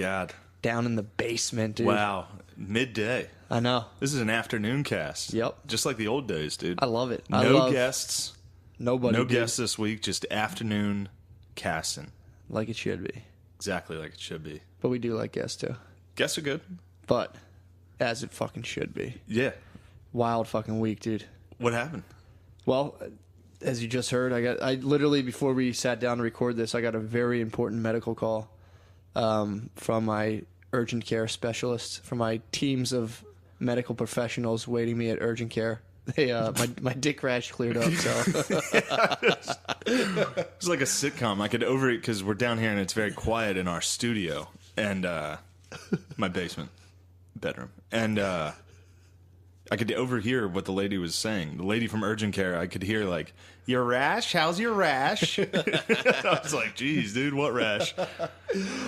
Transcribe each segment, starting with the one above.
God. Down in the basement, dude. Wow. Midday. I know. This is an afternoon cast. Yep. Just like the old days, dude. I love it. No guests. Nobody. No guests this week. Just afternoon casting. Like it should be. Exactly like it should be. But we do like guests, too. Guests are good. But as it fucking should be. Yeah. Wild fucking week, dude. What happened? Well, as you just heard, I literally, before we sat down to record this, I got a very important medical call from my urgent care specialist, from my teams of medical professionals waiting me at urgent care. They, my dick rash cleared up, so. It's like a sitcom. I could overeat because we're down here and it's very quiet in our studio and my basement bedroom. And I could overhear what the lady was saying. The lady from urgent care, I could hear like, "Your rash? How's your rash?" I was like, "Geez, dude, what rash?"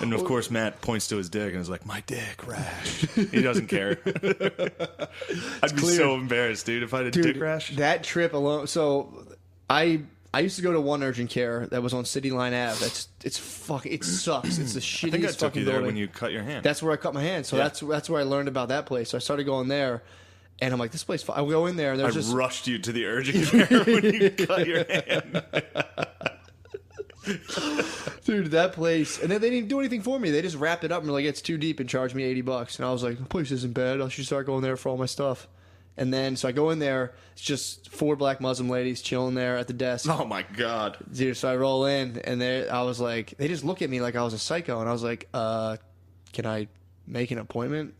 And of course, Matt points to his dick and is like, "My dick rash." He doesn't care. I'd be so embarrassed, dude, if I had a dick rash. That trip alone. So I used to go to one urgent care that was on City Line Ave. It sucks. It's the shittiest I think I took fucking you there building. when you cut your hand. That's where I cut my hand. So that's where I learned about that place. So I started going there. And I'm like, this place, I go in there, and there's rushed you to the urgent care when you cut your hand. Dude, that place, and then they didn't do anything for me. They just wrapped it up and were like, it's too deep, and charged me $80. And I was like, the place isn't bad. I should start going there for all my stuff. And then, so I go in there, it's just 4 black Muslim ladies chilling there at the desk. Oh my God. Dude, so I roll in, and I was like, they just look at me like I was a psycho. And I was like, can I make an appointment?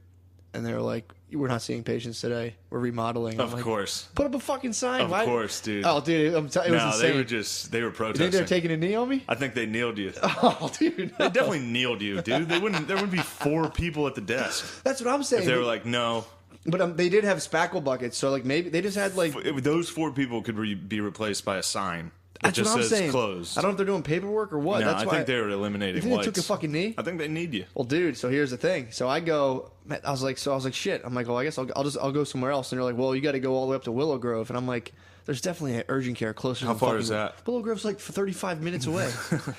And they were like, we're not seeing patients today. We're remodeling. Of course. Put up a fucking sign. Of course, dude. Oh, dude, it was insane. They were protesting. You think they're taking a knee on me? I think they kneeled you. Oh, dude. No. They definitely kneeled you, dude. There wouldn't be 4 people at the desk. That's what I'm saying. If they were like, no. But they did have spackle buckets, so like maybe they just had like... Those 4 people could be replaced by a sign. That's just what I'm says saying. Closed. I don't know if they're doing paperwork or what. No, That's I why think they were eliminating you think whites. they took a fucking knee? I think they need you. Well, dude, so here's the thing. So I go, I was like, shit. I'm like, well, I guess I'll go somewhere else. And they're like, well, you got to go all the way up to Willow Grove. And I'm like, there's definitely an urgent care closer. How far is that? Willow Grove's like 35 minutes away.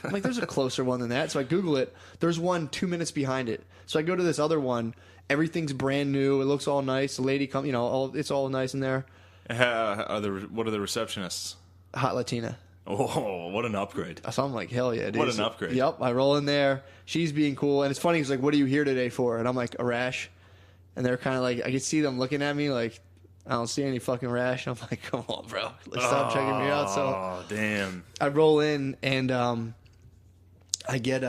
I'm like, there's a closer one than that. So I Google it. There's one 2 minutes behind it. So I go to this other one. Everything's brand new. It looks all nice. The lady come, it's all nice in there. What are the receptionists? Hot Latina. Oh, what an upgrade. So I'm like, hell yeah, dude. What an upgrade. Yep, I roll in there. She's being cool. And it's funny, he's like, what are you here today for? And I'm like, a rash. And they're kind of like, I could see them looking at me like, I don't see any fucking rash. And I'm like, come on, bro. Stop checking me out. So Oh, damn. I roll in, and I get,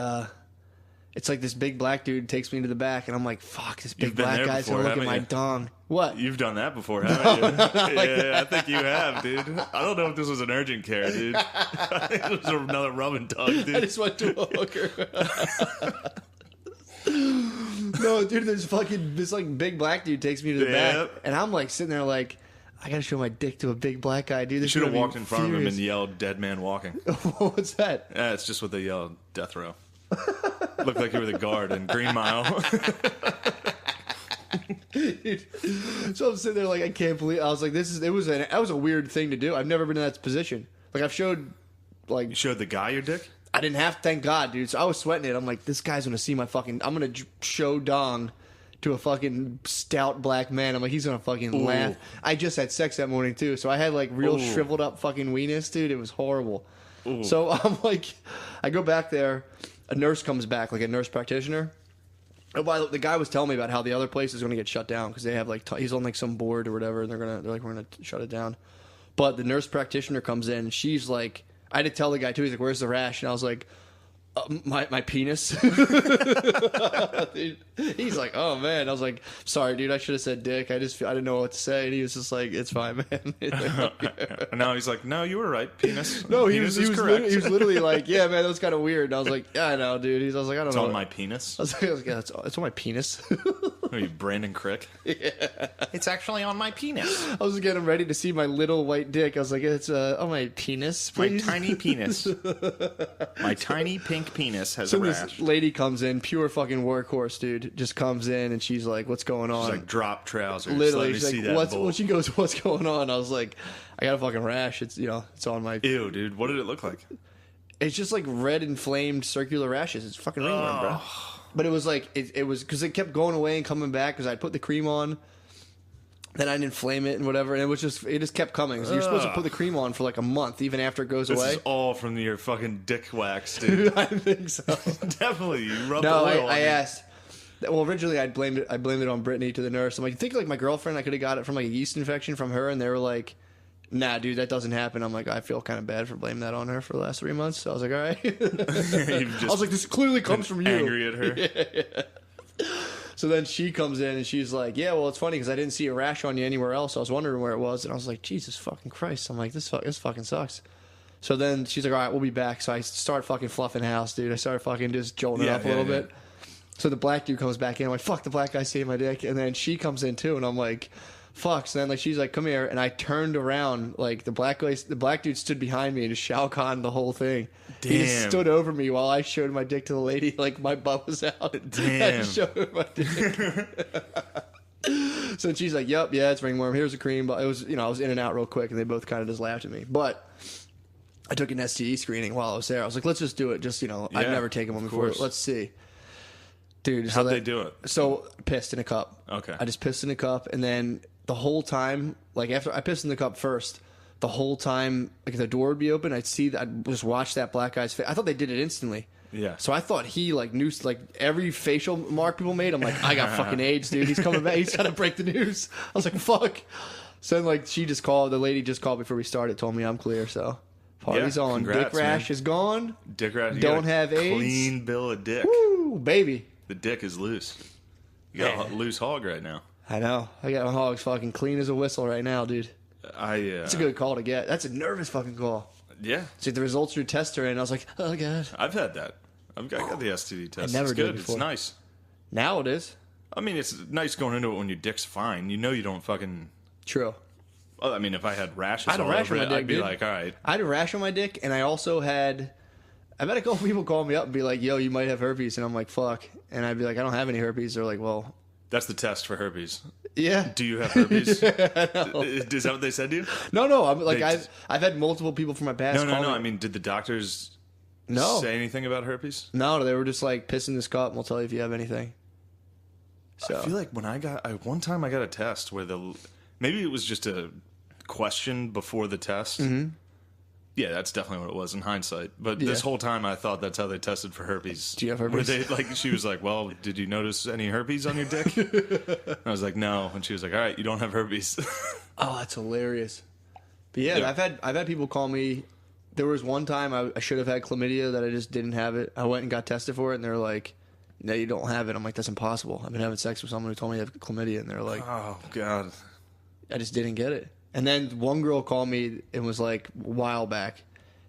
it's like this big black dude takes me to the back, and I'm like, fuck, this big You've been black there guy's before, going to look at haven't my you? dong. What? You've done that before, haven't you? like I think you have, dude. I don't know if this was an urgent care, dude. I think it was another rub and tug, dude. I just went to a hooker. No, dude, this like big black dude takes me to the back, and I'm like sitting there like, I gotta show my dick to a big black guy, dude. You should have walked in front of him and yelled, "Dead man walking." What's that? Yeah, it's just what they yell, death row. Looked like you were the guard in Green Mile. Dude. So I'm sitting there like, I can't believe. I was like, that was a weird thing to do. I've never been in that position. Like I've showed, like You showed the guy your dick? I didn't have to, thank God, dude. So I was sweating it. I'm like, this guy's gonna see my fucking. I'm gonna show dong to a fucking stout black man. I'm like, he's gonna fucking laugh. I just had sex that morning too, so I had like real shriveled up fucking weenus, dude. It was horrible. Ooh. So I'm like, I go back there. A nurse comes back, like a nurse practitioner. And the guy was telling me about how the other place is going to get shut down because they have like he's on like some board or whatever, and they're like, we're gonna shut it down. But the nurse practitioner comes in, and she's like, I had to tell the guy too. He's like, "Where's the rash?" And I was like, my penis. He's like, "Oh man." I was like, "Sorry, dude. I should have said dick. I didn't know what to say." And he was just like, "It's fine, man." No, he's like, "No, you were right. Penis." No, he penis was correct. He was literally like, "Yeah, man, that was kind of weird." And I was like, "Yeah, I know, dude." I was like, "I don't know." It's on my penis. I was like, "Yeah, it's on my penis." Are you Brandon Crick? Yeah. It's actually on my penis. I was getting ready to see my little white dick. I was like, "It's on my penis, please." My tiny penis. My tiny pink penis has a rash. This lady comes in, pure fucking workhorse, dude. Just comes in and she's like, "What's going on?" She's like, "Drop trousers." Literally, Let me she's see like, that "What's?" bull. When she goes, "What's going on?" I was like, "I got a fucking rash. It's it's on my." Ew, dude. What did it look like? It's just like red inflamed circular rashes. It's fucking ringworm, bro. But it was like it was because it kept going away and coming back because I put the cream on. Then I didn't flame it and whatever, and it just kept coming. So you're supposed to put the cream on for like a month, even after it goes away. This is all from your fucking dick wax, dude. I think so. Definitely, you rubbed No, the oil. I asked. Well, originally I blamed it on Brittany to the nurse. I'm like, you think like my girlfriend? I could have got it from like a yeast infection from her, and they were like, nah, dude, that doesn't happen. I'm like, I feel kind of bad for blaming that on her for the last 3 months. So I was like, all right. I was like, this clearly comes from you. Angry at her. Yeah. So then she comes in and she's like, yeah, well, it's funny because I didn't see a rash on you anywhere else. So I was wondering where it was. And I was like, Jesus fucking Christ. I'm like, this fucking sucks. So then she's like, all right, we'll be back. So I start fucking fluffing house, dude. I started fucking just jolting it up a little bit. So the black dude comes back in. I'm like, fuck, the black guy saved my dick. And then she comes in too. And I'm like, fuck. So then like she's like, come here. And I turned around. Like the black dude stood behind me and just Shao Kahn the whole thing. Damn. He just stood over me while I showed my dick to the lady. Like my butt was out. Damn. I showed her my dick. So she's like, yep, yeah, it's ringworm. Here's a cream. But it was, I was in and out real quick. And they both kind of just laughed at me. But I took an STE screening while I was there. I was like, let's just do it. Just, I've never taken one before. Let's see. Dude, how'd they do it? So pissed in a cup. Okay. I just pissed in a cup, and then the whole time, like after I pissed in the cup first, the whole time, like the door would be open, I'd just watch that black guy's face. I thought they did it instantly. Yeah. So I thought he like knew like every facial mark people made. I'm like, I got fucking AIDS, dude. He's coming back. He's trying to break the news. I was like, fuck. So then like the lady just called before we started, told me I'm clear. So party's on. Congrats, dick rash man. is gone. Dick rash. You Don't got a have AIDS. Clean bill of dick. Woo, baby. The dick is loose. You got a loose hog right now. I know. I got my hogs fucking clean as a whistle right now, dude. It's a good call to get. That's a nervous fucking call. Yeah. See, the results through tester, and I was like, oh, God. I've had that. I got the STD test. I never it's did good. before. It's nice. Now it is. I mean, it's nice going into it when your dick's fine. You know you don't fucking... True. Well, I mean, if I had rashes I had a all rash over on my it, dick, I'd be dude. like, all right. I had a rash on my dick, and I also had... I've had a couple people call me up and be like, yo, you might have herpes. And I'm like, fuck. And I'd be like, I don't have any herpes. They're like, well... That's the test for herpes. Yeah. Do you have herpes? I know. Is that what they said to you? No. I'm like, I've had multiple people from my past call me. I mean, did the doctors say anything about herpes? No, they were just like, piss in this cup and we'll tell you if you have anything. So I feel like one time I got a test where maybe it was just a question before the test. Mm-hmm. Yeah, that's definitely what it was in hindsight. But this whole time I thought that's how they tested for herpes. Do you have herpes? She was like, well, did you notice any herpes on your dick? And I was like, no. And she was like, all right, you don't have herpes. Oh, that's hilarious. But yeah, I've had people call me. There was one time I should have had chlamydia that I just didn't have it. I went and got tested for it, and they're like, no, you don't have it. I'm like, that's impossible. I've been having sex with someone who told me I have chlamydia, and they're like, oh, God. I just didn't get it. And then one girl called me and was like, a while back,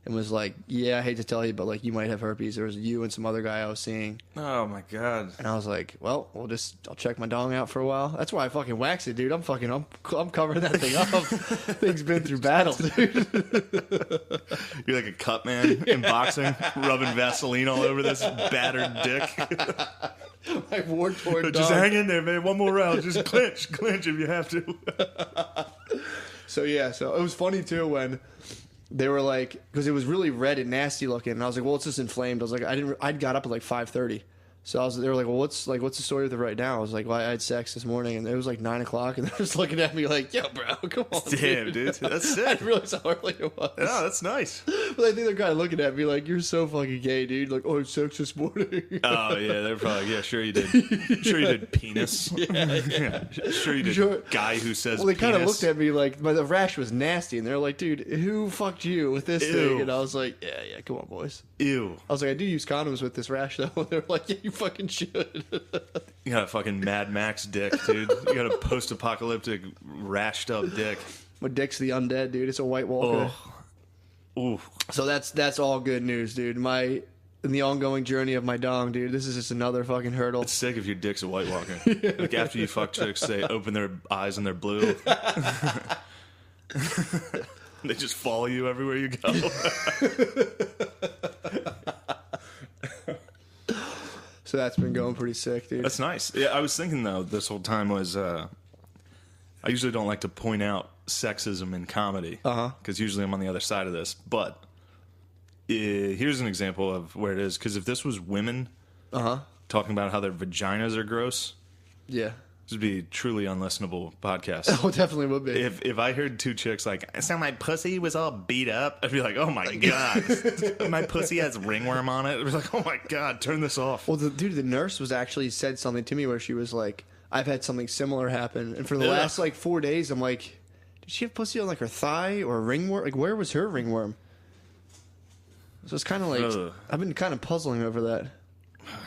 and was like, yeah, I hate to tell you, but like, you might have herpes. There was you and some other guy I was seeing. Oh, my God. And I was like, well, I'll check my dong out for a while. That's why I fucking wax it, dude. I'm covering that thing up. Thing's been through battle, dude. You're like a cut man in boxing, rubbing Vaseline all over this battered dick. My war-torn dong. Just hang in there, man. One more round. Just clinch if you have to. So it was funny too when they were like, because it was really red and nasty looking, and I was like, well, it's just inflamed. I was like, I'd got up at like 5:30. So they were like, well, what's the story with it right now? I was like, well, I had sex this morning, and it was like 9 o'clock, and they're just looking at me like, yo, bro, come on. Damn, dude. That's sick. I didn't realize how early it was. Yeah, that's nice. But I think they're kind of looking at me like, you're so fucking gay, dude. Like, oh, I had sex this morning. Oh, yeah, they're probably, yeah, sure you did. Sure you did penis. Yeah. Sure you did guy who says Well, they kind of penis. looked at me like, the rash was nasty, and they're like, dude, who fucked you with this thing? And I was like, yeah, come on, boys. Ew. I was like, I do use condoms with this rash, though. They were like, yeah, you fucking should. You got a fucking Mad Max dick, dude. You got a post-apocalyptic, rashed-up dick. My dick's the undead, dude. It's a White Walker. Oh. Ooh. So that's all good news, dude. In the ongoing journey of my dong, dude, this is just another fucking hurdle. It's sick if your dick's a White Walker. Like, after you fuck chicks, they open their eyes and they're blue. They just follow you everywhere you go. So that's been going pretty sick, dude. That's nice. Yeah, I was thinking, though, this whole time was... I usually don't like to point out sexism in comedy. Because usually I'm on the other side of this. But here's an example of where it is. Because if this was women talking about how their vaginas are gross. Yeah. This would be a truly unlistenable podcast. Oh, definitely would be. If I heard two chicks like, so my pussy was all beat up, I'd be like, oh my God. My pussy has ringworm on it. I'd be like, oh my God, turn this off. Well, the nurse was actually said something to me where she was like, I've had something similar happen. And for the last like 4 days, I'm like, did she have pussy on like her thigh or a ringworm? Like, where was her ringworm? So it's kind of like, I've been kind of puzzling over that.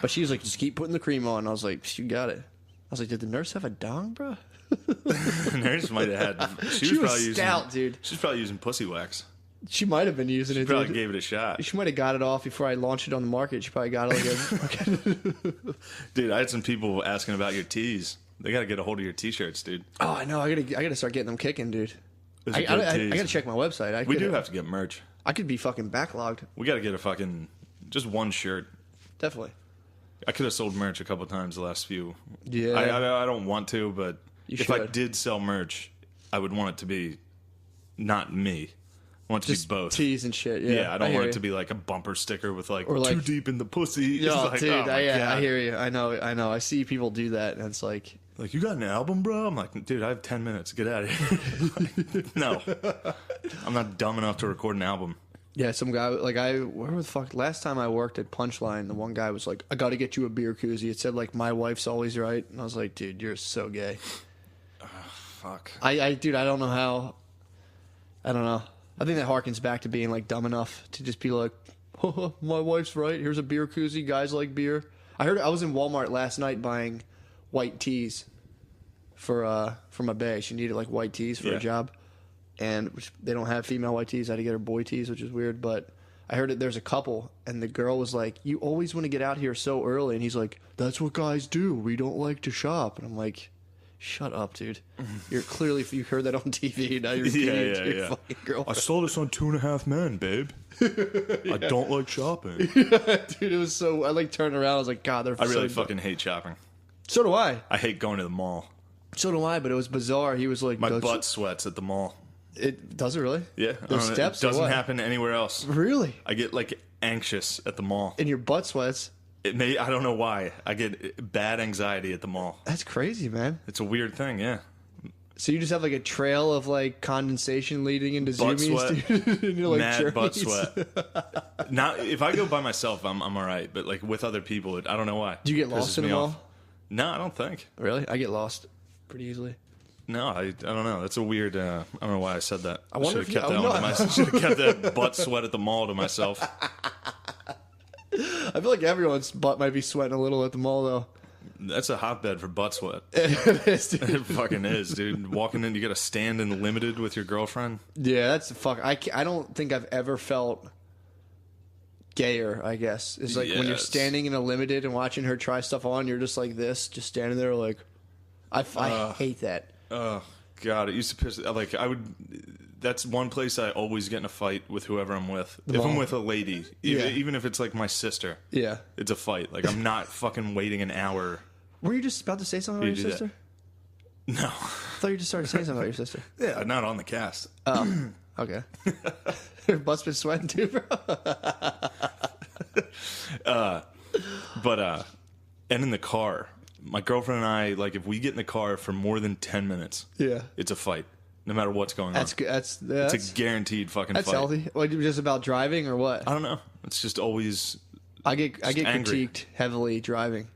But she was like, just keep putting the cream on. I was like, you got it. I was like, did the nurse have a dong, bro? The nurse might have had. She was stout, dude. She's probably using pussy wax. She might have been using it. Probably dude. gave it a shot. She might have got it off before I launched it on the market. She probably got it like a... Dude, I had some people asking about your tees. They got to get a hold of your t-shirts, dude. Oh, I know. I gotta start getting them kicking, dude. I Those are gotta good tees. check my website. We do have to get merch. I could be fucking backlogged. We got to get a fucking just one shirt. Definitely. I could have sold merch a couple times the last few. Yeah. I don't want to, but You if I should. did sell merch, I would want it to be not me. I want it to Just be both. tees and shit. Yeah, Yeah, I don't hear want you. it to be like a bumper sticker with like, Or like- too deep in the pussy. It's Yo, like, dude, oh my I God. hear you. I know. I see people do that, and it's like, Like, you got an album, bro? I'm like, dude, I have 10 minutes. Get out of here. No. I'm not dumb enough to record an album. yeah, some guy, like, where the fuck, last time I worked at Punchline, the one guy was like, I gotta get you a beer koozie. It said, like, my wife's always right. And I was like, dude, you're so gay. Fuck. Dude, I don't know how, I don't know. I think that harkens back to being, like, dumb enough to just be like, my wife's right. Here's a beer koozie. Guys like beer. I was in Walmart last night buying white tees for my bae. She needed like white tees for a job, and they don't have female white tees. I had to get her boy tees, which is weird. But I heard that there's a couple, and the girl was like, "You always want to get out here so early," and he's like, "That's what guys do. We don't like to shop." And I'm like, "Shut up, dude. You're clearly you heard that on TV. Now you're repeating it to your fucking girlfriend." I saw this on 2.5 Men, babe. I don't like shopping. Dude, it was so. I like turned around. I was like, God, they're. I really so fucking hate shopping. So do I. I hate going to the mall. So do I. But it was bizarre. He was like, My butt sweats at the mall. It does it really? Yeah. There's steps. It or doesn't what? happen anywhere else. Really? I get like anxious at the mall. In your butt sweats. I don't know why. I get bad anxiety at the mall. That's crazy, man. It's a weird thing, yeah. So you just have like a trail of like condensation leading into Butt zoomies, sweat. dude. And you're, like, Mad butt journeys. sweat. Not if I go by myself, I'm all right. But like with other people, I don't know why. Do you get Pisses lost in me them off. all? No, I don't think. Really? I get lost pretty easily. No, I don't know. That's a weird. I don't know why I said that. I wonder should if have kept you- that oh, one no. to myself. Should have kept that butt sweat at the mall to myself. I feel like everyone's butt might be sweating a little at the mall, though. That's a hotbed for butt sweat. It is, dude. It fucking is, dude. Walking in, you got to stand in limited with your girlfriend. Yeah, that's the fuck. I don't think I've ever felt gayer, I guess. It's like when you're Yes. standing in a limited and watching her try stuff on, you're just like this, just standing there like, I hate that. Oh God, it used to piss. Like I would. That's one place I always get in a fight with whoever I'm with. If I'm mall. with a lady, Yeah. even if it's like my sister, Yeah. it's a fight. Like I'm not fucking waiting an hour. Were you just about to say something about You your do that. sister? No. I thought you just started saying something about your sister. Yeah, not on the cast. Oh, okay. Her butt's been sweating too, bro. But and in the car, my girlfriend and I, like, if we get in the car for more than 10 minutes, Yeah. it's a fight, no matter what's going That's on. good. It's a guaranteed fucking that's fight. healthy. What, just about driving or what? I don't know. It's just always. I get angry. critiqued heavily driving.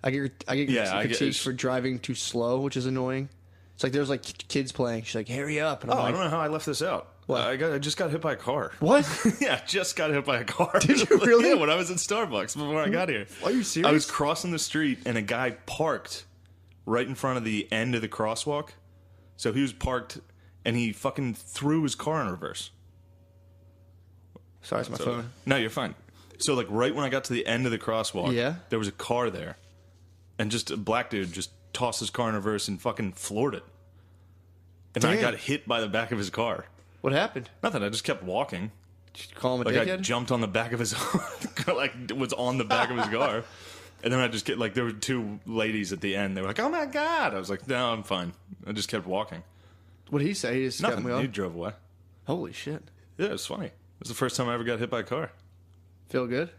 I get Yeah, I critiqued get- for driving too slow, which is annoying. It's like there's like kids playing. She's like, "Hurry up!" And I'm Oh, I like, don't know how I left this out. What? I just got hit by a car. "What? Yeah, I just got hit by a car. Did you really? Yeah, when I was at Starbucks before I got here. Are you serious?" I was crossing the street and a guy parked right in front of the end of the crosswalk. So he was parked and he fucking threw his car in reverse. Sorry, it's my So- phone. No, you're fine. So like right when I got to the end of the crosswalk, Yeah. there was a car there. And just a black dude just tossed his car in reverse and fucking floored it. And then I Damn. got hit by the back of his car. What happened? Nothing, I just kept walking. Did you call him a Like I dickhead? jumped on the back of his like was on the back of his car. And then I just get like there were two ladies at the end. They were like, "Oh my God." I was like, "No, I'm fine." I just kept walking. What did he say? He just kept Nothing. me He off? drove away. Holy shit! Yeah, it was funny. It was the first time I ever got hit by a car. Feel good?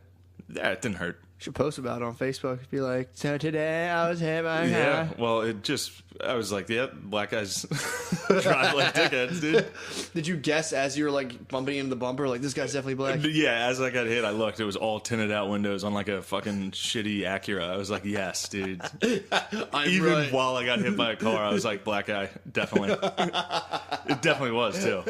Yeah, it didn't hurt. Should post about it on Facebook. Be like, so today I was hit by a Yeah, car. well, I was like, yep, black guys drive like dickheads, dude. Did you guess as you were like bumping into the bumper, like this guy's definitely black? Yeah, as I got hit, I looked. It was all tinted out windows on like a fucking shitty Acura. I was like, yes, dude. Even right. while I got hit by a car, I was like, black guy, definitely. It definitely was, too.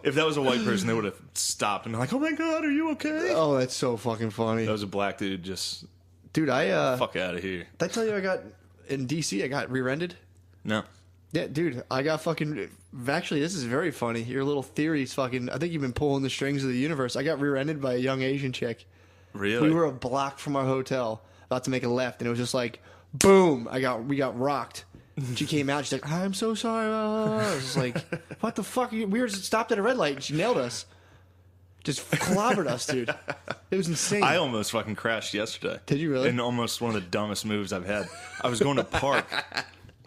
If that was a white person, they would have stopped and been like, oh my God, are you okay? Oh, that's so fucking funny. That was a black dude, just Dude, fuck out of here. Did I tell you I got, in DC, I got rear-ended? No. Yeah, dude, I got fucking, actually, this is very funny. Your little theory's fucking, I think you've been pulling the strings of the universe. I got rear-ended by a young Asian chick. Really? We were a block from our hotel, about to make a left, and it was just like, boom, we got rocked. She came out, she's like, I'm so sorry. I was just like, what the fuck? We were just stopped at a red light, and she nailed us. Just clobbered us, dude. It was insane. I almost fucking crashed yesterday. Did you really? In almost one of the dumbest moves I've had. I was going to park.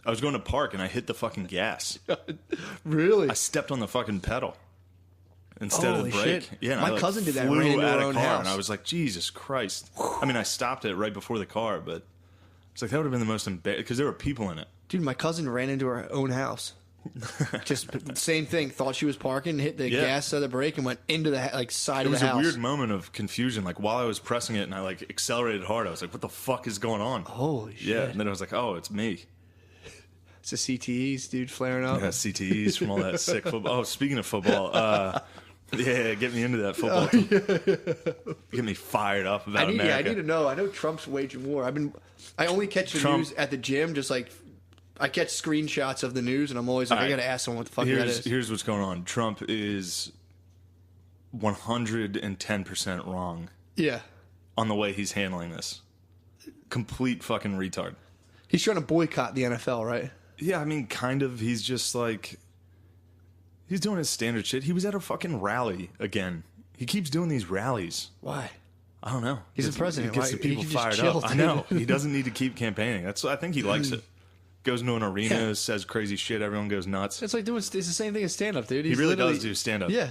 And I hit the fucking gas. Really? I stepped on the fucking pedal instead of the Holy brake. shit. Yeah, and My I, cousin did that, flew ran into out her of own car, house. and I was like, Jesus Christ. I mean, I stopped it right before the car, but it's like that would have been the most embarrassing because there were people in it. Dude, my cousin ran into her own house. Just same thing. Thought she was parking, hit the gas of the brake, and went into the side of the house. It was a weird moment of confusion. Like while I was pressing it and I like accelerated hard, I was like, "What the fuck is going on?" Holy shit! Yeah, and then I was like, "Oh, it's me." It's the CTEs, dude, flaring up. Yeah, CTEs from all that sick football. Oh, speaking of football, yeah, get me into that football. Get me fired up about America. I need to know. I know Trump's waging war. I only catch the news at the gym, just like. I catch screenshots of the news, and I'm always like, I gotta ask someone what the fuck that is. Here's what's going on. Trump is 110% wrong. Yeah. On the way he's handling this. Complete fucking retard. He's trying to boycott the NFL, right? Yeah, I mean, kind of. He's just like... He's doing his standard shit. He was at a fucking rally again. He keeps doing these rallies. Why? I don't know. He's the president. He gets the people fired up. I know. He doesn't need to keep campaigning. I think he likes it. Goes into an arena, says crazy shit, everyone goes nuts. It's like it's the same thing as stand-up, dude. He really does do stand-up. Yeah.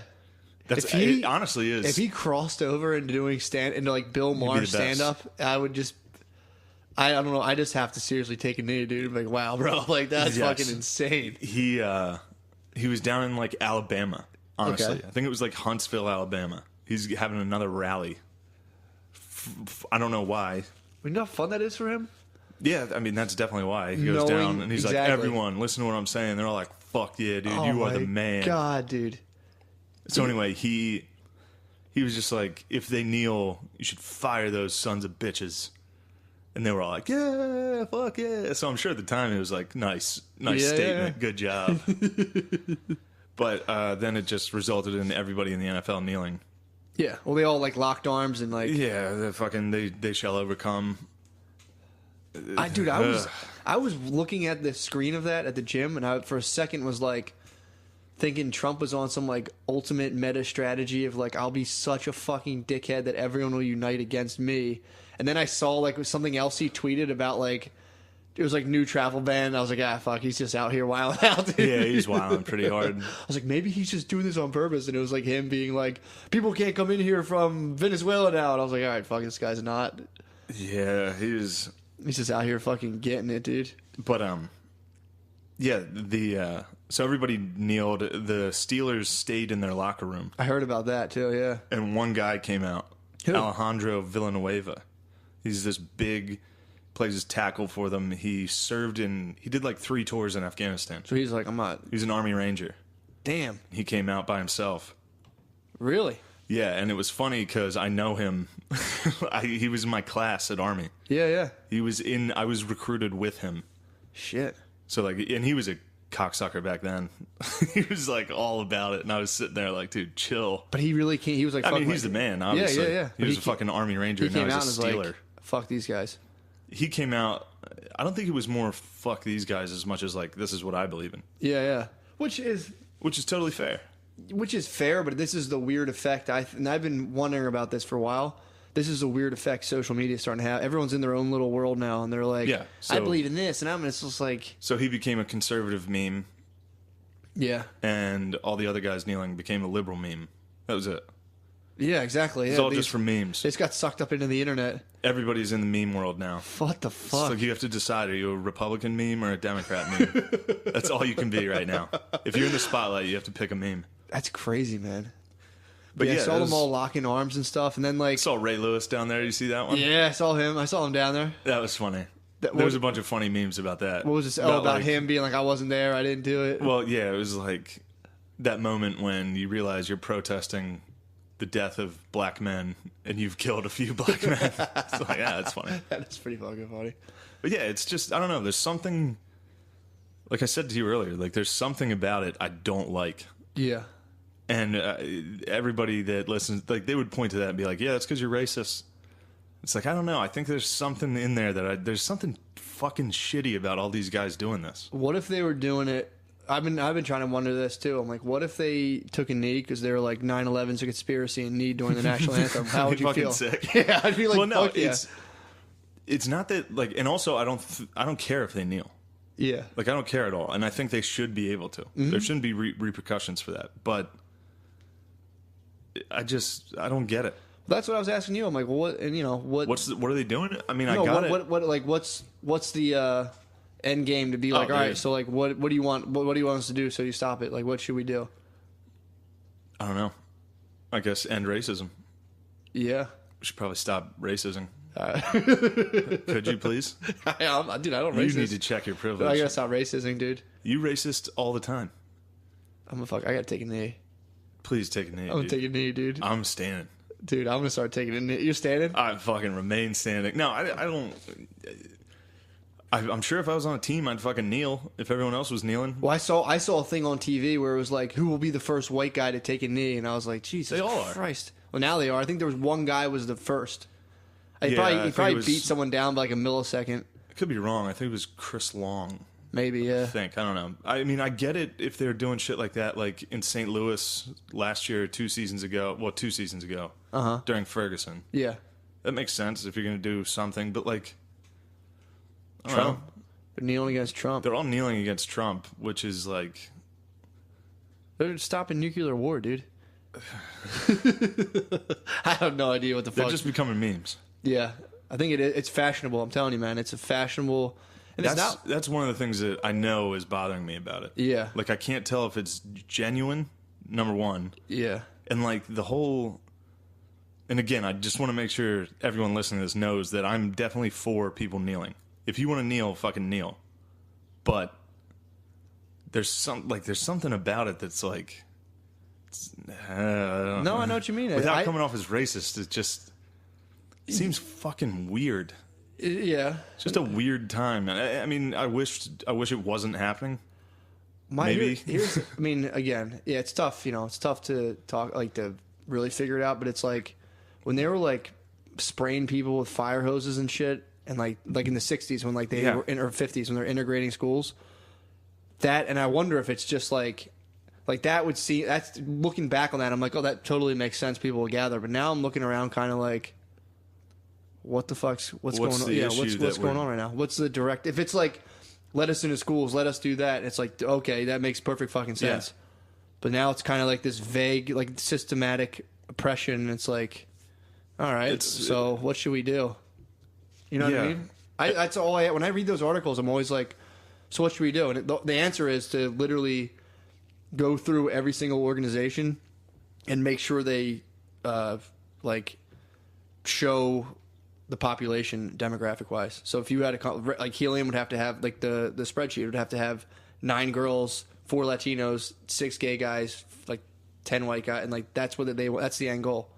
It honestly is. If he crossed over into doing into like Bill Maher stand-up, I would just... I don't know. I just have to seriously take a knee, dude. Like, wow, bro. Like, that's fucking insane. He was down in like Alabama, honestly. Okay. I think it was like Huntsville, Alabama. He's having another rally. I don't know why. You know how fun that is for him? Yeah, I mean, that's definitely why. He goes down and he's like, everyone, listen to what I'm saying. They're all like, fuck yeah, dude, you are the man. God, dude. So anyway, he was just like, if they kneel, you should fire those sons of bitches. And they were all like, yeah, fuck yeah. So I'm sure at the time it was like, nice statement, good job. But then it just resulted in everybody in the NFL kneeling. Yeah, well, they all like locked arms and like... Yeah, they shall overcome. I was looking at the screen of that at the gym, and I for a second was like thinking Trump was on some like ultimate meta strategy of like, I'll be such a fucking dickhead that everyone will unite against me. And then I saw like something else he tweeted about like it was like new travel ban. And I was like, fuck, he's just out here wilding out, dude. Yeah, he's wilding pretty hard. I was like, maybe he's just doing this on purpose. And it was like him being like, people can't come in here from Venezuela now. And I was like, all right, fuck, this guy's not. Yeah, he's just out here fucking getting it, dude. But yeah, so everybody kneeled. The Steelers stayed in their locker room. I heard about that too. Yeah. And one guy came out, Who? Alejandro Villanueva. He's this big, plays his tackle for them. He did like 3 tours in Afghanistan. So he's like, I'm not. He's an Army Ranger. Damn. He came out by himself. Really? Yeah, and it was funny because I know him. He was in my class at Army. Yeah. I was recruited with him. Shit. So like, and he was a cocksucker back then. He was like all about it, and I was sitting there like, dude, chill. But he really can't. He was like, I mean, he's the man, obviously. Yeah. He was a fucking Army Ranger, and now he's a Steeler. Like, fuck these guys. He came out, I don't think it was more fuck these guys as much as like, this is what I believe in. Yeah. Which is totally fair. Which is fair, but this is the weird effect. And I've been wondering about this for a while. This is a weird effect social media is starting to have. Everyone's in their own little world now, and they're like, I believe in this, and it's just like... So he became a conservative meme. Yeah. And all the other guys kneeling became a liberal meme. That was it. Yeah, exactly. It's yeah, all just for memes. They just got sucked up into the internet. Everybody's in the meme world now. What the It's fuck? like you have to decide, are you a Republican meme or a Democrat meme? That's all you can be right now. If you're in the spotlight, you have to pick a meme. That's crazy, man. But I yeah, saw them all locking arms and stuff, and then like, I saw Ray Lewis down there. You see that one? yeah, I saw him. I saw him down there. That was funny. That- There was a bunch of funny memes about that. What was this? About like, him being like, I wasn't there, I didn't do it. Well, yeah, it was like that moment when you realize you're protesting the death of black men and you've killed a few black men. It's like, yeah, that's funny. That's pretty fucking funny. But yeah, it's just, I don't know. There's something, like I said to you earlier, like there's something about it I don't like. Yeah. And everybody that listens, like they would point to that and be like, yeah, that's because you're racist. It's like, I don't know. I think there's something in there there's something fucking shitty about all these guys doing this. What if they were doing it? I've been trying to wonder this too. I'm like, what if they took a knee because they were like 9/11's a conspiracy and knee during the national anthem? How would you fucking feel? sick. Yeah, I'd be like, Well, no, fuck yeah. it's not that, like, and also I don't care if they kneel. Yeah. Like, I don't care at all. And I think they should be able to. There shouldn't be repercussions for that. But I don't get it. That's what I was asking you. I'm like, well, what? And you know, what? What are they doing? I mean, no, I got it. What? Like, what's the end game to be like? Oh, all right, dude. so like, what do you want? What do you want us to do so you stop it? Like, what should we do? I don't know. I guess end racism. Yeah. We should probably stop racism. Uh, Could you please? dude, I don't You racist. need to check your I privilege. gotta stop racism, dude. You racist all the time. I gotta take a knee. Please take a knee. I'm gonna dude. take a knee, dude. I'm standing. Dude, I'm gonna start taking a knee. You're standing? I fucking remain standing. No, I don't. I'm sure if I was on a team, I'd fucking kneel if everyone else was kneeling. Well, I saw a thing on TV where it was like, who will be the first white guy to take a knee? And I was like, Jesus They all are. Christ. Well, now they are. I think there was one guy was the first. He Yeah, I probably think it was- beat someone down by like a millisecond. I could be wrong. I think it was Chris Long. Maybe, yeah. I think. I don't know. I mean, I get it if they're doing shit like that, like in St. Louis last year, 2 seasons ago. Well, 2 seasons ago. During Ferguson. Yeah. That makes sense if you're going to do something. But, like, I don't Trump. know. They're kneeling against Trump. They're all kneeling against Trump, which is like. They're stopping nuclear war, dude. I have no idea what the They're fuck. just becoming memes. Yeah. I think it's fashionable. I'm telling you, man. It's a fashionable. And it's not. That's one of the things that I know is bothering me about it. Yeah. Like, I can't tell if it's genuine, number one. Yeah. And, like, the whole... And, again, I just want to make sure everyone listening to this knows that I'm definitely for people kneeling. If you want to kneel, fucking kneel. But there's something about it that's, like... I don't No, know. I know what you mean. Without coming off as racist, it just... It seems fucking weird. Yeah. It's just a weird time. I mean, I wish it wasn't happening. Maybe. Here's, I mean, again, yeah, it's tough. You know, it's tough to talk, like, to really figure it out. But it's like when they were like spraying people with fire hoses and shit, and like in the '60s when like they Yeah. were in, or '50s when they're integrating schools. That, and I wonder if it's just like that would see. That's looking back on that. I'm like, oh, that totally makes sense. People will gather. But now I'm looking around, kind of like, what the fuck's what's going on? the Yeah, issue what's that going we're- on right now? What's the direct? If it's like, let us into schools, let us do that. It's like, okay, that makes perfect fucking sense. Yeah. But now it's kind of like this vague, like systematic oppression. It's like, all right, so what should we do? You know what I Yeah. mean? That's all I. When I read those articles, I'm always like, so what should we do? And the answer is to literally go through every single organization and make sure they like show the population demographic wise. So if you had like Helium would have to have like the spreadsheet would have to have 9 girls, 4 Latinos, 6 gay guys, like 10 white guys, and like that's what that's the end goal.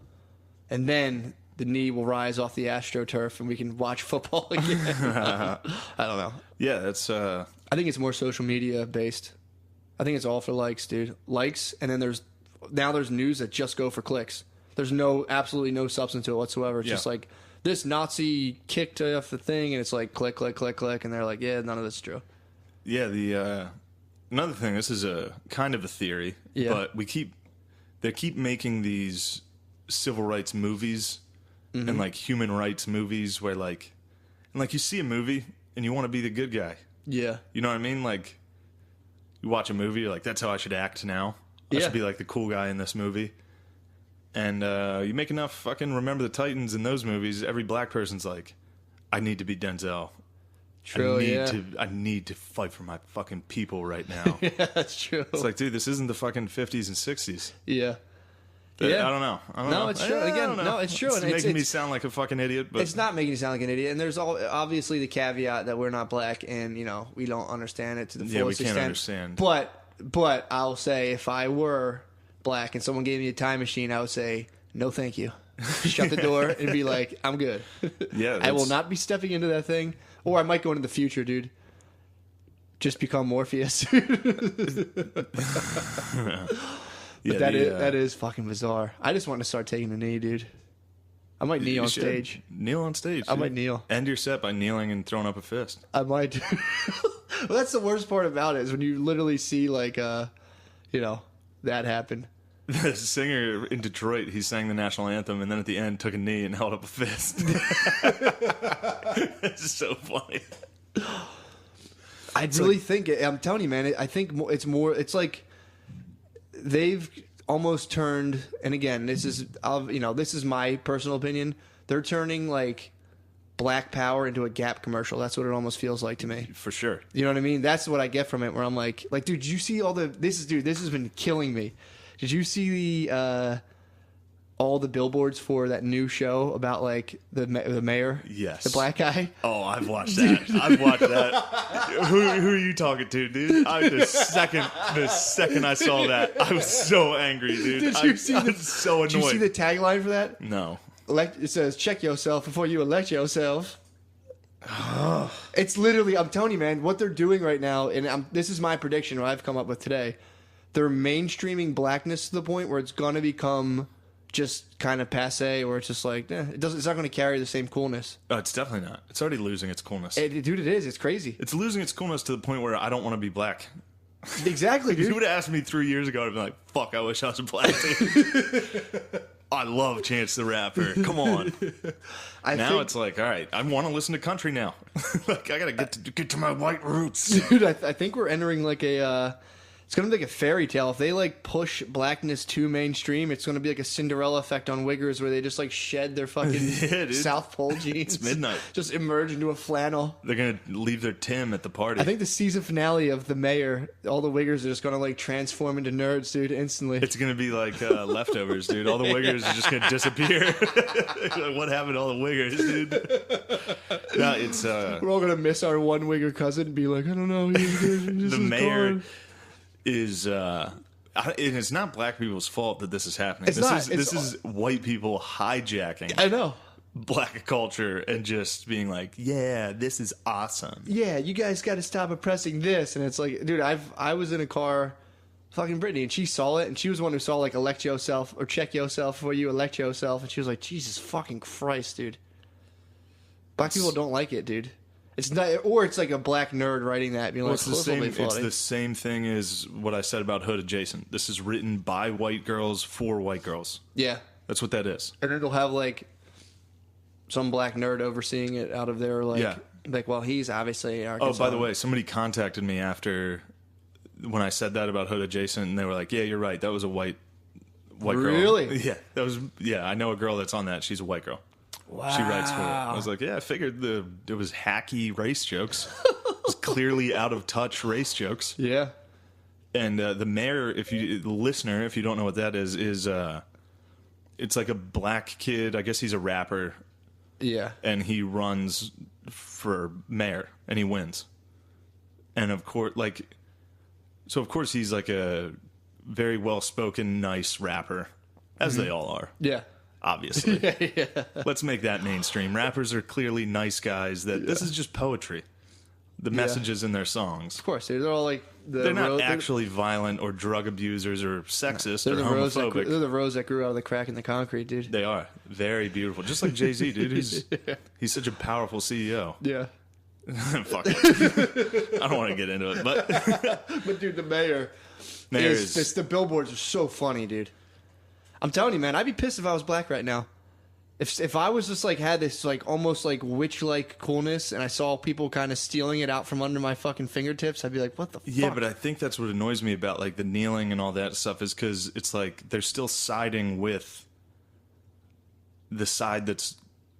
And then the knee will rise off the AstroTurf and we can watch football again. I don't know. Yeah, that's... I think it's more social media based. I think it's all for likes, dude. Likes, and then there's news that just go for clicks. There's absolutely no substance to it whatsoever. It's just like, this Nazi kicked off the thing, and it's like click, click, click, click, and they're like, yeah, none of this is true. Yeah, another thing, this is a kind of a theory, but they keep making these civil rights movies and like human rights movies where like you see a movie and you want to be the good guy. Yeah. You know what I mean? Like, you watch a movie, you're like, that's how I should act now. I should be like the cool guy in this movie. And you make enough fucking Remember the Titans in those movies, every black person's like, I need to be Denzel. True, I need to fight for my fucking people right now. Yeah, that's true. It's like, dude, this isn't the fucking 50s and 60s. Yeah. But Yeah. I don't know. No, it's true. Again, no, it's true. It's And making me sound like a fucking idiot. But it's not making you sound like an idiot. And there's obviously the caveat that we're not black and, you know, we don't understand it to the fullest we can't extent. understand. But I'll say if I were black and someone gave me a time machine, I would say, no thank you. Shut the door and be like, I'm good. Yeah, I will not be stepping into that thing. Or I might go into the future, dude. Just become Morpheus. But that is fucking bizarre. I just want to start taking a knee, dude. I might knee on stage. Kneel on stage. I might kneel. End your set by kneeling and throwing up a fist. I might. Well, that's the worst part about it is when you literally see like, you know, that happen. The singer in Detroit, he sang the national anthem and then at the end took a knee and held up a fist. It's so funny. I really think I'm telling you, man. I think it's more. It's like they've almost turned. And again, this is this is my personal opinion. They're turning like Black Power into a Gap commercial. That's what it almost feels like to me. For sure. You know what I mean? That's what I get from it. Where I'm like, dude, did you see all the? This has been killing me. Did you see the all the billboards for that new show about like the mayor? Yes. The black guy? Oh, I've watched that. I've watched that. Who are you talking to, dude? The second I saw that, I was so angry, dude. I was so annoyed. Did you see the tagline for that? No. It says, check yourself before you elect yourself. It's literally, I'm telling you, man, what they're doing right now, and this is my prediction, what I've come up with today. They're mainstreaming blackness to the point where it's going to become just kind of passe, or it's just like, it's not going to carry the same coolness. Oh, it's definitely not. It's already losing its coolness. Dude, it is. It's crazy. It's losing its coolness to the point where I don't want to be black. Exactly, dude. If you would have asked me 3 years ago, I'd be like, fuck, I wish I was a black dude. I love Chance the Rapper. Come on. Now it's like, all right, I want to listen to country now. Like, I got to get to my white roots. Dude, I think we're entering like a... It's going to be like a fairy tale. If they like push blackness to mainstream, it's going to be like a Cinderella effect on Wiggers where they just like shed their fucking South Pole jeans. It's midnight. Just emerge into a flannel. They're going to leave their Tim at the party. I think the season finale of The Mayor, all the Wiggers are just going to like transform into nerds, dude, instantly. It's going to be like Leftovers, dude. All the Wiggers are just going to disappear. Like, what happened to all the Wiggers, dude? No, it's... We're all going to miss our one Wigger cousin and be like, I don't know. The Mayor... is and it's not black people's fault that this is happening. This is white people hijacking. I know. Black culture and just being like, yeah, this is awesome. Yeah, you guys got to stop oppressing this. And it's like, dude, I was in a car, fucking Brittany, and she saw it, and she was the one who saw like elect yourself or check yourself before you elect yourself, and she was like, Jesus fucking Christ, dude. Black people don't like it, dude. It's not, or it's like a black nerd writing that, being like, it's the same thing as what I said about Hood Adjacent. This is written by white girls for white girls. Yeah, that's what that is. And it'll have like some black nerd overseeing it out of their like, well, he's obviously Arkansas. Oh, by the way, somebody contacted me after when I said that about Hood Adjacent, and they were like, "Yeah, you're right. That was a white girl." Really? Yeah, that was. Yeah, I know a girl that's on that. She's a white girl. Wow. She writes for it. I was like, yeah, I figured it was hacky race jokes. It was clearly out of touch race jokes. Yeah. And the mayor, the listener, if you don't know what that is it's like a black kid. I guess he's a rapper. Yeah. And he runs for mayor and he wins. And of course, he's like a very well spoken, nice rapper, as they all are. Yeah. Obviously. Yeah. Let's make that mainstream. Rappers are clearly nice guys this is just poetry. The messages in their songs. Of course, they're all like... They're not actually violent or drug abusers or sexist or homophobic. They're the rose that grew out of the crack in the concrete, dude. They are. Very beautiful. Just like Jay-Z, dude. He's such a powerful CEO. Yeah. Fuck it. I don't want to get into it, but... But dude, the mayor is... The billboards are so funny, dude. I'm telling you, man, I'd be pissed if I was black right now. If I was just like had this like almost like witch-like coolness and I saw people kind of stealing it out from under my fucking fingertips, I'd be like, what the fuck? Yeah, but I think that's what annoys me about like the kneeling and all that stuff is because it's like they're still siding with the side that's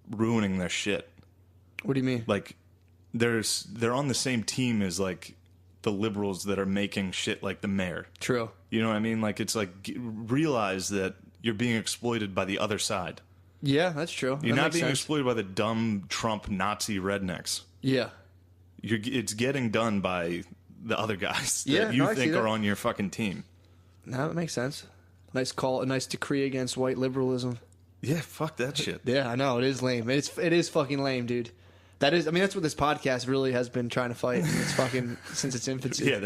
ruining their shit. What do you mean? Like, they're on the same team as, like, the liberals that are making shit like the mayor. True. You know what I mean? Like, it's like, realize that you're being exploited by the other side. Yeah, that's true. You're that not makes being sense. exploited by the dumb Trump Nazi rednecks. Yeah. It's getting done by the other guys that Yeah, you no, I see think that. are on your fucking team. No, that makes sense. Nice call, a nice decree against white liberalism. Yeah, fuck that shit. Yeah, I know, it is lame. It is fucking lame, dude. That's what this podcast really has been trying to fight. It's fucking since its infancy. Yeah,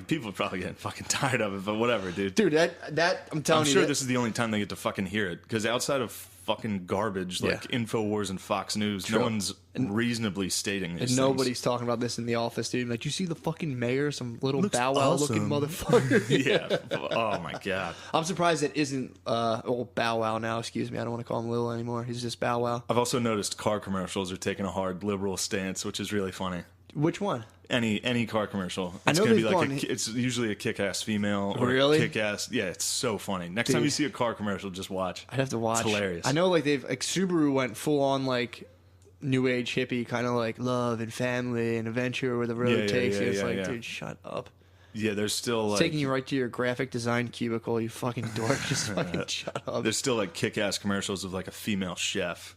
people are probably getting fucking tired of it, but whatever, dude. Dude, that I'm telling I'm you, sure that- this is the only time they get to fucking hear it, because outside of fucking garbage like InfoWars and Fox News, True. no one's reasonably stating these and things. nobody's talking about this in the office, dude. Like, you see the fucking mayor, some little Looks Bow Wow looking awesome. motherfucker. Yeah. Oh my god. I'm surprised it isn't old Bow Wow now. Excuse me, I don't want to call him Lil anymore. He's just Bow Wow. I've also noticed car commercials are taking a hard liberal stance, which is really funny. Which one? Any car commercial. I It's know gonna be they've like gone- it's usually a kick-ass female or Really? kick-ass. Yeah, it's so funny. Next time Dude. you see a car commercial, just watch. I'd have to watch. It's hilarious. I know, like, Subaru went full on, like, new age hippie, kind of like love and family and adventure where the road Yeah, takes yeah, you. It's yeah, like, yeah. dude, shut up. Yeah, there's still like Taking you right to your graphic design cubicle, you fucking dork. Just fucking shut up. there's still like kick-ass commercials of like a female chef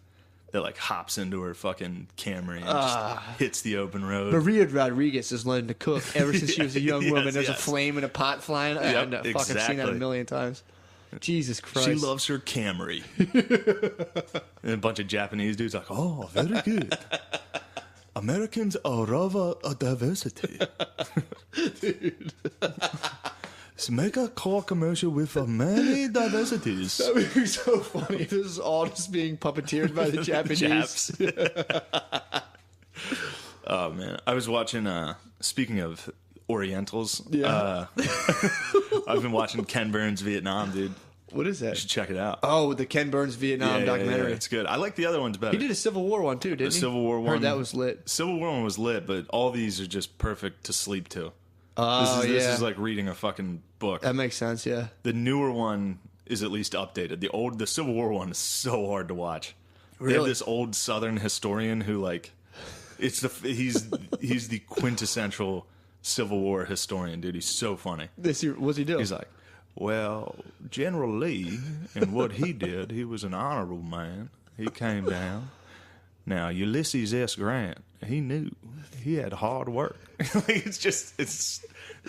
that like hops into her fucking Camry and just hits the open road. Maria Rodriguez has learned to cook ever since she was a young Yes, woman. There's a yes. flame in a pot flying. I've fucking seen that exactly. a million times. Jesus Christ. She loves her Camry. And a bunch of Japanese dudes like, oh, very good. Americans are rather a diversity. Dude. Make a car commercial with many diversities. That would be so funny. This is all just being puppeteered by the Japanese. Japs. Oh, man. I was watching, speaking of Orientals, Yeah. I've been watching Ken Burns' Vietnam, dude. What is You that? should check it out. Oh, the Ken Burns Vietnam documentary. It's good. I like the other ones better. He did a Civil War one too, didn't he? Civil War one. Heard that was lit. Civil War one was lit, but all these are just perfect to sleep to. Oh, This yeah. is like reading a fucking book. That makes sense, yeah. The newer one is at least updated. The Civil War one is so hard to watch. They have Really? this old Southern historian who like, he's the quintessential Civil War historian, dude. He's so funny. What's he do? He's like, well, General Lee and what he did, he was an honorable man. He came down. Now, Ulysses S. Grant, he knew. He had hard work. It's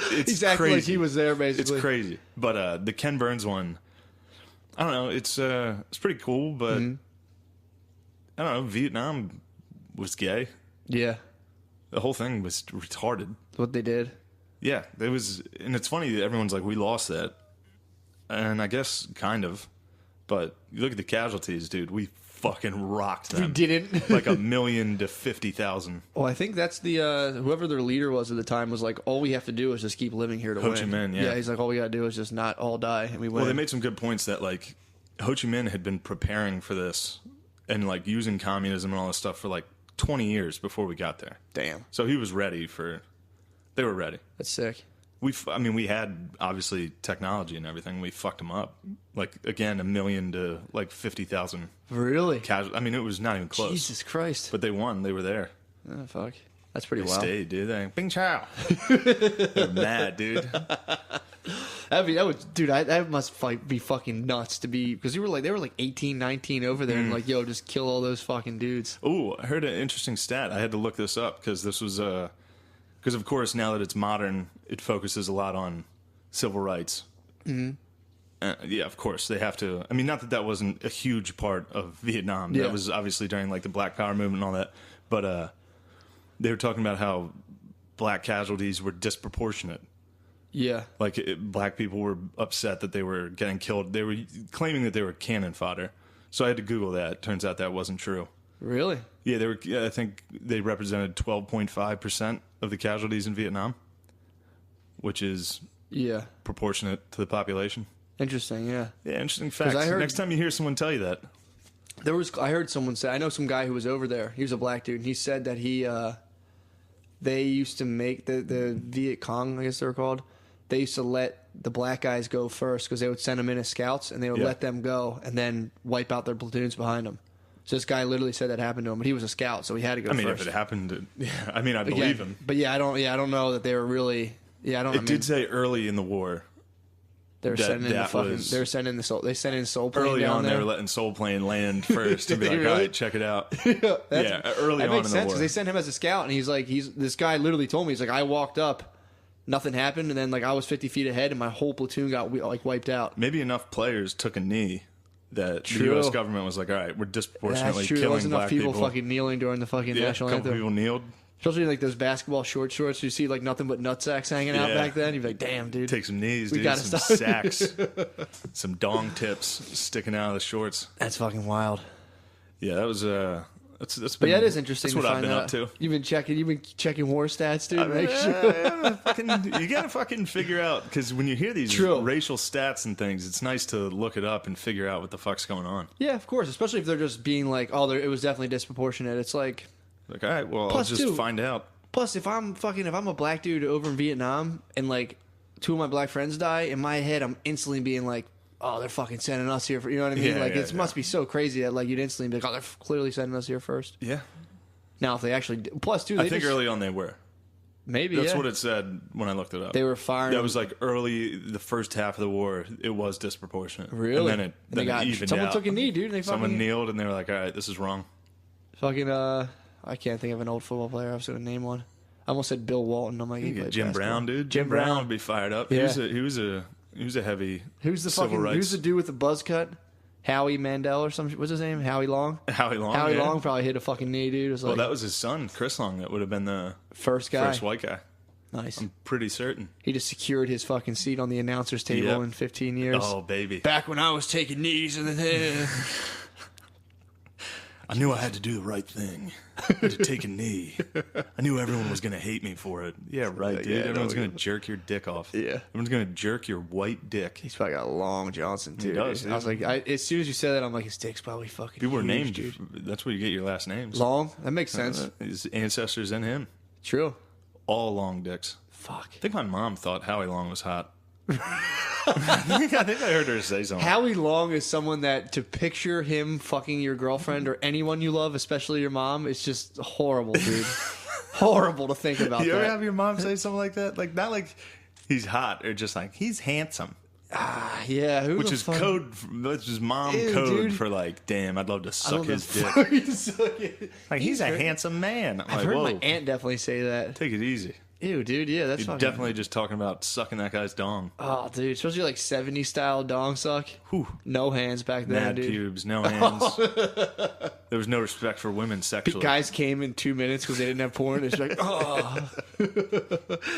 He's acting crazy. like he was there, basically. It's crazy. But the Ken Burns one, I don't know. It's pretty cool, but Mm-hmm. I don't know. Vietnam was gay. Yeah, The whole thing was retarded. what they did. Yeah, it was, and it's funny that everyone's like, we lost that, and I guess kind of, but you look at the casualties, dude. We fucking rocked them. We didn't. Like 1 million to 50,000. Well, I think that's the whoever their leader was at the time was like, all we have to do is just keep living here to Ho win. Chi Minh, yeah. He's like, all we got to do is just not all die, and we win. Well, they made some good points that like Ho Chi Minh had been preparing for this and like using communism and all this stuff for like 20 years before we got there. Damn, So he was ready for. They were ready. that's sick. We had obviously technology and everything. We fucked them up. Like again, 1 million to like 50,000 Really? casual. I mean, it was not even close. Jesus Christ. But they won. They were there. Oh, fuck. That's pretty They wild. stayed, dude. They Bing Chow. They're mad, dude. That must be fucking nuts to be, because they were like 18, 19 over there, and like, yo, just kill all those fucking dudes. Ooh, I heard an interesting stat. I had to look this up because this was because of course now that it's modern, it focuses a lot on civil rights. Mm-hmm. Yeah, of course they have to. I mean, not that wasn't a huge part of Vietnam. Yeah. That was obviously during like the Black Power movement and all that. But they were talking about how black casualties were disproportionate. Yeah. Like black people were upset that they were getting killed. They were claiming that they were cannon fodder. So I had to Google that. Turns out that wasn't true. Really? Yeah, they were. I think they represented 12.5% of the casualties in Vietnam, which is Yeah. proportionate to the population. Interesting. Yeah. Yeah, interesting facts. I heard- Next time you hear someone tell you that, I heard someone say, I know some guy who was over there. He was a black dude, and he said that they used to make the Viet Cong, I guess they were called. They used to let the black guys go first because they would send them in as scouts, and they would Yeah. let them go and then wipe out their platoons behind them. So this guy literally said that happened to him, but he was a scout, so he had to go I mean, first. if it happened, I mean, I believe him. But yeah, I don't know that they were really. Yeah, I don't. It did say early in the war. They were sending in the fucking. They were sending the soul. They sent in Soul Plane Early down on, there. they were letting Soul Plane land first and be like, Really? all right, check it out. Yeah, early that on makes in sense the war. because they sent him as a scout, and he's like, this guy literally told me, he's like, I walked up, nothing happened, and then like I was 50 feet ahead, and my whole platoon got like wiped out. Maybe enough players took a knee that True. the U.S. government was like, all right, we're disproportionately That's true. There killing wasn't enough black people fucking kneeling during the fucking Yeah, a national couple anthem. people kneeled. Especially like those basketball short shorts, you see like nothing but nutsacks hanging out Yeah. back then. You'd be like, damn, dude. Take some knees, We dude. gotta Some stop. sacks. Some dong tips sticking out of the shorts. That's fucking wild. Yeah, that was that's But been, yeah, it is interesting. That's to what I've find been out. up to. You've been checking war stats, dude. Make sure. You gotta fucking figure out, because when you hear these True. racial stats and things, it's nice to look it up and figure out what the fuck's going on. Yeah, of course. Especially if they're just being like, oh, it was definitely disproportionate. It's like, Like, all right, well, Plus, I'll just too, find out. plus if I'm a black dude over in Vietnam and like 2 of my black friends die, in my head I'm instantly being like, oh, they're fucking sending us here for, you know what I mean? Yeah, like yeah, it yeah. must be so crazy that like you'd instantly be like, oh, they're clearly sending us here first. Yeah, Now if they actually, plus too, I they think just, early on they were. maybe That's yeah. what it said when I looked it up. They were firing. That was like early, the first half of the war. It was disproportionate. Really? And then And it evened someone out. took a knee, dude. And they Someone fucking kneeled and they were like, all right, this is wrong. I can't think of an old football player. I was going to name one. I almost said Bill Walton. I'm like, he played Jim basketball. Brown, dude. Jim Brown would be fired up. Yeah. He was a heavy. Who's the civil fucking? rights. Who's the dude with the buzz cut? Howie Mandel or something? What's his name? Howie Long. Howie Long? Howie yeah. Long probably hit a fucking knee, dude. It was Well, like that was his son, Chris Long. That would have been the first guy. first white guy. Nice. I'm pretty certain. He just secured his fucking seat on the announcer's table Yep. in 15 years. Oh, baby. Back when I was taking knees and then I knew I had to do the right thing. I had to take a knee. I knew everyone was going to hate me for it. Yeah, right, dude. Yeah, Everyone's no, going to jerk your dick off. Yeah. Everyone's going to jerk your white dick. he's probably got a long Johnson too. He does, dude. I was like, as soon as you said that, I'm like, his dick's probably fucking. People were huge, named. dude. That's where you get your last names. Long. That makes sense. His ancestors and him. True. All long dicks. Fuck. I think my mom thought Howie Long was hot. I think I heard her say something. Howie Long is someone that to picture him fucking your girlfriend or anyone you love, especially your mom, it's just horrible, dude. Horrible to think about You that. ever have your mom say something like that? Like, not like he's hot, or just like he's handsome, Yeah, who which the is fuck? code. Which is mom Ew, code dude. for like, damn, I'd love to I suck don't know his dick. fucking suck it. Like, he's a handsome man. I'm I've like, heard whoa, my aunt definitely say that. take it easy. Ew, dude, yeah, that's You're fucking. definitely just talking about sucking that guy's dong. Oh, dude, especially like 70s style dong suck. Whew. No hands back then, Mad dude. pubes, no hands. There was no respect for women sexually. Guys came in 2 minutes because they didn't have porn. It's like, oh.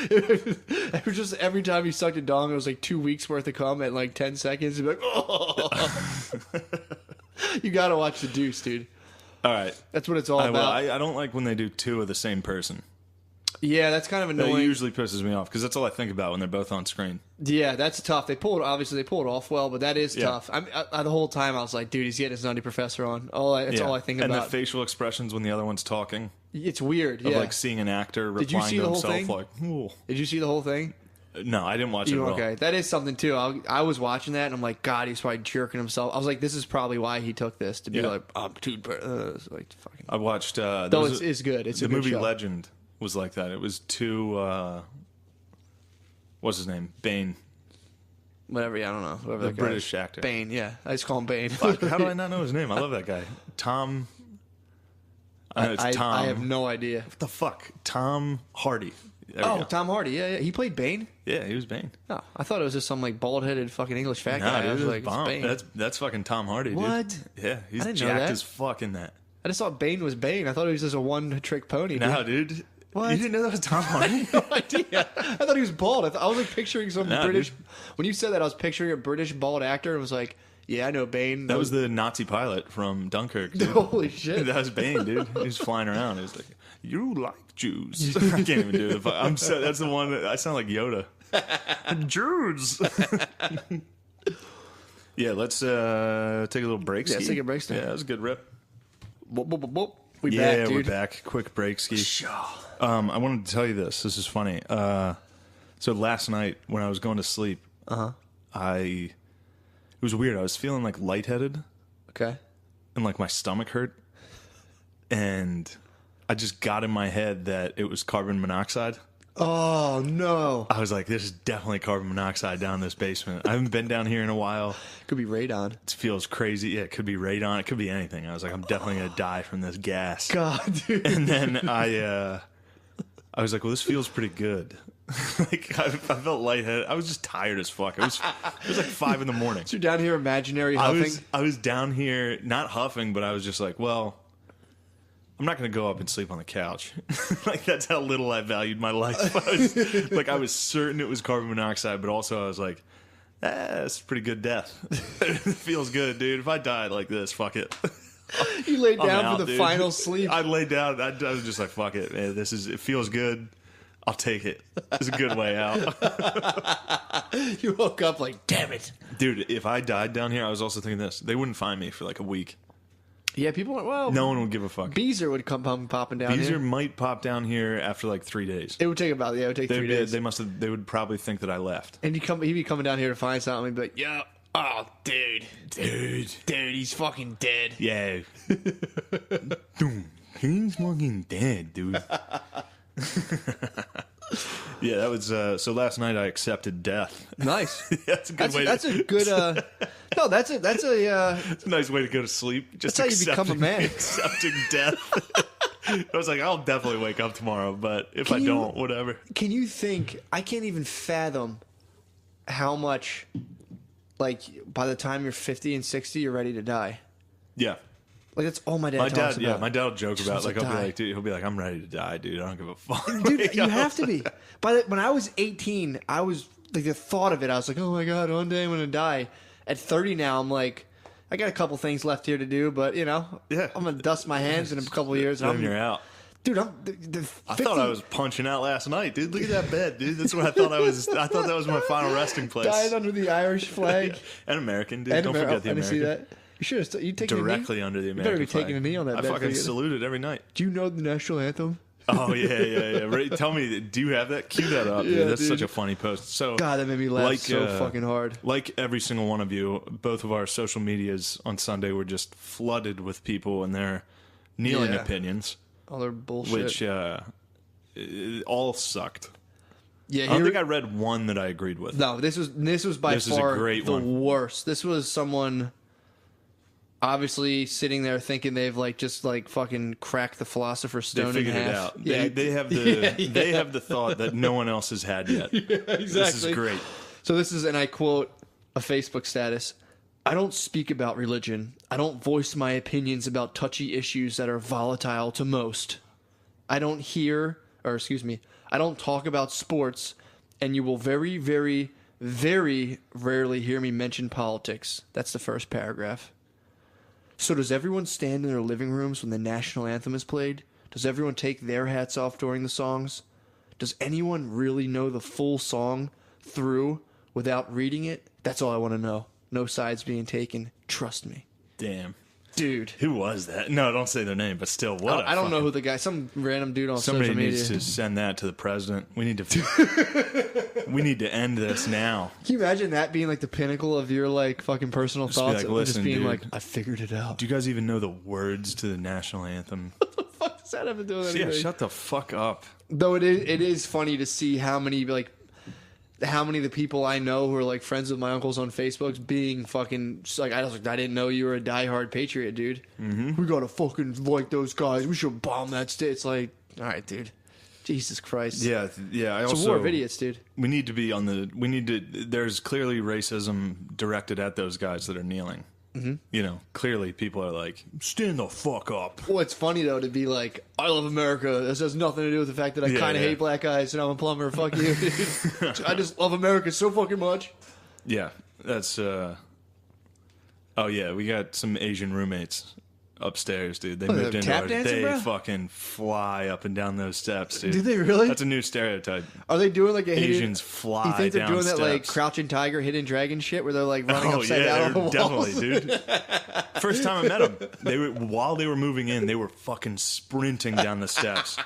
It was just every time you sucked a dong, it was like 2 weeks worth of cum at like 10 seconds. You'd be like, oh. You gotta watch The Deuce, dude. All right. That's what it's all I about. don't like when they do two of the same person. Yeah, that's kind of That annoying. usually pisses me off because that's all I think about when they're both on screen. Yeah, that's tough. They pulled it off well, but that is Yeah. tough. The whole time I was like, dude, he's getting his nutty professor on. That's Yeah. all I think and about. the facial expressions when the other one's talking. It's weird. Of Yeah. like seeing an actor Did you replying see to the whole himself thing? like, ooh. Did you see the whole thing? No, I didn't watch it at all. Okay, that is something too. I was watching that and I'm like, God, he's probably jerking himself. I was like, this is probably why he took this to be Yeah. like, I'm too. It's like fucking. I watched. There Though was it's good. It's the a good movie show. Legend was like that. It was two. What's his name? Bane. Whatever. Yeah, I don't know. Whoever The that guy British is. actor. Bane. Yeah, I just call him Bane. Fuck, how do I not know his name? I love that guy. Tom. It's Tom. I have no idea. What the fuck? Tom Hardy. There we Oh, go. Tom Hardy. Yeah, he played Bane. Yeah, he was Bane. Oh, I thought it was just some like bald-headed fucking English fat Nah, guy. dude, I was it was like, bomb. it's Bane. That's fucking Tom Hardy, dude. What? Yeah, he's I didn't know jacked that. as fuck in that. I just thought Bane was Bane. I thought he was just a one-trick pony. No, dude. What? You didn't know that was Tom Hardy? No idea. I thought he was bald. I was like picturing some Nah, British. dude. When you said that, I was picturing a British bald actor and was like, yeah, I know Bane. That was the Nazi pilot from Dunkirk, dude. Holy shit. That was Bane, dude. He was flying around. He was like, "You like Jews?" I can't even do it. I'm so, that's the one that I sound like Yoda. Jews. Yeah, let's take a little break. Yeah, ski. take a break, Steve. Yeah, that was a good rip. Boop, boop, boop, boop. We Yeah, back, dude. we're back. Quick break ski. I wanted to tell you this. This is funny. So last night when I was going to sleep, it was weird. I was feeling like lightheaded, Okay. and like my stomach hurt, and I just got in my head that it was carbon monoxide. Oh, no. I was like, this is definitely carbon monoxide down this basement. I haven't been down here in a while. Could be radon. It feels crazy. Yeah, it could be radon. It could be anything. I was like, I'm definitely going to die from this gas. God, dude. And then I was like, well, this feels pretty good. Like, I felt lightheaded. I was just tired as fuck. It was like 5 in the morning. So you're down here imaginary huffing? I was down here, not huffing, but I was just like, well, I'm not going to go up and sleep on the couch. Like, that's how little I valued my life. I was certain it was carbon monoxide, but also I was like, that's a pretty good death. It feels good, dude. If I died like this, fuck it. You laid down out, for the dude. final sleep. I laid down. I was just like, fuck it, man. It feels good. I'll take it. It's a good way out. You woke up like, damn it. Dude, if I died down here, I was also thinking this. They wouldn't find me for like a week. Yeah, people went, well. No one would give a fuck. Beezer would come popping down Beezer here. might pop down here after like 3 days. It would take 3 days. They would probably think that I left. And he'd be coming down here to find something and be like, yeah, oh, dude, he's fucking dead. Yeah. Dude, he's fucking dead, dude. Yeah, that was so last night I accepted death. Nice. That's a good way. That's a good. No, that's a. It's a nice way to go to sleep. Just that's how you become a man. Accepting death. I was like, I'll definitely wake up tomorrow, but if I don't, whatever. Can you think? I can't even fathom how much. Like by the time you're 50 and 60, you're ready to die. Yeah. Like that's all my dad talks about. Yeah, my dad will joke Just about wants like to I'll be die. like, dude, he'll be like, I'm ready to die, dude. I don't give a fuck. Dude, you have to be. When I was 18, I was like the thought of it. I was like, oh my god, one day I'm gonna die. At 30 now, I'm like, I got a couple things left here to do, but you know, Yeah. I'm gonna dust my hands in a couple of years. Then you're out. Dude, I thought I was punching out last night, dude. Look at that bed, dude. That's what I thought I was. I thought that was my final resting place. dying under the Irish flag. And American, dude. Don't forget the I didn't American. see that. You should have. You taking Directly a knee? under the You American better be flag. taking a knee on that I bed. fucking salute it every night. Do you know the national anthem? Oh yeah. Right, tell me, do you have that? Cue that up, dude. Yeah, That's dude. such a funny post. So God, that made me laugh so fucking hard. Like every single one of you, both of our social medias on Sunday were just flooded with people and their kneeling Yeah. opinions, All their bullshit. which it all sucked. yeah, I don't think I read one that I agreed with. No, this was by This is a far great the one. worst. This was someone obviously sitting there thinking they've just fucking cracked the philosopher's They stone figured in it half. out. Yeah, They have the they have the thought that no one else has had yet. exactly. This is great. So this is, and I quote a Facebook status: "I don't speak about religion. I don't voice my opinions about touchy issues that are volatile to most. I don't I don't talk about sports, and you will very, very, very rarely hear me mention politics." That's the first paragraph. So does everyone stand in their living rooms when the national anthem is played? Does everyone take their hats off during the songs? Does anyone really know the full song through without reading it? That's all I want to know. No sides being taken. Trust me. Damn. Dude. Who was that? No, don't say their name, but still, what? I don't know who the guy, some random dude on Somebody social media. needs to send that to the president. We need to. We need to end this now. Can you imagine that being the pinnacle of your fucking personal be thoughts? like, Just "Listen, being dude, I figured it out. Do you guys even know the words to the national anthem? What the fuck does that have to do with anything? Yeah, shut the fuck up. Though it is funny to see how many of the people I know who are friends with my uncles on Facebook being fucking I didn't know you were a diehard patriot, dude. Mm-hmm. We gotta fucking like those guys. We should bomb that state. It's all right, dude. Jesus Christ. Yeah. It's a war of idiots, dude. We need to be on the. We need to. There's clearly racism directed at those guys that are kneeling. Mm-hmm. Clearly people are like, stand the fuck up. Well, it's funny though to be like, I love America. This has nothing to do with the fact that I kind of hate black guys and I'm a plumber. Fuck you, dude. I just love America so fucking much. Yeah, that's. Oh yeah, we got some Asian roommates upstairs, dude. They moved they're into tap our. dancing, They bro? fucking fly up and down those steps, dude. Do they really? That's a new stereotype. Are they doing a hidden, Asians fly You think they're down doing that steps. Crouching Tiger, Hidden Dragon shit, where they're running upside down on the they're walls? definitely, dude. First time I met them, while they were moving in, they were fucking sprinting down the steps,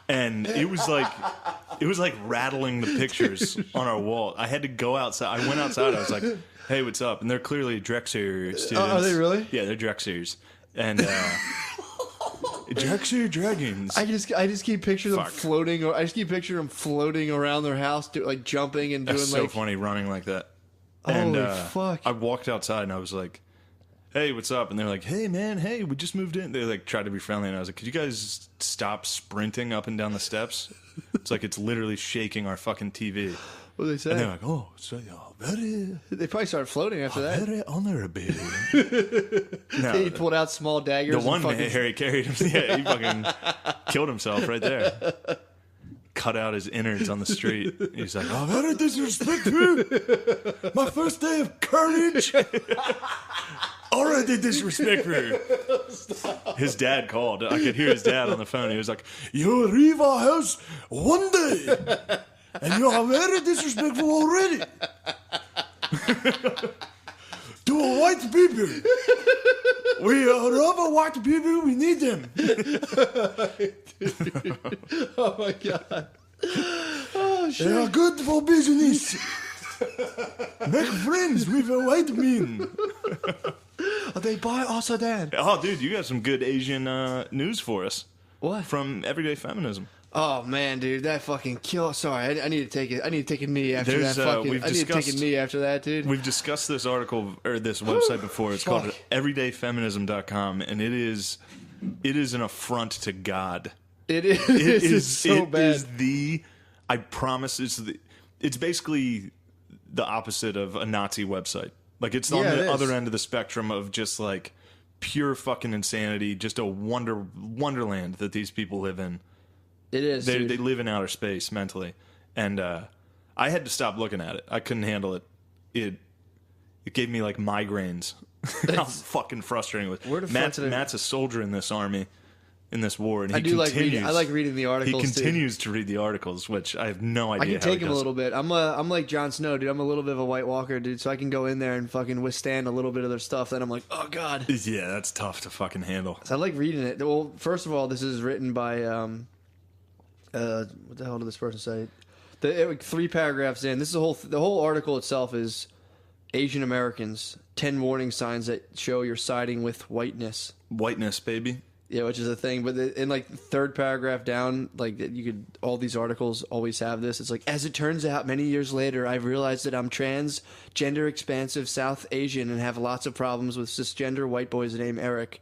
and it was like rattling the pictures on our wall. I had to go outside. I went outside. I was like, "Hey, what's up?" And they're clearly Drexler students. Are they really? Yeah, they're Drexlers. And Jackson Dragons. I just keep picturing them Fuck. floating. I just keep picturing them floating around their house, like jumping and doing That's like. so funny running like that. Holy And fuck! I walked outside and I was like, "Hey, what's up?" And they're like, "Hey, man, hey, we just moved in." They like tried to be friendly, and I was like, "Could you guys stop sprinting up and down the steps? It's like it's literally shaking our fucking TV." What did they And they're say? like, "Oh, so very, They probably started floating after that. very honorable." No, He pulled out small daggers. the and one fucking, Harry carried him. Yeah, he fucking killed himself right there. Cut out his innards on the street. He's like, "Oh, very disrespectful. My first day of courage. Already disrespectful." His dad called. I could hear his dad on the phone. He was like, "You leave our house one day, and you are very disrespectful already." To a white people. We love our white people. We need them. Oh my god! Oh shit! They are good for business. Make friends with a white man. They buy us a Dan. Oh, dude, you got some good Asian news for us What? from Everyday Feminism. Oh man, dude, that fucking kill. Sorry, I need to take it. I need to take a knee after There's, that. Fucking. we've I need to take a discussed- knee after that, dude. We've discussed this article or this website before. It's called Fuck. everydayfeminism.com, and it is an affront to God. It is. It It's so it bad. is I promise it's basically the opposite of a Nazi website. Like it's on Yeah, it the is. other end of the spectrum of just like pure fucking insanity, just a wonderland that these people live in. It is. They Dude. live in outer space mentally, and I had to stop looking at it. I couldn't handle it. It gave me like migraines. How fucking frustrating it Where the was. fuck did I- Matt's a soldier in this army, in this war, and he I do like continues. reading. I like reading the He articles. too. continues to read the articles, which I have no I idea. can take how him a he little bit. I'm like Jon Snow, dude. I'm a little bit of a White Walker, dude. So I can go in there and fucking withstand a little bit of their stuff. Then I'm like, oh god. does. Yeah, that's tough to fucking handle. So I like reading it. Well, first of all, this is written by what the hell did this person say? 3 paragraphs in. This is the whole article itself is Asian Americans 10 warning signs that show you're siding with whiteness. Whiteness, baby. Yeah, which is a thing. But in like the 3rd paragraph down, like you could, all these articles always have this. It's like, as it turns out, many years later, I've realized that I'm trans, gender expansive, South Asian, and have lots of problems with cisgender white boys named Eric.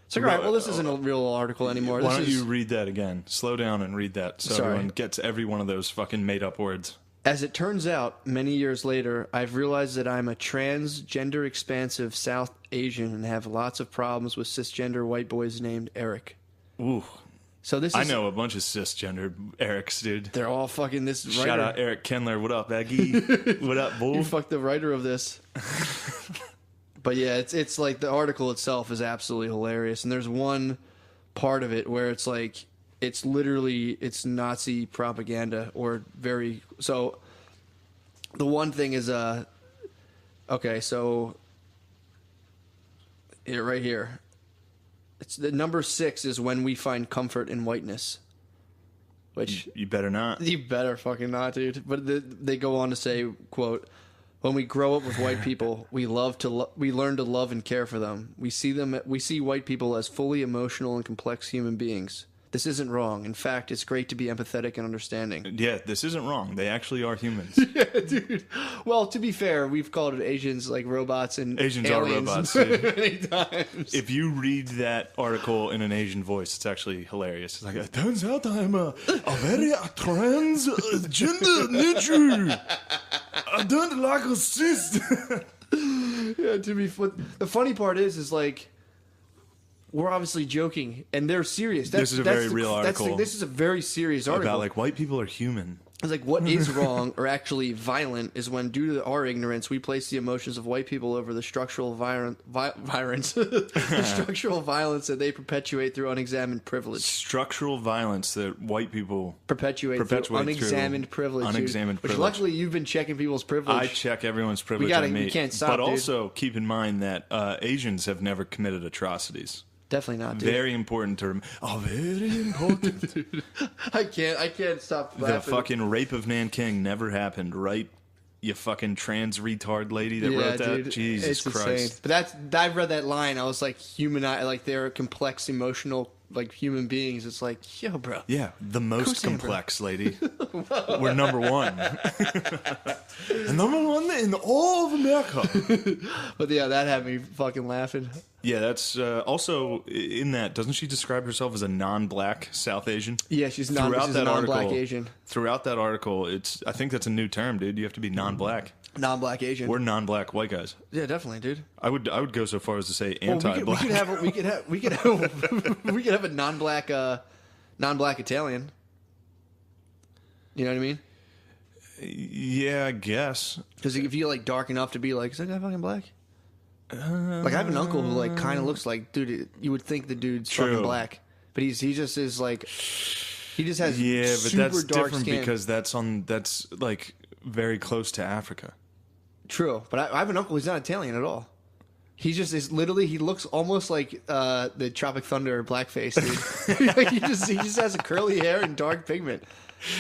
It's like, all right, well, this isn't a real article anymore. Why This don't is, you read that again? Slow down and read that so Sorry. everyone gets every one of those fucking made up words. As it turns out, many years later, I've realized that I'm a trans, gender expansive South Asian and have lots of problems with cisgender white boys named Eric. Ooh, So this is, I know a bunch of cisgender Erics, dude. they're all fucking this writer. Shout out Eric Kendler. What up, Aggie? What up, bull? You fucked the writer of this. But yeah, it's like the article itself is absolutely hilarious, and there's one part of it where it's like it's Nazi propaganda or very so. The one thing is okay, so here right here, it's the number 6 is when we find comfort in whiteness, which You better not. you better fucking not, dude. But they go on to say, quote, when we grow up with white people, we learn to love and care for them. We see white people as fully emotional and complex human beings. This isn't wrong. In fact, it's great to be empathetic and understanding. Yeah, this isn't wrong. They actually are humans. Yeah, dude. Well, to be fair, we've called it Asians like robots and Asians aliens are robots, dude. many times. If you read that article in an Asian voice, it's actually hilarious. It's like, it turns out I'm a very trans gender nature. I don't like a cis. Yeah, the funny part is like we're obviously joking and they're serious. This is a very real article. This is a very serious article. About like white people are human. It's like what is wrong or actually violent is when, due to our ignorance, we place the emotions of white people over the structural violence, the structural violence that they perpetuate through unexamined privilege. Structural violence that white people Perpetuate through unexamined privilege. Unexamined Which privilege. luckily you've been checking people's privilege. I check everyone's privilege. gotta- I we meet. can't stop, But dude. also keep in mind that Asians have never committed atrocities. Definitely not, dude. Very important to very important. I can't stop The laughing. fucking rape of Nanking never happened, right? you fucking trans retard lady that wrote that. Dude, Jesus it's Christ. insane. But I've read that line. I was like, like they're complex, emotional, like human beings. It's like, yo, bro. Yeah, the most course I am, complex lady. We're number one. The number one in all of America. But yeah, that had me fucking laughing. Yeah, that's also in that. Doesn't she describe herself as a non-black South Asian? Yeah, she's non-black Asian. Throughout that article, I think that's a new term, dude. You have to be non-black. Non-black Asian. We're non-black white guys. Yeah, definitely, dude. I would go so far as to say Well, anti-black. we could have a non-black Italian. You know what I mean? Yeah, I guess. Because if you like dark enough to be like, is that guy fucking black? Like I have an uncle who like kind of looks like, dude. You would think the dude's fucking black, but he just is like, he just has but super that's dark different skin. because that's like very close to Africa. True, but I have an uncle who's not Italian at all. He just is literally. He looks almost like the Tropic Thunder blackface dude. Like, he just has a curly hair and dark pigment.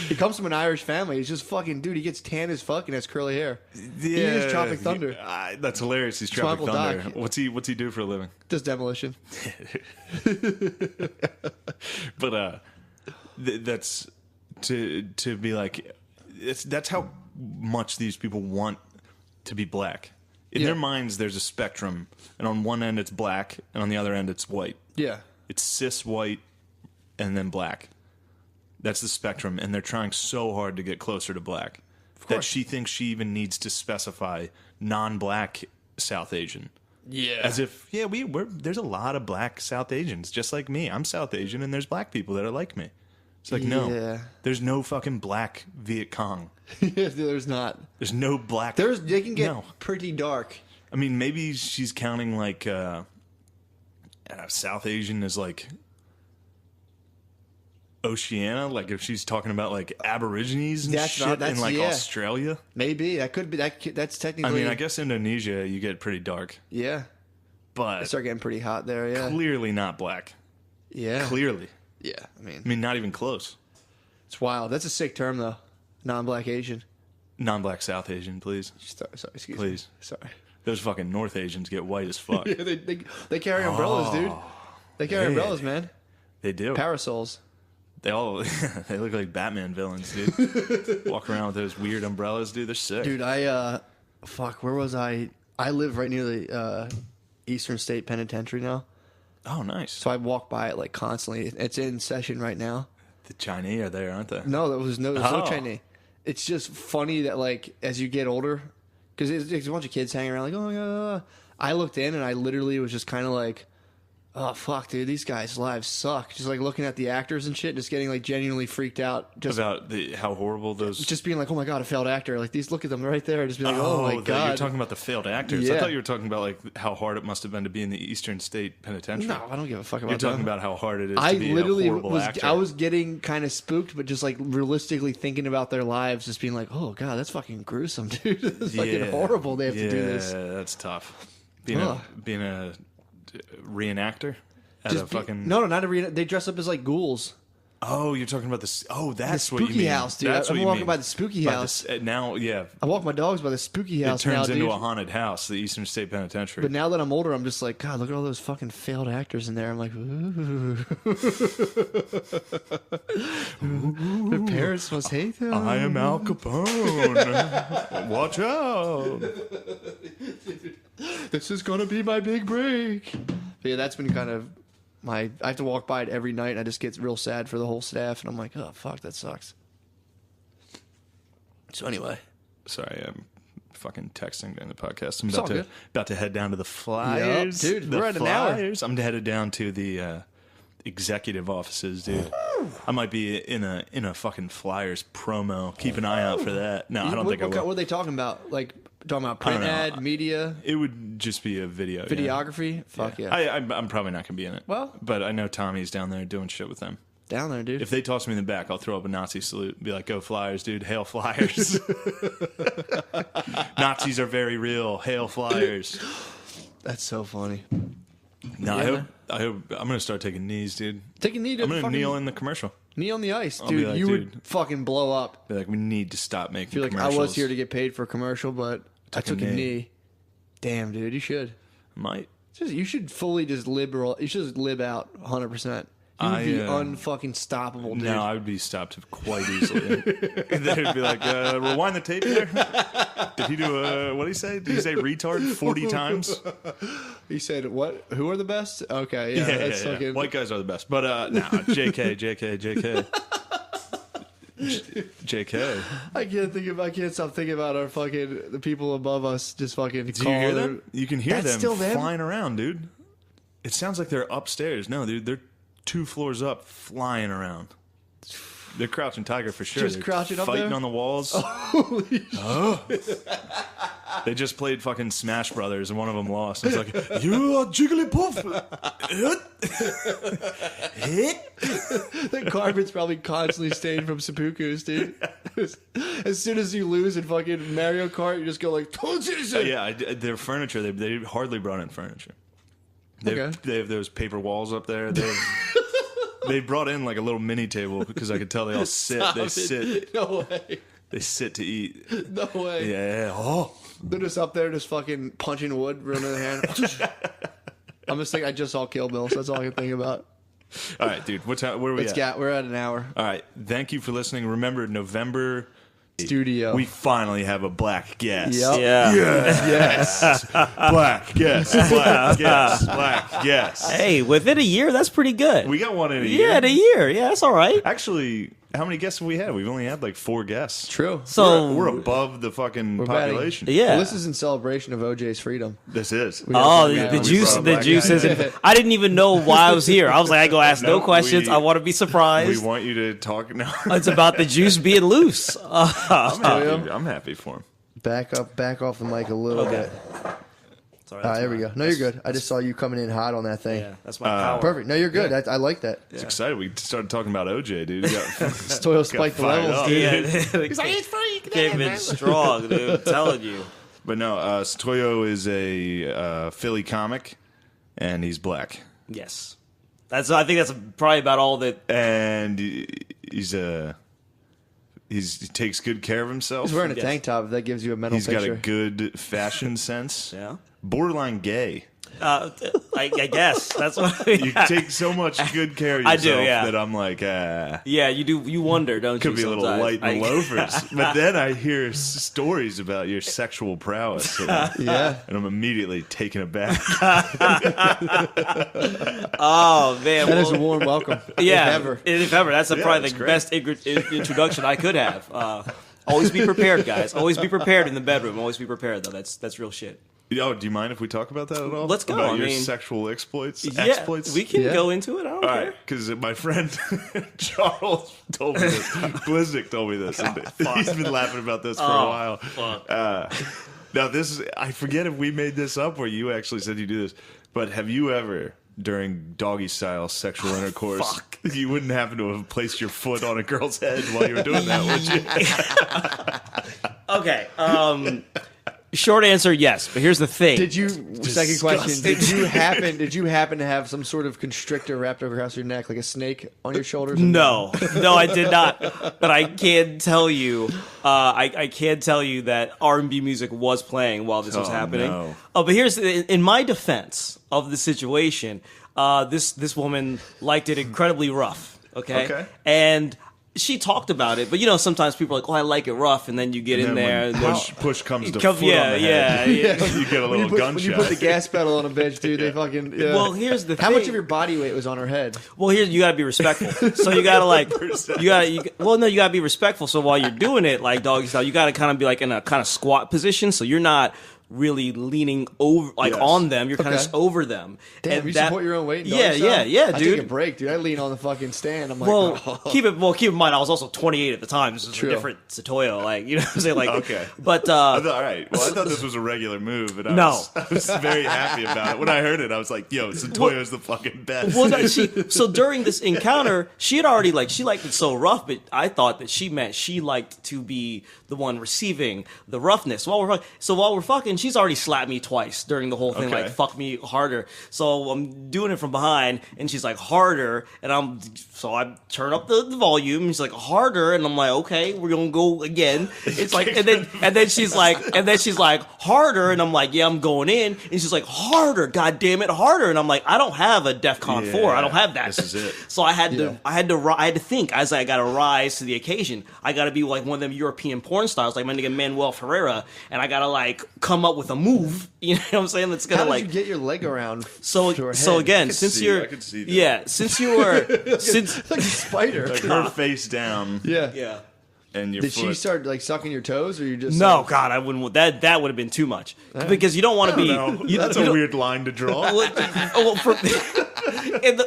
He comes from an Irish family. He's just fucking dude. He gets tan as fuck and has curly hair. Yeah, he is Tropic Thunder. That's hilarious. He's Tropic Thunder. Doc. What's he do for a living? Does demolition. But that's to be like, that's how much these people want to be black. In their minds, there's a spectrum, and on one end it's black, and on the other end it's white. Yeah. It's cis white, and then black. That's the spectrum, and they're trying so hard to get closer to black that she thinks she even needs to specify non-black South Asian. Yeah. As if, there's a lot of black South Asians, just like me. I'm South Asian, and there's black people that are like me. It's like, no, there's no fucking black Viet Cong. Yeah, there's not. There's no black. They can get pretty dark. I mean, maybe she's counting like South Asian as like Oceania, like if she's talking about like Aborigines and in like Australia. Maybe that could be that's technically. I mean, I guess Indonesia you get pretty dark. Yeah, but they start getting pretty hot there. Yeah, clearly not black. Yeah, clearly. Yeah, I mean, not even close. It's wild. That's a sick term though. Non-black Asian. Non-black South Asian, please. Sorry, excuse me. Please. Sorry. Those fucking North Asians get white as fuck. Yeah, they carry umbrellas, dude. They carry umbrellas, man. They do. Parasols. They look like Batman villains, dude. Walk around with those weird umbrellas, dude. They're sick. Dude, where was I? I live right near the Eastern State Penitentiary now. Oh, nice. So I walk by it like constantly. It's in session right now. The Chinese are there, aren't they? No, there was no Chinese. It's just funny that like as you get older, because there's a bunch of kids hanging around like, oh my god. I looked in and I literally was just kind of like, oh fuck, dude, these guys' lives suck. Just like looking at the actors and shit, just getting like genuinely freaked out. Just about how horrible those. Just being like, oh my god, a failed actor. Like these, look at them right there. Just be like, oh my god. You're talking about the failed actors. Yeah. I thought you were talking about like how hard it must have been to be in the Eastern State Penitentiary. No, I don't give a fuck about You're talking them. about how hard it is. To be a horrible actor. I was getting kind of spooked, but just like realistically thinking about their lives, just being like, oh god, that's fucking gruesome, dude. It's fucking horrible. They have to do this. Yeah, that's tough. Being a reenactor. No, not a reenactor. They dress up as like ghouls. Oh, you're talking about this. Oh, that's the what you spooky mean. house, dude. I'm walking by the spooky house. Now, yeah. I walk my dogs by the spooky house. It turns now, into dude. a haunted house, the Eastern State Penitentiary. But now that I'm older, I'm just like, God, look at all those fucking failed actors in there. I'm like, ooh. Their parents must hate them. I am Al Capone. Watch out. This is gonna be my big break. But yeah, that's been kind of I have to walk by it every night, and I just get real sad for the whole staff, and I'm like, oh fuck, that sucks. So anyway, sorry, I'm fucking texting during the podcast. I'm It's about to head down to the Flyers, dude. The We're at Flyers. an hour. I'm headed down to the executive offices, dude. I might be in a fucking Flyers promo. Keep an eye out for that. No, I don't think I will. What are they talking about? Like talking about print ad, media? It would just be a video. Videography? Fuck yeah. I'm probably not going to be in it. Well. But I know Tommy's down there doing shit with them. Down there, dude. If they toss me in the back, I'll throw up a Nazi salute and be like, go Flyers, dude. Hail Flyers. Nazis are very real. Hail Flyers. That's so funny. No, I hope I'm going to start taking knees, dude. Take a knee, dude. I'm going to kneel in the commercial. Knee on the ice, I'll be dude. like, You dude. would fucking blow up. Be like, we need to stop making Feel like I commercials. was here to get paid for a commercial, but I took a knee. Damn, dude, you should. Might. You should fully just liberal. You should just lib out 100%. You would be unfucking stoppable, dude. No, I would be stopped quite easily. They'd be like, rewind the tape there. Did he do what did he say? Did he say retard 40 times? He said, what? Who are the best? Okay, yeah. That's fucking... White guys are the best. But, JK. JK. I can't stop thinking about our fucking, the people above us just fucking Do you hear them? You can hear That's them still them? flying around, dude. It sounds like they're upstairs. No, dude, they're 2 floors up flying around. They're crouching tiger for sure. Just They're crouching up fighting there? on the walls. Holy shit. They just played fucking Smash Brothers and one of them lost. It's like, you are Jigglypuff. The carpet's probably constantly stained from seppukus, dude. As soon as you lose in fucking Mario Kart, you just go like, Their furniture, they hardly brought in furniture. Okay. They have those paper walls up there. They brought in like a little mini table because I could tell they all sit. Sit. No way. They sit to eat. No way. Yeah. Oh. They're just up there just fucking punching wood, running the hand. I'm just thinking, I just saw Kill Bill, so that's all I can think about. All right, dude. Where are we at? We're at an hour. All right. Thank you for listening. Remember, November... Studio. We finally have a black guest. Yep. Yeah. Yes. Black guest. Black guest. Black guest. Hey, within a year, that's pretty good. We got one in a year. Yeah, in a year. Yeah, that's all right. Actually, how many guests have we had? We've only had like 4 guests. True. So We're above the fucking population. yeah. Well, this is in celebration of OJ's freedom. This is. Oh, Yeah, the we juice! brought a The black juice guy. isn't. I didn't even know why I was here. I was like, I go ask no No, questions. I want to be We surprised. want you to talk now. It's about the juice being loose. I'm happy for him. Back off the mic a little bit. Sorry, All right, that's there we my- go. No, you're good. I just saw you coming in hot on that thing. Yeah, that's my power. Perfect. No, you're good. I like that. It's excited. We started talking about OJ, dude. We got, Toil spiked the fired levels, up. dude. Yeah, he's like, it's free. Came in strong, dude. I'm telling you. But no, Satoyo is a Philly comic, and he's black. Yes, I think that's probably about all that. And he takes good care of himself. He's wearing a Yes. tank top. If that gives you a mental He's picture. got a good fashion sense. Yeah. Borderline gay. I guess that's what You take so much good care of I yourself do, yeah. that I'm like, Yeah, you do. You wonder, don't could you? be a little sometimes? light in the loafers. But then I hear stories about your sexual prowess. Yeah. And I'm immediately taken aback. Oh man, That is a warm welcome. yeah. If ever. If ever, that's probably that's the great. best introduction I could have. Always be prepared, guys. Always be prepared in the bedroom. Always be prepared, though. That's real shit. Oh, do you mind if we talk about that at all? Let's go, About I your mean- sexual exploits? Yeah, Exploits? we can Yeah. go into it. I don't All care. right, because my friend Charles told me this. Bliznick told me this. And he's been laughing about this for a while. Fuck. Now, this is, I forget if we made this up or you actually said you do this, but have you ever, during doggy style sexual intercourse, fuck. you wouldn't happen to have placed your foot on a girl's head while you were doing that, would you? Okay. Short answer, yes. But here's the thing. Did you? Second question. Did you happen to have some sort of constrictor wrapped across your neck, like a snake on your shoulders? No, I did not. But I can tell you, I can tell you that R&B music was playing while this was Oh, happening. no. Oh, but here's in my defense of the situation. This woman liked it incredibly rough. Okay. And she talked about it, but sometimes people are like, "Oh, I like it rough," and then you get in And there. then and when push comes to Come- foot on the head. yeah. You get a When little you gunshot. put the gas pedal on a bitch, dude, they fucking. Yeah. Well, here's the How thing. much of your body weight was on her head? Well, here you gotta be respectful. So you gotta you gotta be respectful. So while you're doing it, like doggy style, you gotta kind of be like in a kind of squat position. So you're not really leaning over Yes. on them. You're kind of Okay. just over them. Damn, you support your own weight. in Yeah, doggy yeah, style? yeah, I take a dude. break, dude. I lean on the fucking stand. I'm like, Well, oh. keep in mind, I was also 28 at the time. This is True. a different Satoyo, like you know what I'm saying, like Okay. But all right. Well, I thought this was a regular move, and I was very happy about it. When I heard it, I was like, "Yo, Satoyo's the fucking best." Well, no, so during this encounter, she had already she liked it so rough, but I thought that she meant she liked to be the one receiving the roughness. While we're fucking, and she's already slapped me twice during the whole thing, Okay. like fuck me harder. So I'm doing it from behind, and she's like harder, and so I turn up the volume. And she's like harder, and I'm like, okay, we're gonna go again. It's like, and then she's like harder, and I'm like, yeah, I'm going in, and she's like harder, god damn it, harder, and I'm like, I don't have a DEFCON 4, I don't have that. This is it. So I had to think as I got to rise to the occasion. I got to be like one of them European porn stars, like my nigga Manuel Ferreira, and I got to like come up with a move. You know what I'm saying? That's gonna How like did you get your leg around? so to her so head? again, I since could see that. yeah, since you were since like a spider. Like her face down. Yeah. yeah. And your Did foot. she start like sucking your toes, or you just No, God, I wouldn't. That would have been too much because you don't want to be. No, you- that's you a don't- weird line to draw. Well,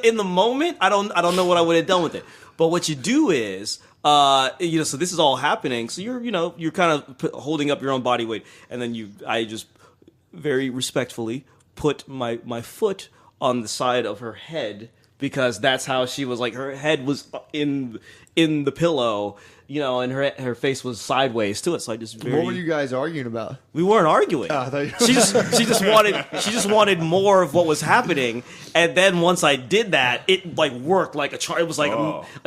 in the moment, I don't know what I would have done with it. But what you do is, so this is all happening. So you're kind of holding up your own body weight, and then I just very respectfully put my foot on the side of her head because that's how she was like. Her head was in the pillow, and her face was sideways to it. So I just What were you guys arguing about? We weren't arguing. I thought you- She just wanted more of what was happening, and then once I did that, it like worked like a charm. It was like,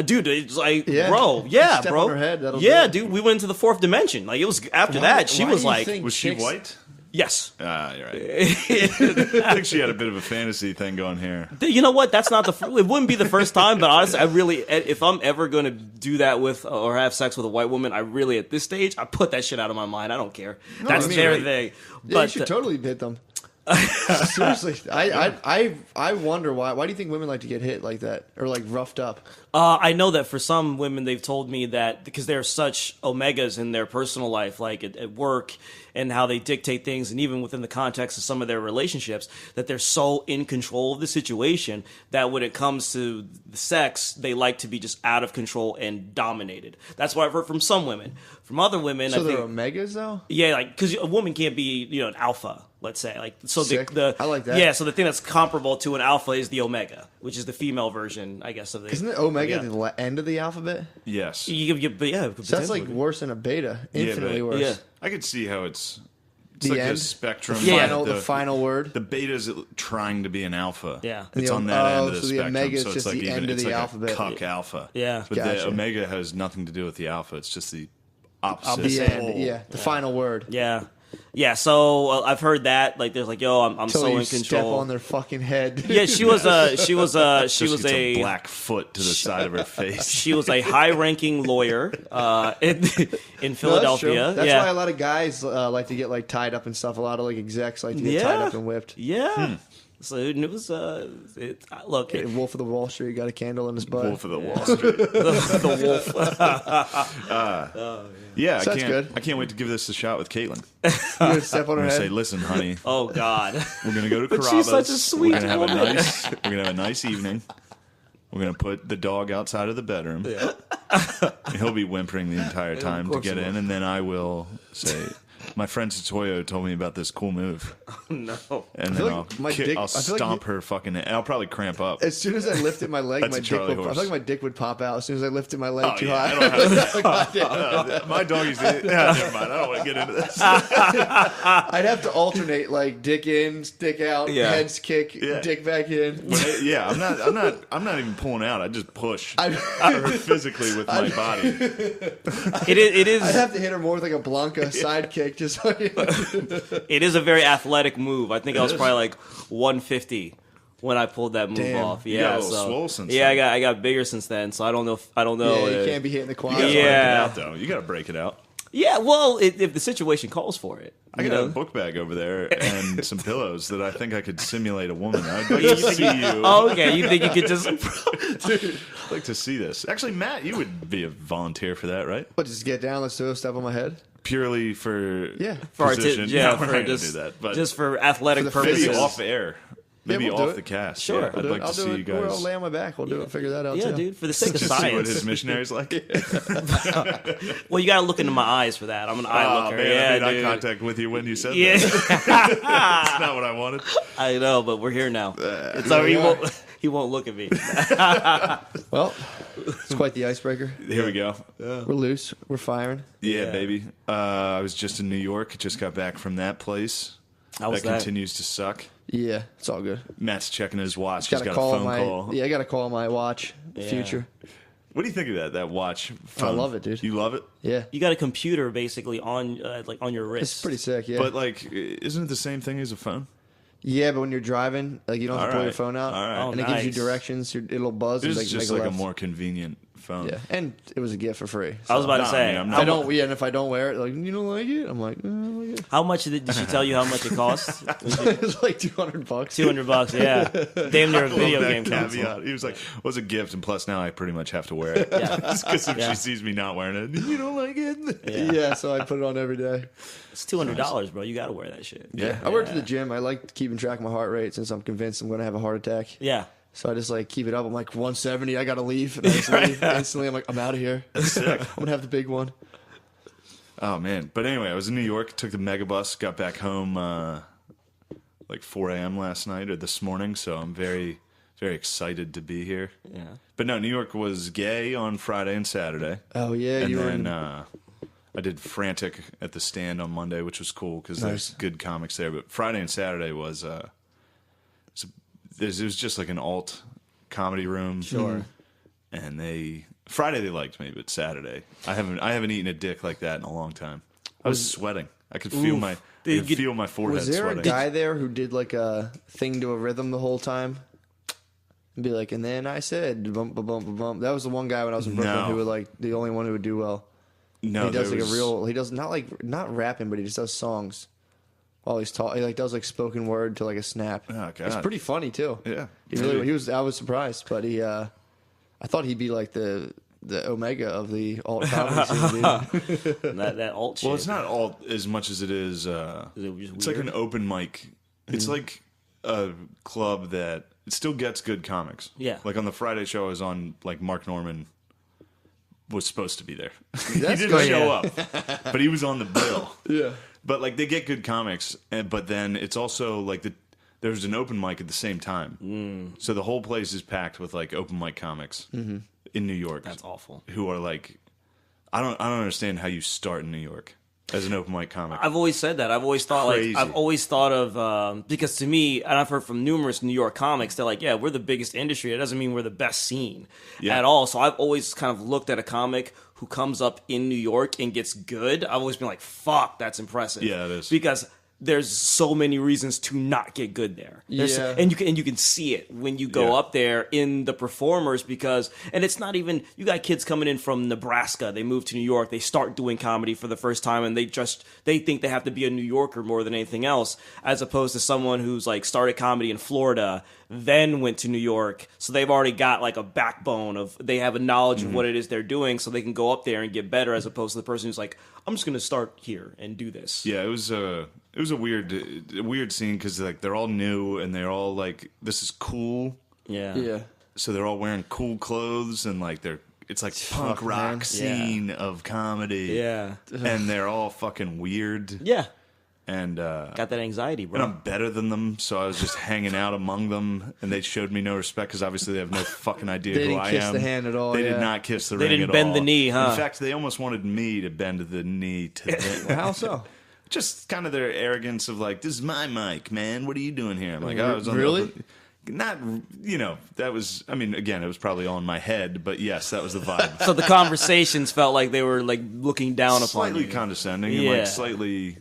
dude, it's like, Yeah. bro, yeah, Step bro, on her head, that'll yeah, do it. dude. We went into the fourth dimension. Like it was after that. She Why was do you like, think Was she chicks- white? yes. You're right. I think she had a bit of a fantasy thing going here. You know what? That's not it wouldn't be the first time, but honestly, I really, if I'm ever going to do that with or have sex with a white woman, I really at this stage, I put that shit out of my mind. I don't care. That's I mean, their right. thing. Yeah, But you should totally hit them. Seriously, I wonder why. Why do you think women like to get hit like that or like roughed up? I know that for some women, they've told me that because they're such omegas in their personal life, like at work and how they dictate things, and even within the context of some of their relationships, that they're so in control of the situation that when it comes to the sex, they like to be just out of control and dominated. That's what I've heard from some women. From other women, So I they're think, omegas though. yeah, like because a woman can't be an alpha. Let's say so Sick. the I like that. Yeah, so the thing that's comparable to an alpha is the omega, which is the female version, I guess, of the. Isn't it omega yeah. the end of the alphabet? Yes. But yeah, So that's like potentially. worse than a beta. Infinitely but- worse. Yeah. I could see how it's The like end? a spectrum. Yeah. like The final word. The beta's trying to be an alpha. Yeah. It's The on that end of the so the spectrum. omega is so it's just like the even end of it's the like alphabet. a cuck alpha. Yeah. But Gotcha. the omega has nothing to do with the alpha. It's just the opposite. The end. pole. Yeah. The final word. Yeah. Yeah, so I've heard that there's like, yo, I'm Until so you in step control. on their fucking head. Yeah, she was Just a gets a black foot to the side of her face. she was a high-ranking lawyer in No, that's true. Philadelphia. That's yeah. why a lot of guys like to get like tied up and stuff. A lot of like execs like to get tied up and whipped. Yeah. So it was look, Hey, Wolf of the Wall Street got a candle in his butt. Wolf of the Wall Street. the wolf. Yeah, So that's good. I can't wait to give this a shot with Caitlin. You gonna step on I'm her gonna head. say, listen, honey, Oh God. we're gonna go to But Carrabba's. she's such a sweet we're gonna have woman. we're gonna have a nice evening. We're gonna put the dog outside of the bedroom. He'll be whimpering the entire time to course get he in, will. and then I will say, "My friend Satoyo told me about this cool move," No. and feel then like my dick- I'll I feel like stomp her fucking. I'll probably cramp up. As soon as I lifted my leg, That's my a dick Charlie would, I horse. feel like my dick would pop out as soon as I lifted my leg Oh, too yeah, I high. don't have my doggies. Never mind. I don't want to get into this. I'd have to alternate like dick in, dick out, Yeah. heads kick, Yeah. dick back in. Yeah, I'm not even pulling out. I just push I'd, her physically with my body. It is I'd have to hit her more with like a Blanca side kick, just so it is a very athletic move. I think I was is. probably like 150 when I pulled that move Damn. off. You Yeah, got a little so swole since yeah, then. I got bigger since then. So I don't know. Yeah, you can't be hitting the quad. You gotta Yeah. break it out, though. You got to break it out. Yeah, well, if the situation calls for it, I you got know? a book bag over there and some pillows that I think I could simulate a woman. I'd like to see you. Oh, okay, you think you could just? I'd like to see this. Actually, Matt, you would be a volunteer for that, right? But just get down. Let's do a step on my head. Purely for Yeah. For position. yeah, No, we're for not gonna just do that. But just for athletic For the purposes. maybe off air. Maybe we'll do off it. the cast. Sure. Yeah, I'd like I'll to do see it. you guys. Or I'll lay on my back. We'll do it. Figure that out. Yeah, too. dude, for the sake of Just see what science. his missionary's like. Well, you got to look into my eyes for that. I'm an eye Oh looker. man, Yeah, I made eye dude. contact with you when you said Yeah, that. That's not what I wanted. I know, but we're here now. It's all, he won't look at me. Well, It's quite the icebreaker. Here we go. We're loose. We're firing. Yeah, baby. I was just in New York. Just got back from that place. How was that that? continues to suck. Yeah, it's all good. Matt's checking his watch. He's Got got a phone my call. I got to call my watch. Yeah. Future. What do you think of that watch phone? I love it, dude. You love it? Yeah, You got a computer basically on on your wrist. it's pretty sick. Yeah, But, like, isn't it the same thing as a phone? yeah, but when you're driving, like you don't have to pull your Alright. phone out, Alright. Oh, and it gives you nice. directions. It'll buzz. This and is like, just make like a left. more convenient phone. Yeah, and it was a gift for free. I was about to No, say. I mean, I'm If not- I don't, yeah, and if I don't wear it, like you don't like it, I'm like, I like it. How much did she tell you? How much it cost? It's like $200. $200. Yeah, damn near a video Love game that console. caveat. He was like, "Was a gift," and plus now I pretty much have to wear it. Yeah. Because if Yeah. she sees me not wearing it, you don't like it. Yeah, so I put it on every day. It's $200, bro. You got to wear that shit. Yeah. I work at the gym. I like keeping track of my heart rate since I'm convinced I'm going to have a heart attack. Yeah. So I just like keep it up. I'm like 170. I gotta leave. And I just leave instantly. I'm like, I'm out of here. Sick. I'm gonna have the big one. Oh man! But anyway, I was in New York. Took the megabus. Got back home like 4 a.m. last night or this morning. So I'm very, very excited to be here. Yeah. But no, New York was gay on Friday and Saturday. Oh yeah, And you were. then I did Frantic at the Stand on Monday, which was cool because there's Nice. good comics there. But Friday and Saturday was it was just like an alt comedy room. Sure. And Friday they liked me, but Saturday I haven't eaten a dick like that in a long time. I was sweating. I could feel Oof. I Did could you- feel my forehead was there sweating. a guy there who did like a thing to a rhythm the whole time? And be like, and then I said, bump, bump, bump, bump. That was the one guy when I was in Brooklyn No. who would like the only one who would do well. No, He does there like was- a real. He does not rapping, but he just does songs while he's talking. He like does like spoken word to like a snap. Oh, God. It's pretty funny too. Yeah. He was. I was surprised, but he. I thought he'd be like the omega of the alt comedy scene, dude. That alt shit. Well, it's not alt as much as it is. it just It's like weird? an open mic. It's like a club that it still gets good comics. Yeah. Like on the Friday show, I was on. Like Mark Norman was supposed to be there. he That's didn't good. show up, but he was on the bill. Yeah. But like they get good comics, but then it's also like there's an open mic at the same time. So the whole place is packed with like open mic comics in New York. That's awful. Who are like, I don't understand how you start in New York as an open mic comic. I've always said that. I've always thought Crazy. I've always thought of because to me, and I've heard from numerous New York comics, they're like, yeah, we're the biggest industry. It doesn't mean we're the best scene Yeah. at all. So I've always kind of looked at a comic who comes up in New York and gets good. I've always been like, fuck, that's impressive. Yeah, it is. Because there's so many reasons to not get good there. Yeah. And you can see it when you go Yeah. up there in the performers because and it's not even you got kids coming in from Nebraska, they move to New York, they start doing comedy for the first time and they think they have to be a New Yorker more than anything else, as opposed to someone who's like started comedy in Florida, then went to New York. So they've already got like a backbone of they have a knowledge of what it is they're doing, so they can go up there and get better as opposed to the person who's like, I'm just gonna start here and do this. Yeah, it was a weird scene because like they're all new and they're all like, this is cool. Yeah. Yeah. So they're all wearing cool clothes and like it's like punk rock man. scene of comedy. Yeah. And they're all fucking weird. Yeah. And Got that anxiety, bro. and I'm better than them, so I was just hanging out among them, and they showed me no respect because obviously they have no fucking idea They who didn't I kiss am. the hand at all, They yeah. did not kiss the They ring didn't at bend all. the knee, huh? In fact, they almost wanted me to bend the knee to them. How so? Just kind of their arrogance of like, this is my mic, man. What are you doing here? I'm like, I was on Really? not, that was, I mean, again, it was probably all in my head, but yes, that was the vibe. So the conversations felt like they were like looking down upon Slightly you. condescending and Yeah. like slightly,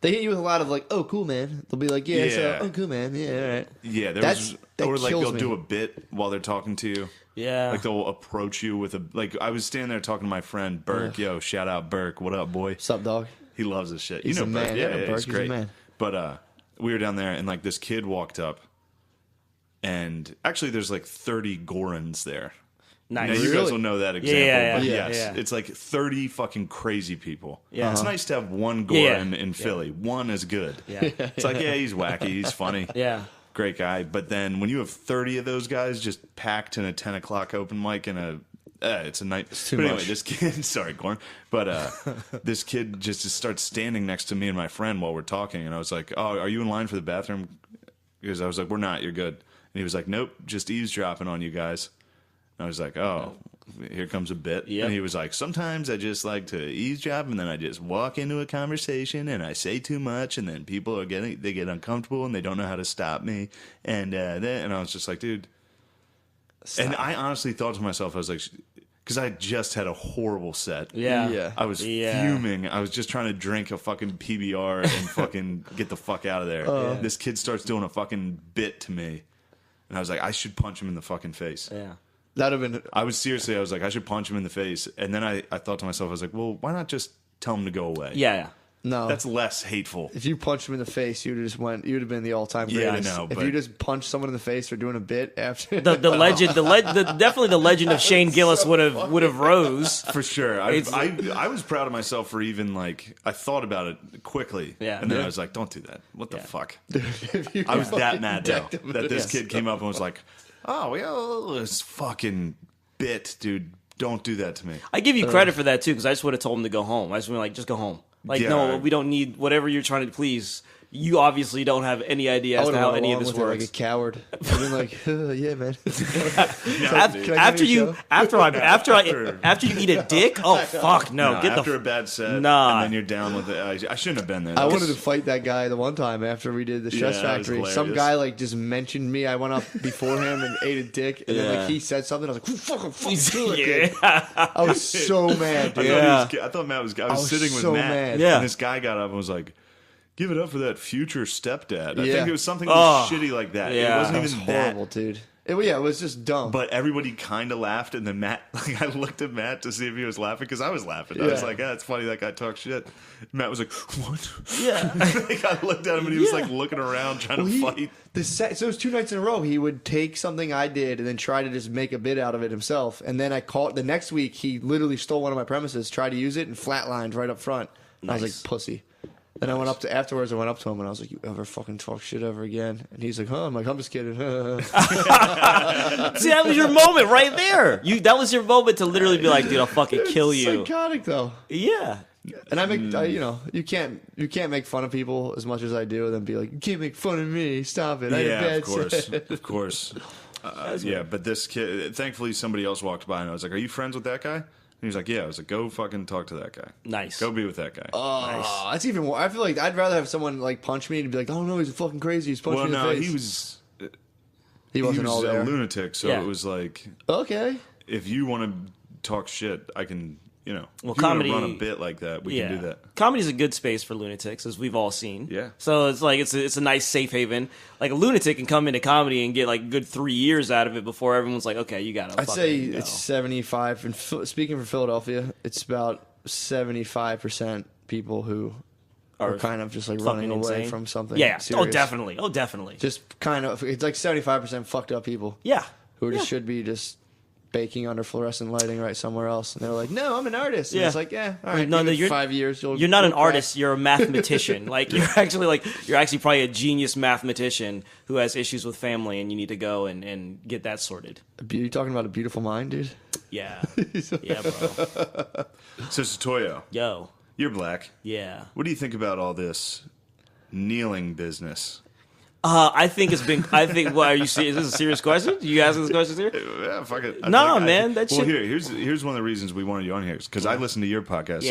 They hit you with a lot of like, oh, cool, man. They'll be like, yeah, so, Yeah. oh, cool, man. Yeah, all right. yeah, That or like kills they'll me. do a bit while they're talking to you. Yeah. Like they'll approach you with like I was standing there talking to my friend Burke. Yo, shout out Burke. What up, boy? What's up, dog? He loves this shit. He's you a know Burke. man. Yeah, Yeah, yeah, Burke, he's he's a great. man. But we were down there and like this kid walked up and actually there's like 30 Gorans there. Nice. Now, you guys Really? will know that example, yeah, but yeah, yes, yeah. it's like 30 fucking crazy people. Yeah. It's nice to have one Yeah. Goran in Philly. One is good. Yeah. It's like, yeah, he's wacky, he's funny. Yeah. Great guy. But then when you have 30 of those guys just packed in a 10 o'clock open mic in it's a night. too But anyway, much. this kid, sorry, Gorn, but this kid just starts standing next to me and my friend while we're talking. And I was like, oh, are you in line for the bathroom? Because I was like, we're not, you're good. And he was like, nope, just eavesdropping on you guys. And I was like, oh, here comes a bit. Yep. And he was like, sometimes I just like to eavesdrop, and then I just walk into a conversation and I say too much, and then people they get uncomfortable and they don't know how to stop me. And I was just like, dude. Stop. And I honestly thought to myself, I was like, because I just had a horrible set. Yeah. I was fuming. I was just trying to drink a fucking PBR and fucking get the fuck out of there. This kid starts doing a fucking bit to me. And I was like, I should punch him in the fucking face. Yeah. That'd have been. I was like, I should punch him in the face. And then I thought to myself, I was like, well, why not just tell him to go away? Yeah. No. That's less hateful. If you punched him in the face, you'd have been the all-time Yeah, greatest. I know, If but- you just punched someone in the face for doing a bit after Definitely the legend of Shane Gillis would have rose. For sure. I was proud of myself for even, like, I thought about it quickly. Yeah. And then Yeah. I was like, don't do that. What the fuck? If you I was that fucking mad, though, decked him. that this kid came up and was like, oh, yeah, this fucking bit, dude. Don't do that to me. I give you credit for that too, because I just would have told him to go home. I just would like, just go home. Like, Yeah. no, we don't need whatever you're trying to please. You obviously don't have any idea as to how any of this works. Like a coward. I've been like, yeah, man. After you eat a dick, oh fuck no, No, get the after a bad set, Nah. and then you're down with it. I shouldn't have been there. I wanted to fight that guy the one time after we did the Stress Yeah, that was Factory. Some hilarious. guy like just mentioned me. I went up before him and ate a dick, and then Yeah. like he said something. I was like, fucking do it, kid." yeah. I was so mad, dude. I thought Matt was. I was sitting with so Matt, mad. Yeah. and this guy got up and was like, "Give it up for that future stepdad." I Yeah. think it was something Oh. shitty like that. Yeah. It wasn't That was even horrible, that. dude. It was just dumb. But everybody kind of laughed, and then Matt, like, I looked at Matt to see if he was laughing because I was laughing. I was Yeah. like, "Yeah, it's funny that guy talks shit." Matt was like, "What?" Yeah. Like, I looked at him, and he was Yeah. like looking around trying to fight. So it was 2 nights in a row. He would take something I did and then try to just make a bit out of it himself. And then I caught the next week. He literally stole one of my premises, tried to use it, and flatlined right up front. And I was Nice. like, pussy. Then I went up to afterwards. I went up to him and I was like, "You ever fucking talk shit ever again?" And he's like, "Huh?" I'm like, "I'm just kidding." See, that was your moment right there. That was your moment to literally be like, dude, I'll fucking kill It's you. psychotic though. Yeah. And I make, you can't make fun of people as much as I do, and then be like, "You can't make fun of me. Stop it." I had a Yeah, bad of course, set." of course. Yeah, but this kid, thankfully, somebody else walked by, and I was like, "Are you friends with that guy?" And he was like, "Yeah." I was like, "Go fucking talk to that guy. Nice. Go be with that guy." Oh, that's even more. I feel like I'd rather have someone like punch me and be like, "Oh no, he's fucking crazy. He's punching Well, me in no, the face." he wasn't was all there. a lunatic, so Yeah. it was like, Okay. if you want to talk shit, I can, Well, if you comedy- want to run a bit like that, we can do that. Comedy's a good space for lunatics, as we've all seen. Yeah. So it's like it's a nice safe haven. Like a lunatic can come into comedy and get like a good 3 years out of it before everyone's like, okay, you gotta. I'd say go. it's 75. And speaking for Philadelphia, it's about 75% people who are kind of just like running fucking away insane. from something. Yeah. serious. Oh, definitely. Oh, definitely. Just kind of, it's like 75% fucked up people Yeah. who just Yeah. should be just baking under fluorescent lighting right somewhere else. And they're like, "No, I'm an artist." And Yeah. it's like, yeah, all right. No, give no, it you're 5 years. You're not an you'll crack. artist. You're a mathematician. You're actually probably a genius mathematician who has issues with family, and you need to go and get that sorted. You talking about a beautiful mind, dude? Yeah. Yeah, bro. So, Satoyo, Yo. you're black. Yeah. What do you think about all this kneeling business? I think it's been. I think. What are you? Is this a serious question? You asking this question here? Yeah, fuck it. No, man, that well, shit- here's one of the reasons we wanted you on here because I listened to your podcast.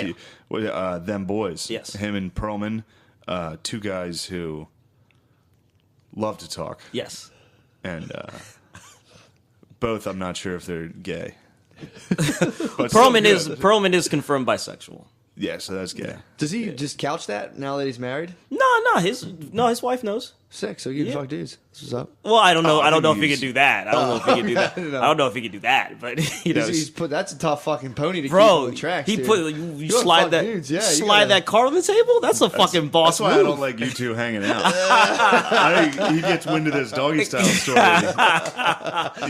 Yeah. Them Boys. Yes. Him and Perlman, two guys who love to talk, Yes. and both I'm not sure if they're gay. But Perlman is confirmed bisexual. Yeah, so that's gay. Does he just couch that now that he's married? No, his wife knows. Sick. So you can Yeah. fuck dudes. This is up. Well, I don't know. Oh, I I don't know if think he he's- could do that. I don't know if he could do that. No. I don't know if he could do that. But He's put. That's a tough fucking pony to keep bro, on the tracks. he dude. put you You wanna slide fuck that dudes, yeah, you slide gotta- that card on the table. That's a fucking boss That's why move. I don't like you two hanging out. He gets wind of this doggy style story.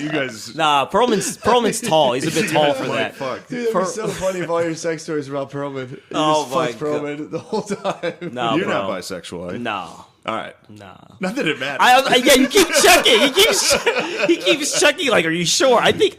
You guys. Nah, Perlman's tall. He's a bit tall for like, that. Fuck. Dude, that'd be so funny if all your sex stories were about Perlman. You Oh just my fucked Perlman the whole time. No, You're bro. not bisexual, right? No. All right. Nah. Not that it matters. Yeah, you keep checking. He keeps checking. Like, are you sure? I think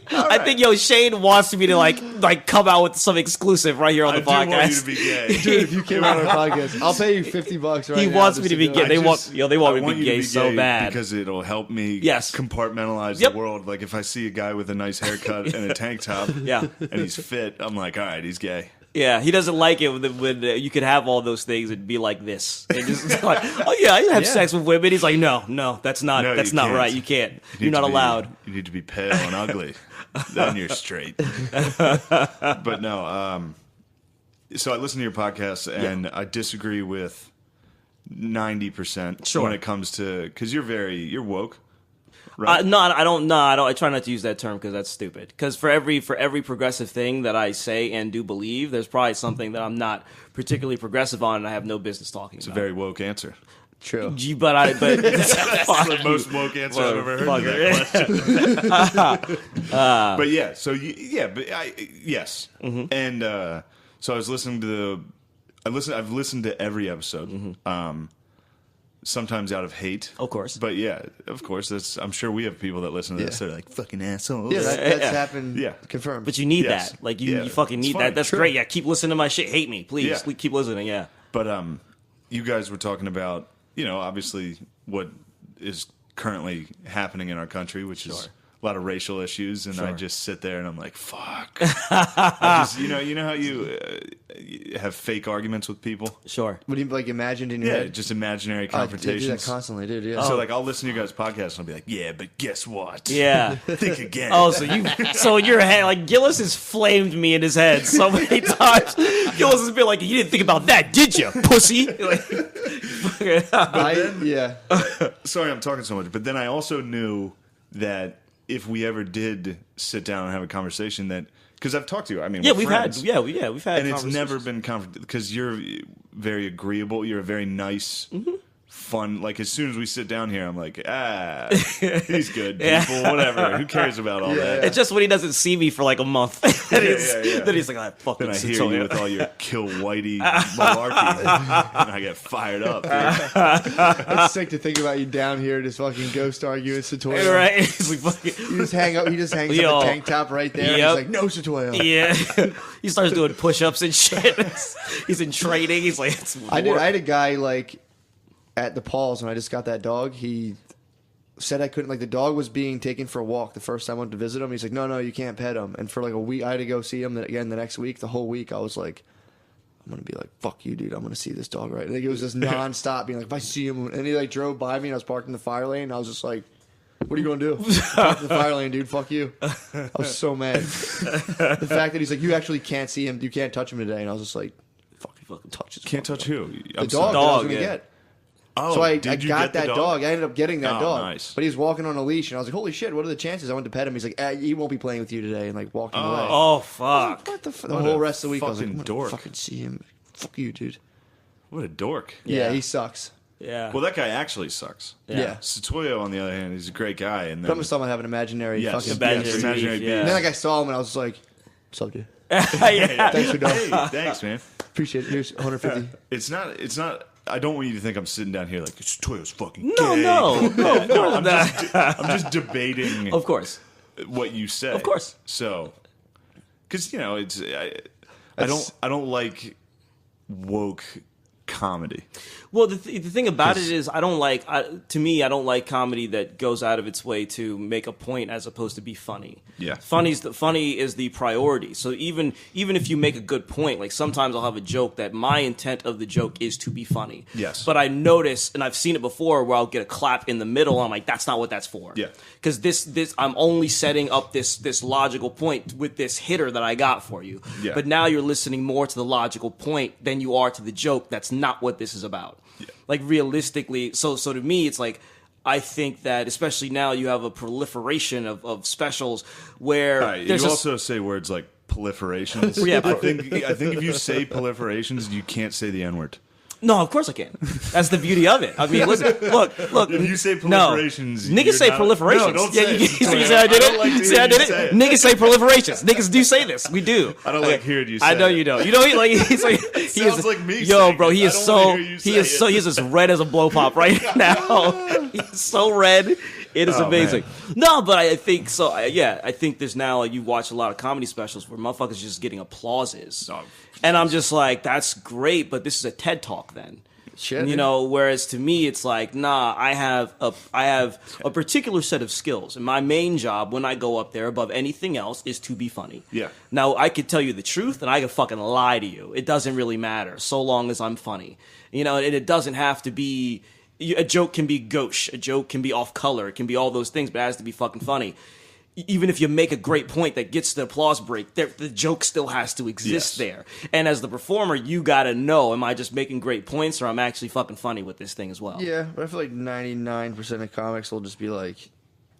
Shane wants me to like come out with some exclusive right here on the podcast. I do want you to be gay. Dude, if you came on our podcast, I'll pay you $50 right He now. wants me to be gay. They want me to be gay so bad because it'll help me Yes. compartmentalize the world. Like if I see a guy with a nice haircut and a tank top, and he's fit, I'm like, all right, he's gay. Yeah, he doesn't like it when you could have all those things and be like this. And just like, oh yeah, I have sex with women. He's like, no, that's not right. You can't. You're not allowed. You need to be pale and ugly. Then you're straight. But no, so I listen to your podcast and I disagree with 90% when it comes to, because you're woke. Right? No, I don't. No, I don't. I try not to use that term because that's stupid. Because for every progressive thing that I say and do believe, there's probably something that I'm not particularly progressive on, and I have no business talking about. It's a very woke answer. True. But that's the most woke answer I've ever heard to that question. But yeah, so yes, and so I was listening to I've listened to every episode. Sometimes out of hate, of course. But yeah, of course. I'm sure we have people that listen to this. They're like fucking assholes. Yeah, that's happened. Yeah, confirmed. But you need that. Like you fucking need that. That's great. Yeah, keep listening to my shit. Hate me, please. Yeah. Keep listening. Yeah. But you guys were talking about obviously what is currently happening in our country, which is a lot of racial issues, and I just sit there and I'm like, fuck. You know how you have fake arguments with people? Sure. What do you imagined in your head? Just imaginary confrontations. I do that constantly, dude. Yeah. So like I'll listen to you guys' podcasts and I'll be like, yeah, but guess what? Yeah. Think again. Oh, so in your head, like Gillis has flamed me in his head so many times. Gillis has been like, you didn't think about that, did you, pussy? Sorry, I'm talking so much, but then I also knew that if we ever did sit down and have a conversation, that because I've talked to you, we've had, and it's never been because you're very agreeable. You're a very nice, fun. Like as soon as we sit down here, I'm like, he's good, people, whatever. Who cares about all that? It's just when he doesn't see me for like a month, then he's like, I fucking. Then I hear you with all your kill whitey malarkey, and I get fired up. Dude. It's sick to think about you down here just fucking ghost arguing Satoya. Right? He's like, fucking. You just hang up. He just hangs up a tank top right there. And he's like, no, Satoya. Yeah. He starts doing push-ups and shit. He's in training. He's like, I had a guy like at the Pauls when I just got that dog. He said I couldn't. Like the dog was being taken for a walk the first time I went to visit him. He's like, no, you can't pet him. And for like a week, I had to go see him again the next week. The whole week, I was like, I'm gonna be like, fuck you, dude. I'm gonna see this dog right. Like it was just nonstop being like, if I see him, and he like drove by me and I was parked in the fire lane. And I was just like, what are you gonna do? Park in the fire lane, dude. Fuck you. I was so mad. The fact that he's like, you actually can't see him, you can't touch him today, and I was just like, fucking touch his. Can't touch who? The dog that I was gonna get. Oh, so I got that dog. I ended up getting that dog. Nice. But he was walking on a leash, and I was like, holy shit, what are the chances? I went to pet him. He's like, he won't be playing with you today, and like walked him away. Oh, fuck. Like, what the whole rest of the week, I was like, I'm gonna dork. fucking see him. Fuck you, dude. What a dork. Yeah, he sucks. Yeah. Well, that guy actually sucks. Yeah. Satoyo, on the other hand, he's a great guy. And then, I'm just talking about having imaginary fucking imaginary beef. And then like I saw him, and I was like, what's up, dude? Yeah. Thanks for doing. Hey, thanks, man. Appreciate it. Here's 150. It's not. I don't want you to think I'm sitting down here like Toyo's fucking No, gay. no. I'm just debating. Of course. What you say. Of course. So, because it's I don't like woke comedy. Well, the thing about it is, I don't like comedy that goes out of its way to make a point as opposed to be funny. Yeah, funny is the priority. So even if you make a good point, like sometimes I'll have a joke that my intent of the joke is to be funny. Yes, but I notice, and I've seen it before, where I'll get a clap in the middle. And I'm like, that's not what that's for. Yeah, because this I'm only setting up this logical point with this hitter that I got for you. Yeah. But now you're listening more to the logical point than you are to the joke. That's not what this is about. Yeah. Like realistically, so to me, it's like I think that especially now you have a proliferation of specials where you also say words like proliferations. Yeah, I think if you say proliferations, you can't say the N-word. No, of course I can. That's the beauty of it. I mean, listen, look. If you say proliferations, niggas say proliferations. No, don't say you it. say I did don't it. like to See, hear I did you it. say it. Niggas say proliferations. Niggas do say this. We do. I don't like hearing you say I know it. you don't. You know, he's like he sounds is like me Yo, saying bro, it. he is I don't so wanna hear you he say is so it. he's as red as a blow pop right now. He's so red. It is amazing. Man. No, but I think so. I think there's now you watch a lot of comedy specials where motherfuckers just getting applauses, and I'm just like, that's great, but this is a TED Talk then. Shit, You know, whereas to me it's like, nah, I have a particular set of skills, and my main job when I go up there above anything else is to be funny. Yeah. Now I could tell you the truth, and I could fucking lie to you. It doesn't really matter so long as I'm funny. You know, and it doesn't have to be. A joke can be gauche, a joke can be off color, it can be all those things, but it has to be fucking funny. Even if you make a great point that gets the applause break, the joke still has to exist there. And as the performer, you gotta know, am I just making great points or I'm actually fucking funny with this thing as well? Yeah, but I feel like 99% of comics will just be like,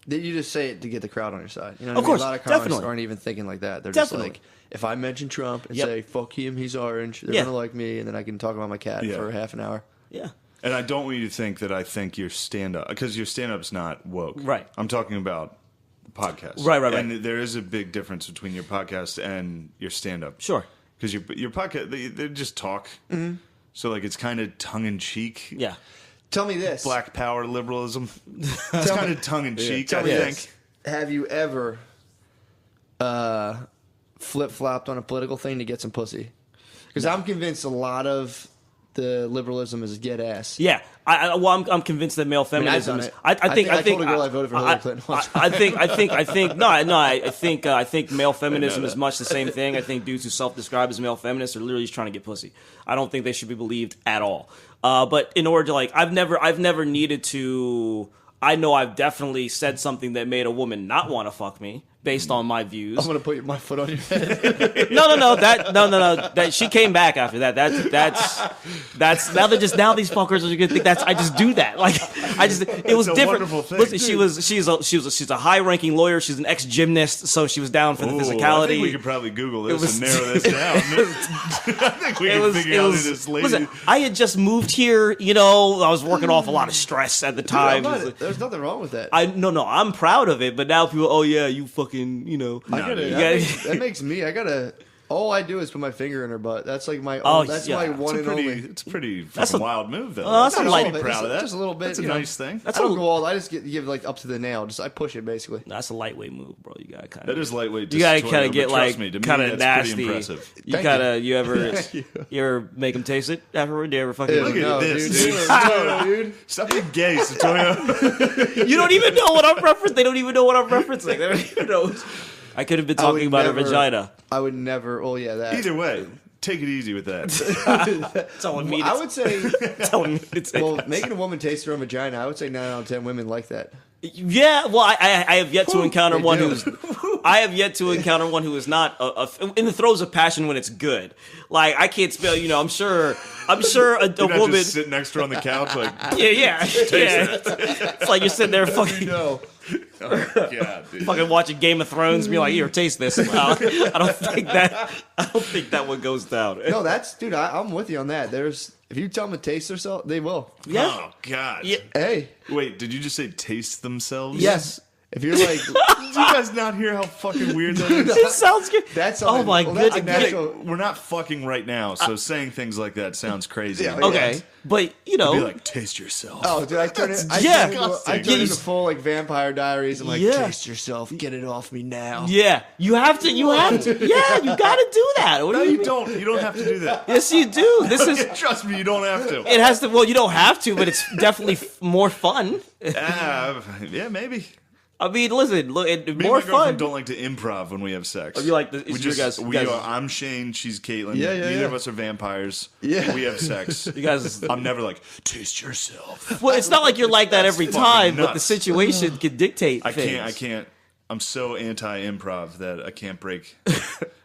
you just say it to get the crowd on your side. You know what Of course, I mean? A lot of comics definitely. aren't even thinking like that. They're Definitely. just like, if I mention Trump and Yep. say, fuck him, he's orange, they're Yeah. gonna like me, and then I can talk about my cat for half an hour. Yeah. And I don't want you to think that I think your stand-up, because your stand-up's not woke. Right. I'm talking about podcasts. Right. And there is a big difference between your podcast and your stand-up. Sure. Because your podcast, they just talk. Mm-hmm. So, like, it's kind of tongue-in-cheek. Yeah. Tell me this. Black power liberalism. It's kind of tongue-in-cheek, Tell I me think. this. Have you ever flip-flopped on a political thing to get some pussy? Because I'm convinced a lot of the liberalism is get ass. Yeah, I'm convinced that male feminism. I told a girl I voted for Hillary Clinton once. I think male feminism is much the same thing. I think dudes who self-describe as male feminists are literally just trying to get pussy. I don't think they should be believed at all. But in order to I've never needed to. I know I've definitely said something that made a woman not want to fuck me based on my views. I'm gonna put my foot on your head. No. That she came back after that. That's now these fuckers are gonna think I just do that. Like it was a different. wonderful thing. Listen, she's a high ranking lawyer. She's an ex gymnast, so she was down for the physicality. I think we could probably Google this and narrow this down. I think we can figure out who this lady. Listen, I had just moved here. You know, I was working off a lot of stress at the time. There's nothing wrong with that. I'm proud of it. But now people, oh yeah, you fucking, you know. That makes me. All I do is put my finger in her butt. That's like my. My one and only. It's a pretty fucking wild move, though. That's a light. Proud of that. Just a little bit. That's a nice thing. I don't go all. I just give like up to the nail. I push it basically. That's a lightweight move, bro. You gotta kind of. That is lightweight. You gotta kind of get like kind of nasty. Pretty impressive. You ever make them taste it afterward? Do you ever fucking? Look at this, dude. Stop being gay, Satoya. You don't even know what I'm referencing. They don't even know what I'm referencing. They don't even know. I could have been talking about her vagina. I would never. Oh yeah, that. Either way, take it easy with that. Telling me. I would say. Telling me to take Well, making a woman taste her own vagina, I would say 9 out of 10 women like that. Yeah, well, I have yet to encounter one who's. I have yet to encounter one who is not in the throes of passion when it's good. Like I can't spell. You know, I'm sure a You're not woman just sitting next to her on the couch like. Yeah. It's like you're sitting there fucking. No. Oh, God, dude. Fucking watching Game of Thrones and be like, here, taste this. I don't think that one goes down. No, dude, I'm with you on that. If you tell them to taste themselves, they will. Yeah. Oh, God. Yeah. Hey. Wait, did you just say taste themselves? Yes. If you're like, do you guys not hear how fucking weird that is? It sounds good. That's oh my that's a goodness. natural. We're not fucking right now, so saying things like that sounds crazy. Yeah, Okay, but you know, Be like, taste yourself. Oh, dude, I turn it. I turn it into full like Vampire Diaries. I'm like, taste yourself, get it off me now. yeah, you have to. Yeah, you got to do that. What No, do you mean? don't. You don't have to do that. Yes, you do. This is. Trust me, you don't have to. It has to. Well, you don't have to, but it's definitely more fun. Yeah, maybe. I mean, listen, look, Me more and my girlfriend fun. don't like to improv when we have sex. You like the, We just, I'm Shane, she's Caitlin. Yeah, Neither of us are vampires. Yeah. We have sex. You guys. I'm never like, taste yourself. Well, it's not like you're like that every fucking time, but the nuts. situation can dictate. I things. can't. I'm so anti-improv that I can't break.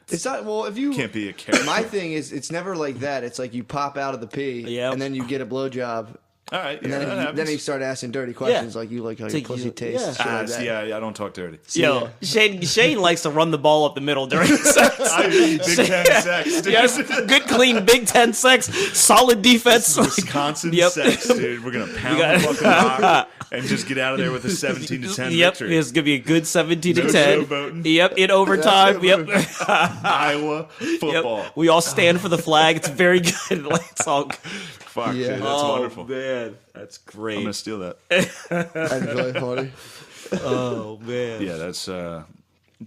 It's not. Well, if you Can't be a character. My thing is, it's never like that. It's like you pop out of the pee, Yep. and then you get a blowjob, All right. And then he started asking dirty questions like, you like how your pussy tastes. Yeah. Like that. Yeah, I don't talk dirty. Yo, Shane likes to run the ball up the middle during sex. I mean, Big Ten sex, dude. Yes, good, clean Big Ten sex, solid defense. Wisconsin sex, dude. We're going to pound the fucking rock and just get out of there with a 17-10 victory. It's going to be a good 17 to No 10. showboating. Yep, in overtime. Yep. Iowa football. Yep. We all stand for the flag. It's very good. It's all good. Fuck, Yeah. dude, that's wonderful. Man, that's great. I'm going to steal that. That's really funny. Oh, man. Yeah, that's...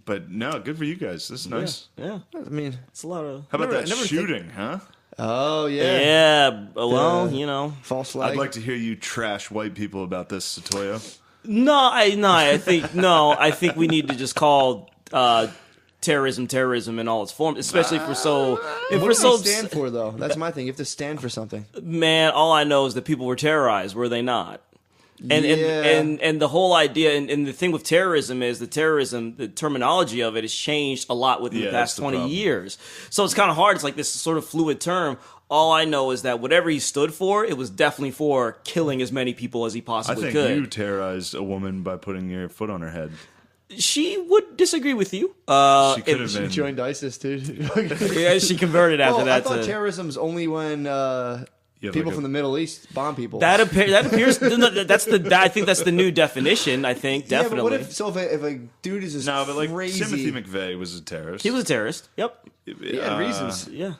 But no, good for you guys. This is nice. Yeah. I mean, It's a lot of... How about that never shooting, huh? oh, yeah. Yeah, well, you know. False flag. I'd like to hear you trash white people about this, Satoyo. I think we need to just call terrorism in all its forms, especially if we're so What do they stand for, though? That's my thing. You have to stand for something. man, all I know is that people were terrorized, were they not? And the whole idea and the thing with terrorism is the terminology of it has changed a lot within the past 20 years. So it's kind of hard. It's like this sort of fluid term. All I know is that whatever he stood for, it was definitely for killing as many people as he I possibly think could. you terrorized a woman by putting your foot on her head. She would disagree with you. She could have She been. joined ISIS, dude. Yeah, she converted after that. I thought to, terrorism's only when people from the Middle East bomb people. that appears. I think that's the new definition. I think Yeah, definitely. but what if a dude is just No, but like crazy? Timothy McVeigh was a terrorist. He was a terrorist. Yep. He had reasons. Yeah.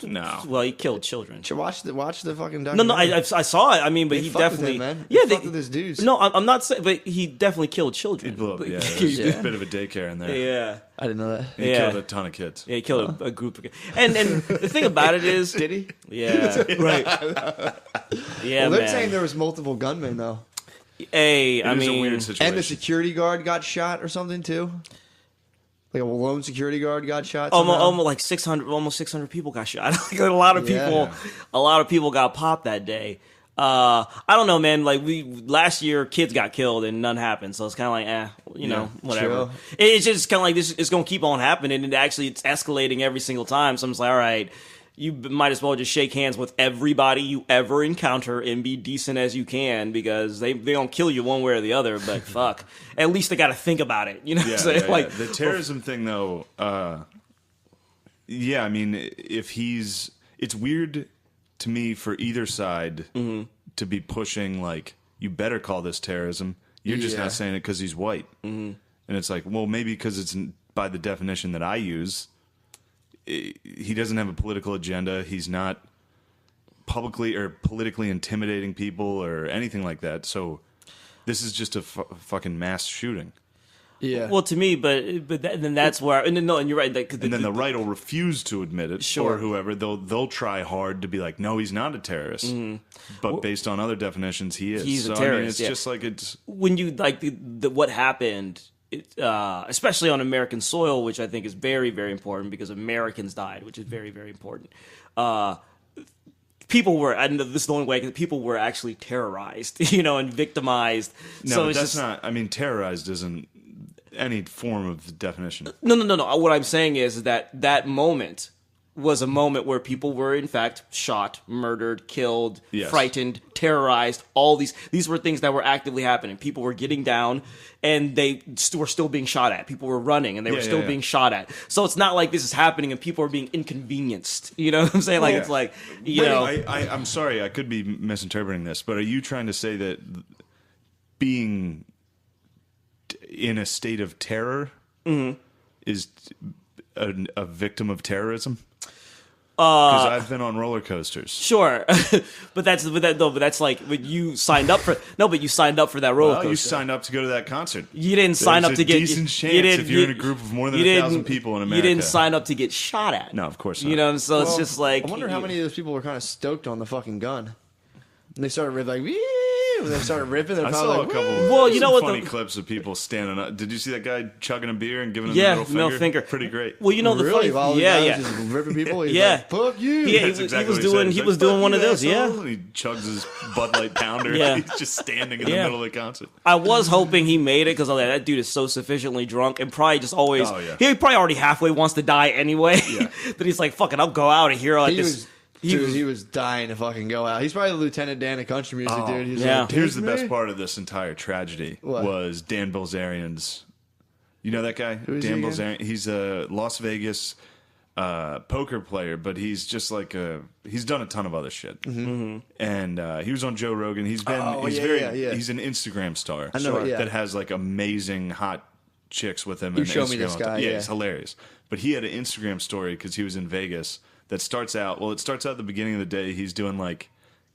No. Well, he killed children. Watch the fucking No, documentary. I saw it. I mean, but They he fucked with definitely, him, man. yeah, They fucked with his dudes. No, I'm not saying, but he definitely killed children. He blew up. But- Yeah, there's a bit of a daycare in there. yeah, I didn't know that. He Yeah. killed a ton of kids. yeah, he killed a group of kids. And the thing about it is, Did he? yeah, right, yeah, Well, they're man. saying there was multiple gunmen though, Hey, I It was a mean, weird situation. and the security guard got shot or something too. Like a lone security guard got shot. almost like 600 people got shot. Like a lot of Yeah. people got popped that day. I don't know, man. Like last year, kids got killed and none happened. So it's kind of like, you know, whatever. True. It's just kind of like this. It's going to keep on happening, and it's escalating every single time. So I'm just like, all right, you might as well just shake hands with everybody you ever encounter and be decent as you can, because they don't kill you one way or the other. But fuck, at least they got to think about it. You know what I'm saying? Like the terrorism thing, though. Yeah, I mean, it's weird to me for either side to be pushing like, you better call this terrorism. You're just not saying it because he's white, and it's like, well, maybe because it's by the definition that I use. He doesn't have a political agenda. He's not publicly or politically intimidating people or anything like that. So this is just a fucking mass shooting. Yeah. well, to me, then that's where. And you're right. And then the right will refuse to admit it, Sure. or whoever they'll try hard to be like, no, he's not a terrorist. But based on other definitions, he is. He's a so, I mean, terrorist, it's just like it's. when you like what happened, especially on American soil, which I think is very, very important because Americans died, which is very, very important. People were, and this is the only way, people were actually terrorized, and victimized. No, so but it's that's just, not. I mean, terrorized isn't any form of definition. No. What I'm saying is that moment was a moment where people were in fact shot, murdered, killed, Yes. frightened, terrorized. All these were things that were actively happening. People were getting down and they were still being shot at. People were running and they were still being shot at. So it's not like this is happening and people are being inconvenienced. You know what I'm saying? Like it's like, I'm sorry, I could be misinterpreting this, but are you trying to say that being in a state of terror is a victim of terrorism? Because I've been on roller coasters. Sure, but that's like when you signed up for you signed up for that roller Well, coaster. you signed up to go to that concert. You didn't sign There's up to a get decent chance if you're in a group of more than 1,000 people in America. You didn't sign up to get shot at. No, of course not. You know, so it's Well, just like I wonder how many of those people were kind of stoked on the fucking gun. And they started ripping like, "Wee!" When they started ripping, they're I probably saw like, a couple. Well, you know what funny the- clips of people standing up. Did you see that guy chugging a beer and giving him Yeah, the middle finger? Pretty great. Well, you know the really? While funny, the guy yeah. was just ripping people. He's Yeah. like, "Fuck you!" Yeah, That's exactly was what he doing- said. he He's was like, doing "Fuck one you, of those, yeah. asshole." And he chugs his Bud Light pounder. Yeah. He's just standing in the Yeah. middle of the concert. I was hoping he made it because that dude is so sufficiently drunk and probably just always. Oh, yeah. He probably already halfway wants to die anyway. Yeah. That he's like, "Fuck it, I'll go out of here like He this." was He was dying to fucking go out. He's probably the Lieutenant Dan of country music, dude. He's like, Here's the "Take best me." part of this entire tragedy What? was Dan Bilzerian's. You know that guy? Who is Dan he again? Bilzerian. He's a Las Vegas poker player, but he's just like he's done a ton of other shit. Mm-hmm. And he was on Joe Rogan. He's been he's an Instagram star. I know, that has like amazing hot chicks with him. You and showed me Instagram this all the guy, time. yeah. He's hilarious. But he had an Instagram story because he was in Vegas that starts out at the beginning of the day. He's doing like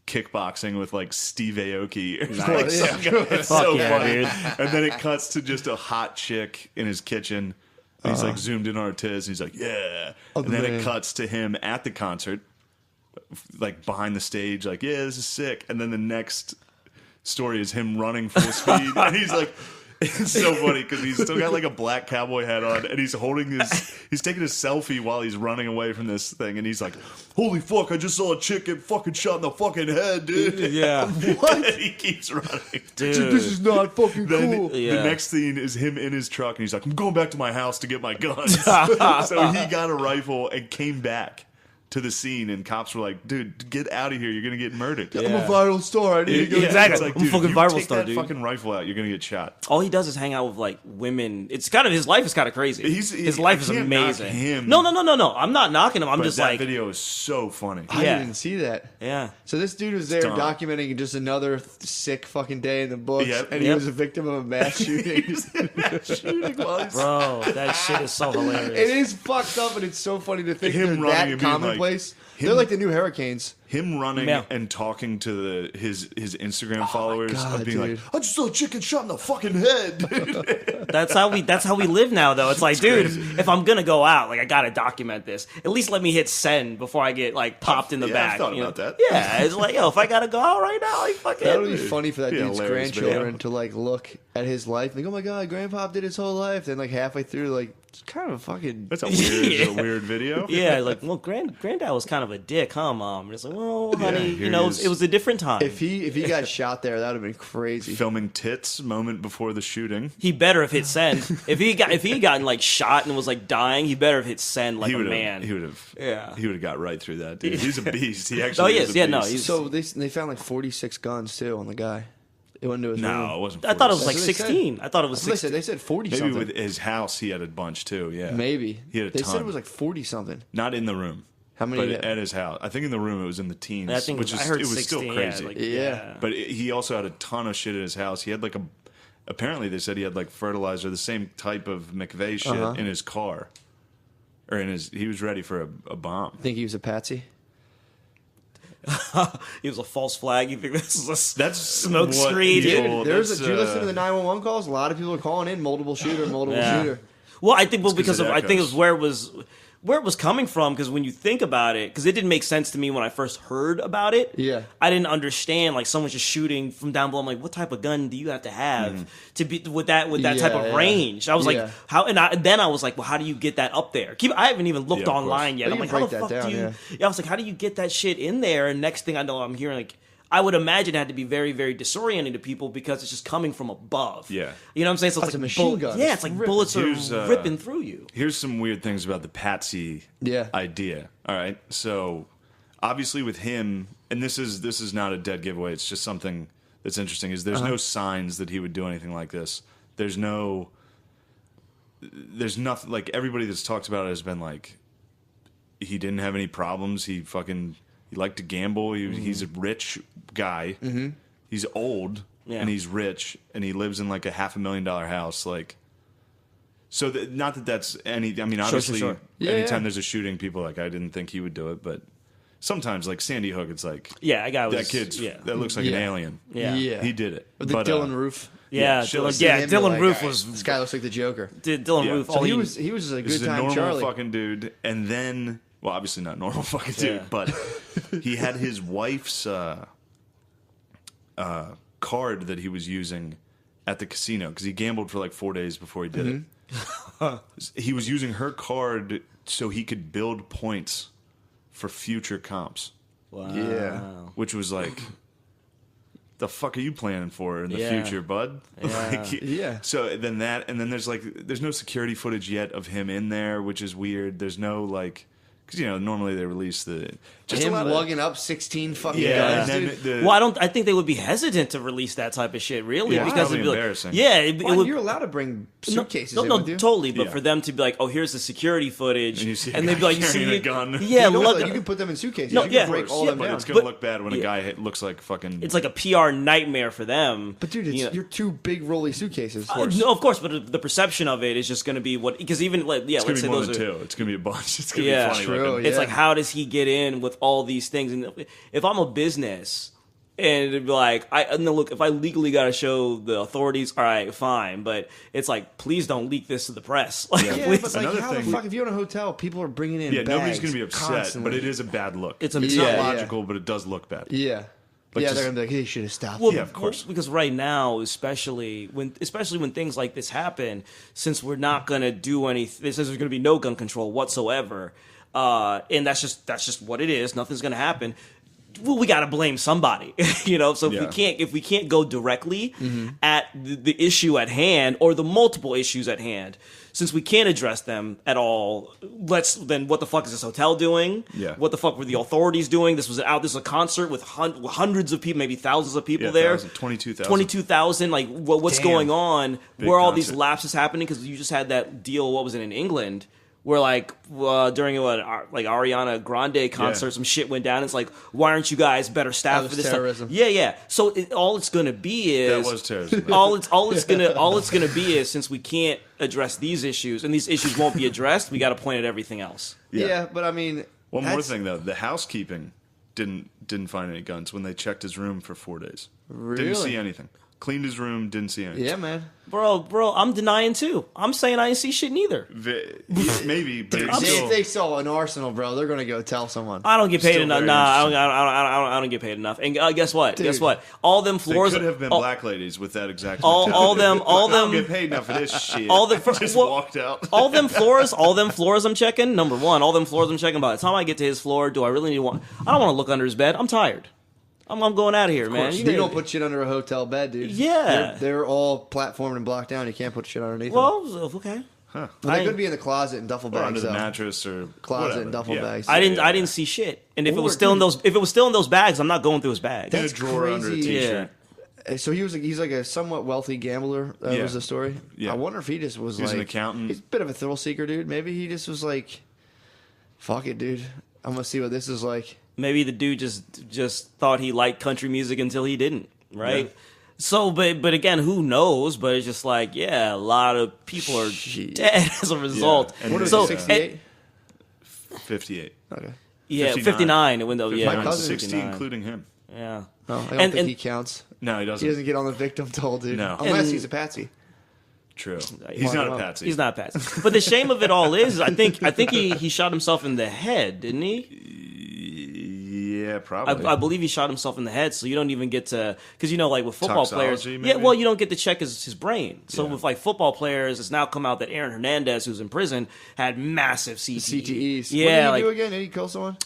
kickboxing with like Steve Aoki or like some guy. It's so funny. dude. And then it cuts to just a hot chick in his kitchen. And he's like zoomed in on her tits. And he's like, yeah. And then it cuts to him at the concert, like behind the stage, like, yeah, this is sick. And then the next story is him running full speed. And he's like, it's so funny because he's still got like a black cowboy hat on, and he's he's taking a selfie while he's running away from this thing, and he's like, "Holy fuck! I just saw a chick get fucking shot in the fucking head, dude." Yeah. What? And he keeps running, Dude. This is not fucking cool. Yeah. The next scene is him in his truck, and he's like, "I'm going back to my house to get my guns." So he got a rifle and came back to the scene, and cops were like, "Dude, get out of here! You're gonna get murdered." I'm a viral star. I need to go. Yeah, exactly. It's like, I'm a dude, fucking you viral take star, that dude. fucking rifle out, you're gonna get shot. All he does is hang out with like women. It's kind of his life is kind of crazy. His life is I can't knock amazing. him. No. I'm not knocking him. I'm But just that like, video is so funny. I Yeah. didn't see that. yeah. So this dude was there dumb. documenting just another sick fucking day in the books, Yep. and he Yep. was a victim of a mass shooting. Shooting while he's Bro, that shit is so hilarious. It is fucked up, and it's so funny to think Him they're running that and being commonplace. him- They're like the new Hurricanes. him running Yeah. and talking to his Instagram followers God, of being dude. like, "I just saw a chicken shot in the fucking head." That's how we live now, though. It's like, dude, if I'm gonna go out, like I gotta document this. At least let me hit send before I get like popped in the Yeah, back. I've thought you know? about that. Yeah, it's like, yo, if I gotta go out right now, like fucking. That would be funny for that Yeah, dude's hilarious grandchildren video. to like look at his life, like, oh my god, Grandpa did his whole life. Then like halfway through, like, it's kind of a fucking. That's a weird, Yeah. a weird video. Yeah, like, well, granddad was kind of a dick, huh, mom? And it's like, well, Yeah, honey, here you know, he is. it was a different time. If he got shot there, that would have been crazy. Filming tits moment before the shooting. He better have hit send. If he gotten like shot and was like dying, he better have hit send like He a would man. have. He would have. Yeah. He would have got right through that. Dude, he's a beast. He Oh, actually. he is is. a Yeah, no, beast. he's- So they found like 46 guns too on the guy. It went into his room. No, it wasn't. I thought it was 46. like That's what they said. 16. I thought it was That's what 16. they said 40 Maybe something. with his house, he had a bunch too. Yeah, Maybe He had a they said ton. it was like 40 something. Not in the room. How many? But at his house. I think in the room it was in the teens. I think which I is heard it was 16. still crazy. Yeah, like, Yeah. But he also had a ton of shit at his house. He had like apparently they said he had like fertilizer, the same type of McVeigh shit in his car, or he was ready for a bomb. Think he was a patsy? He was a false flag. You think this is a That's smoke what screen? people- Dude, that's, did you listen to the 911 calls? A lot of people are calling in multiple shooter, multiple Yeah. shooter. Well, I think 'cause because it of I think it echoes. was where it was coming from. Because when you think about it, because it didn't make sense to me when I first heard about it. Yeah. I didn't understand like someone's just shooting from down below. I'm like, what type of gun do you have to have to be with that type of Yeah. range? I was Yeah. like, how? And then I was like, well, how do you get that up there? I haven't even looked Yeah, of online course. yet. But I'm you like, can how break the fuck that down, do you? yeah. Yeah, I was like, how do you get that shit in there? And next thing I know, I'm hearing like. I would imagine it had to be very, very disorienting to people because it's just coming from above. Yeah. You know what I'm saying? So That's it's a like machine gun. Yeah, It's it's like ripping. bullets Here's, are ripping through you. Here's some weird things about the Patsy Yeah. idea. All right, so obviously with him, and this is not a dead giveaway. It's just something that's interesting. Is there's no signs that he would do anything like this. There's nothing. Like everybody that's talked about it has been like, he didn't have any problems. He liked to gamble. He's a rich guy. Mm-hmm. He's old and he's rich and he lives in like a $500,000 house. Like, so not that that's any. I mean, obviously, sure. Yeah, anytime yeah. there's a shooting, people are like, I didn't think he would do it, but sometimes like Sandy Hook, it's like, Yeah, I got that kid's that looks like Yeah. an alien. Yeah. He did it. With the But, Dylan Roof. Yeah, shit Dylan, like yeah, Him, you're Dylan like, Roof all right, was this guy looks like the Joker. Dylan Yeah. Roof. So all he was a He's good a time normal Charlie. fucking dude, and then, well, obviously not normal fucking dude, Yeah. but he had his wife's card that he was using at the casino because he gambled for like 4 days before he did it. He was using her card so he could build points for future comps, Wow. Yeah. which was like, the fuck are you planning for in the Yeah. future, bud? Yeah. Yeah. So then there's no security footage yet of him in there, which is weird. There's no like because normally they release the him lugging up 16 fucking yeah. guns. And Dude. then I think they would be hesitant to release that type of shit, really, Yeah, it's because probably it'd be embarrassing. like, yeah, it Well, would. you're allowed to bring suitcases. No, in no, with you. totally. But Yeah. for them to be like, "Oh, here's the security footage," And you see a they'd be guy like, "You see carrying a it? gun. Yeah, You, look, you can put them in suitcases. No, you yeah. can break all Yeah, them but down. it's gonna But- look bad when a guy looks like fucking. it's like a PR nightmare for them." But dude, you're two big rolly suitcases. No, of course, but the perception of it is just going to be what, because even it's let's gonna say be more those than are. two. It's gonna be a bunch. It's gonna Yeah. be funny. True, looking. It's yeah. like, how does he get in with all these things? And if I'm a business, and it'd be like, look, if I legally got to show the authorities, all right, fine. But it's like, please don't leak this to the press. Like, Yeah, please. but like, Another how the thing- fuck, if you're in a hotel, people are bringing in Yeah, nobody's bags gonna be upset, constantly. but it is a bad look. It's It's a- not yeah, logical, but it does look bad. Yeah. Like, yeah, just- they're gonna be like, hey, you should have stopped. Well, Yeah, of course. Because right now, especially when things like this happen, since we're not gonna do anything, since there's gonna be no gun control whatsoever, and that's just what it is. Nothing's gonna happen. Well, we got to blame somebody, So if we can't go directly at the issue at hand or the multiple issues at hand, since we can't address them at all, then what the fuck is this hotel doing? Yeah. What the fuck were the authorities doing? This was a concert with hundreds of people, maybe thousands of people there. 22,000. 22,000. Like, what's Damn. going on? Big Where are all these concert. lapses happening? Because you just had that deal. What was it in England? Where during Ariana Grande concert, some shit went down. It's like, why aren't you guys better That staffed was for this? terrorism. Yeah. So all it's gonna be is That was terrorism. all it's gonna be is, since we can't address these issues and these issues won't be addressed, we got to point at everything else. Yeah, but I mean, One more that's- thing though, the housekeeping didn't find any guns when they checked his room for 4 days. Didn't Really? see anything. Cleaned his room, didn't see anything. Yeah, man. Bro, I'm denying too. I'm saying I didn't see shit neither. Maybe, but it's If still, they saw an arsenal, bro, they're gonna go tell someone. I don't get paid Still enough. very Nah, interesting. I don't get paid enough. And guess what? Dude. Guess what? All them they floors could have been all- black ladies with that exact all mentality. them- all I don't them- get paid enough for this shit. all the- just well, walked out. all them floors I'm checking. Number one, all them floors I'm checking. By the time I get to his floor, do I really need to I don't want to look under his bed. I'm tired. I'm going out of here, man. You don't put shit under a hotel bed, dude. Yeah. They're all platformed and blocked down. You can't put shit underneath them. Well, okay. But they could be in the closet and duffel Or under bags, the though. mattress or Closet whatever. and duffel Yeah. bags. I didn't. Yeah. I didn't see shit. And if it Or, was still in dude- those bags, I'm not going through his bag. In a That's drawer under a crazy. t-shirt. So he's like a somewhat wealthy gambler. That Yeah. was the story. Yeah. I wonder if he just was He's like an accountant. He's a bit of a thrill seeker, dude. Maybe he just was like, "Fuck it, dude. I'm gonna see what this is like." Maybe the dude just thought he liked country music until he didn't, right? Yeah. So, but again, who knows? But it's just like, yeah, a lot of people are Shit. dead as a result. And What is so, it? 68. 58. Okay. Yeah, 59. 59. It went though. Yeah, My it went cousin- 60, 59. including him. Yeah. No, I don't And- think and- he counts. No, he He doesn't. doesn't get on the victim toll, dude. No. Unless And- he's a patsy. True. He's He's not not- a patsy. He's not Patsy. But the shame of it all is, I think he shot himself in the head, didn't he? Yeah, probably. I believe he shot himself in the head, so you don't even get to, because like with football players, Toxology, yeah, maybe? well, you don't get to check his brain. So Yeah. with like football players, it's now come out that Aaron Hernandez, who's in prison, had massive CTE. CTEs. Yeah, What did he like do again? Did he kill someone?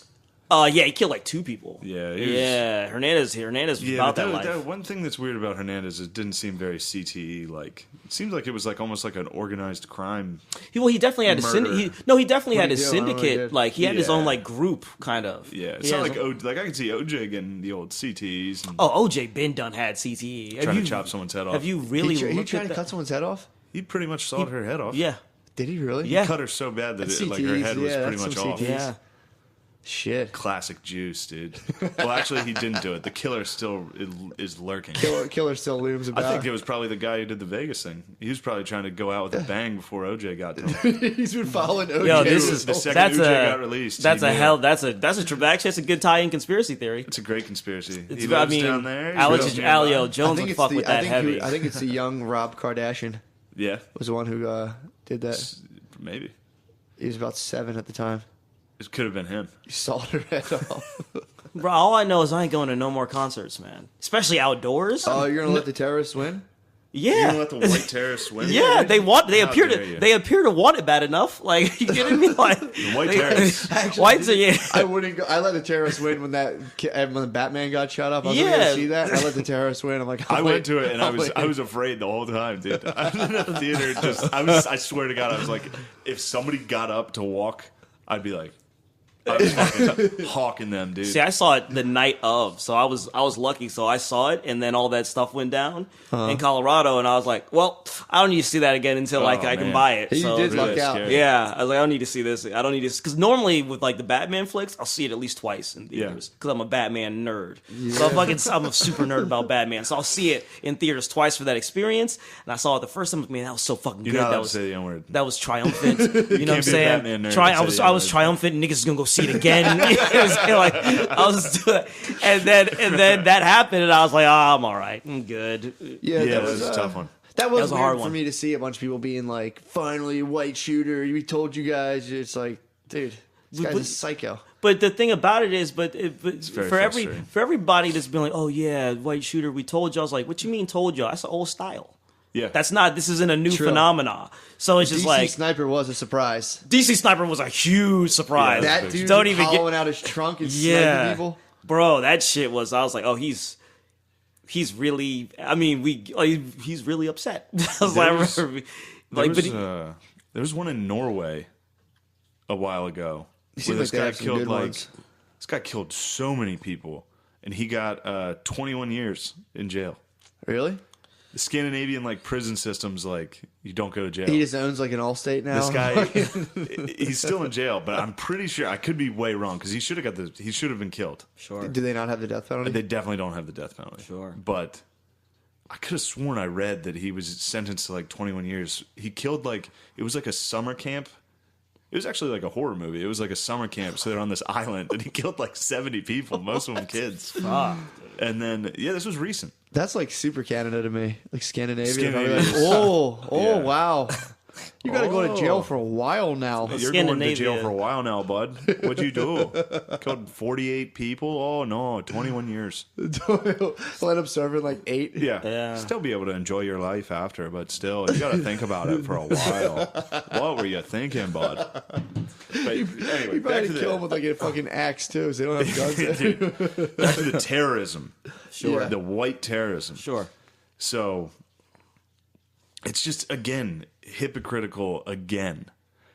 yeah, he killed like 2 people. Yeah, he was- yeah, Hernandez was Yeah, about but that life. one thing that's weird about Hernandez is it didn't seem very CTE like. It seems like it was like almost like an organized crime. He definitely had a Murder. syndicate. He definitely had What'd his he do? I don't know what he syndicate. did. Like he had his Yeah. own like group, kind of. Yeah, it's He not had like his- like I can see OJ getting the old CTEs and Oh, OJ Ben done had CTE. Have trying you- to chop someone's head off. Have you really He looked tried at to that? cut someone's head off? He pretty much sawed her head off. Yeah, Did he really? Yeah. Cut her so bad that That's like her CTEs, head was yeah, pretty that's much some off. CTEs. yeah. Shit. Classic juice, dude. Well, actually, he didn't do it. The killer still is lurking. Killer still looms about. I think it was probably the guy who did the Vegas thing. He was probably trying to go out with a bang before OJ got to him. He's been following OJ. Yo, this is The second that's OJ a got released, that's he a knew. hell that's a actually that's a good tie-in conspiracy theory. It's a great conspiracy. It's, He I lives mean, down there. He Alex lives nearby. Alio I Jones think would it's fuck the with that heavy. I think it's the young Rob Kardashian Yeah, was the one who did that. maybe. He was about 7 at the time. It could have been him. He sawed her head off. Bro, all I know is I ain't going to no more concerts, man. Especially outdoors. Oh, you're gonna let the terrorists win? You're yeah. gonna let the white terrorists win? Yeah, they How appear dare to you. they appear to want it bad enough. Like, you kidding me? Like The white terrorists. Actually, whites are yeah. I wouldn't go. I let the terrorists win when when Batman got shot up. I was gonna Yeah. go see that. I let the terrorists win. I'm like, I I'll went win. to it and I'll win. I was afraid the whole time, dude. I was in the theater I swear to God, I was like, if somebody got up to walk, I'd be like, I was fucking hawking them, dude. See, I saw it the night of, so I was lucky. So I saw it, and then all that stuff went down in Colorado, and I was like, well, I don't need to see that again until I can buy it. You so, did luck really out. scary. Yeah, I was like, I don't need to see this. I don't need to, because normally with like the Batman flicks, I'll see it at least twice in theaters because I'm a Batman nerd. So I'm a super nerd about Batman. So I'll see it in theaters twice for that experience. And I saw it the first time. Man, that was so fucking good. That was say the N-word. That was triumphant. You know what I'm saying? Batman nerd I was triumphant. Niggas is gonna go see it again. It was like I was doing, and then that happened, and I was like, I'm all right. I'm good. Yeah, That was a tough one. That was a weird hard for one. me to see a bunch of people being like, finally, white shooter. We told you guys. It's like, dude, this guy's a psycho. But the thing about it is, very for everybody that's been like, oh yeah, white shooter, we told you. I was like, what you mean told you? That's an old style. Yeah. This isn't a new phenomenon. So it's just DC like Sniper was a surprise. DC Sniper was a huge surprise. Yeah, That dude Don't even hollowing out his trunk and sniping people. Bro, that shit was. I was like, oh, he's really. I mean, he's really upset. I was there was one in Norway a while ago. seems like they have some good ones. This guy killed so many people, and he got 21 years in jail. Really? The Scandinavian prison systems, you don't go to jail. He just owns like an Allstate now. This guy, he's still in jail, but I'm pretty sure I could be way wrong because he should have been killed. Sure. Do they not have the death penalty? They definitely don't have the death penalty. Sure. But I could have sworn I read that he was sentenced to 21 years. He killed it was a summer camp. It was actually a horror movie. It was a summer camp, so they're on this island, and he killed 70 people, most of them kids. Fuck. And then, this was recent. That's super Canada to me. Scandinavia. Scandinavia. Oh, Yeah. wow. You got to go to jail for a while now. You're going to Scandinavia. jail for a while now, bud. What'd you do? Killed 48 people? Oh, no, 21 years. Let him serve in 8. Yeah. Still be able to enjoy your life after, but still, you got to think about it for a while. What were you thinking, bud? But anyway, You back probably to kill him with a fucking axe too, so they don't have guns. Dude, back to the terrorism. Sure. The white terrorism. Sure. So it's just, again, hypocritical again.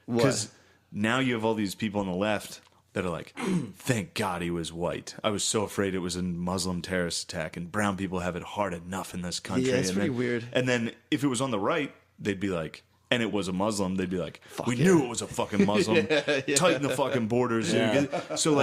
Because now you have all these people on the left that are like, thank God he was white. I was so afraid it was a Muslim terrorist attack, and brown people have it hard enough in this country. Yeah, it's and pretty then, weird. And then if it was on the right, they'd be like, and it was a Muslim, they'd be like, we yeah. knew it was a fucking Muslim. Tighten the fucking borders. Yeah. So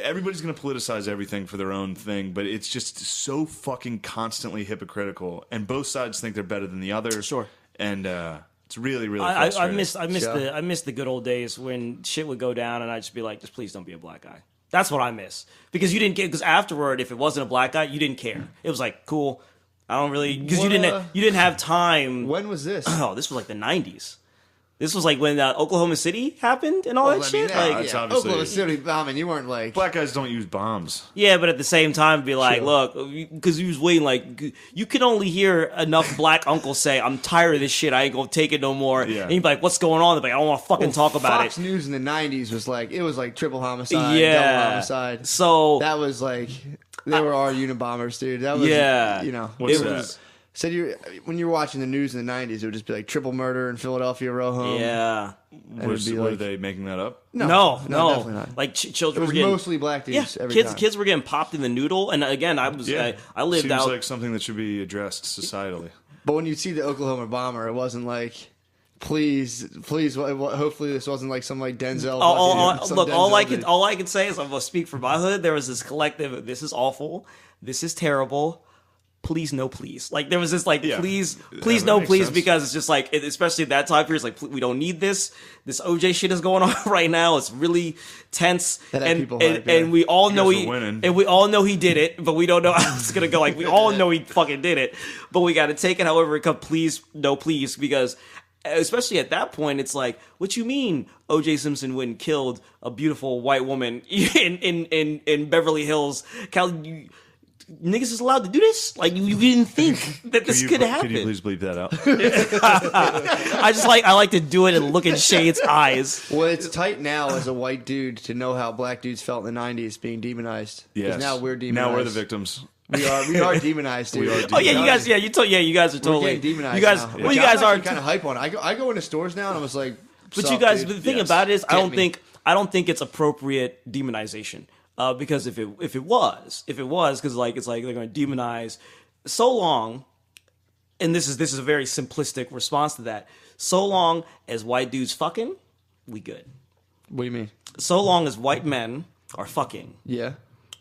everybody's going to politicize everything for their own thing, but it's just so fucking constantly hypocritical, and both sides think they're better than the other. Sure. And it's really, really I frustrating. I miss the good old days when shit would go down and I'd just be like, just please don't be a black guy. That's what I miss. Because you didn't get, because afterward, if it wasn't a black guy, you didn't care. It was like, cool. I don't really, because you didn't have time. When was this? Oh, this was the 90s. This was when Oklahoma City happened and all that shit. It's obviously- Oklahoma City bombing. You weren't Black guys don't use bombs. Yeah, but at the same time, be like, look, because you was waiting, you can only hear enough black uncles say, I'm tired of this shit, I ain't gonna take it no more. Yeah. And you'd be like, what's going on? They'd be like, I don't want to fucking talk about Fox it. News in the 90s was it was triple homicide, Yeah. double homicide. So, That was they were our Unabombers, dude. That was, yeah. What's it that? was, Said when you were watching the news in the 90s, it would just be triple murder in Philadelphia row home. yeah. Were they making that up? No, definitely not. Children It was were getting mostly black dudes. yeah, every time. kids were getting popped in the noodle, and again, I lived Seems out. like something that should be addressed societally. But when you see the Oklahoma bomber, it wasn't please, hopefully this wasn't some Denzel. Look, all I can say is I'm gonna speak for my hood. There was this collective. This is awful. This is terrible. Please, no, please. There was this please, that no, makes please, sense. because it's just especially at that time period, it's we don't need this. This OJ shit is going on right now. It's really tense, That had people and, hyped, yeah. and we all know guys are winning. and we all know he did it, but we don't know how it's gonna go. We all know he fucking did it, but we got to take it however it comes. Please, no, please, because especially at that point, it's what you mean OJ Simpson went and killed a beautiful white woman in Beverly Hills, niggas is allowed to do this? You didn't think that this could happen. Could you please bleep that out? I like to do it and look in Shade's eyes. Well, it's tight now as a white dude to know how black dudes felt in the 90s being demonized. 'Cause Yes. now we're demonized. Now we're the victims. We are demonized, dude. We are Oh yeah, you guys. Yeah, you guys are We're totally. getting demonized You guys. now. Well, you guys are kind of hype on it. I go into stores now and I was like, But "Sup, you guys, dude?" the thing Yes. about it is, I Get don't me. think I don't think it's appropriate demonization. Because if it was, because like it's like they're going to demonize so long, and this is a very simplistic response to that. So long as white dudes fucking, we good. What do you mean? So long as white men are fucking, Yeah.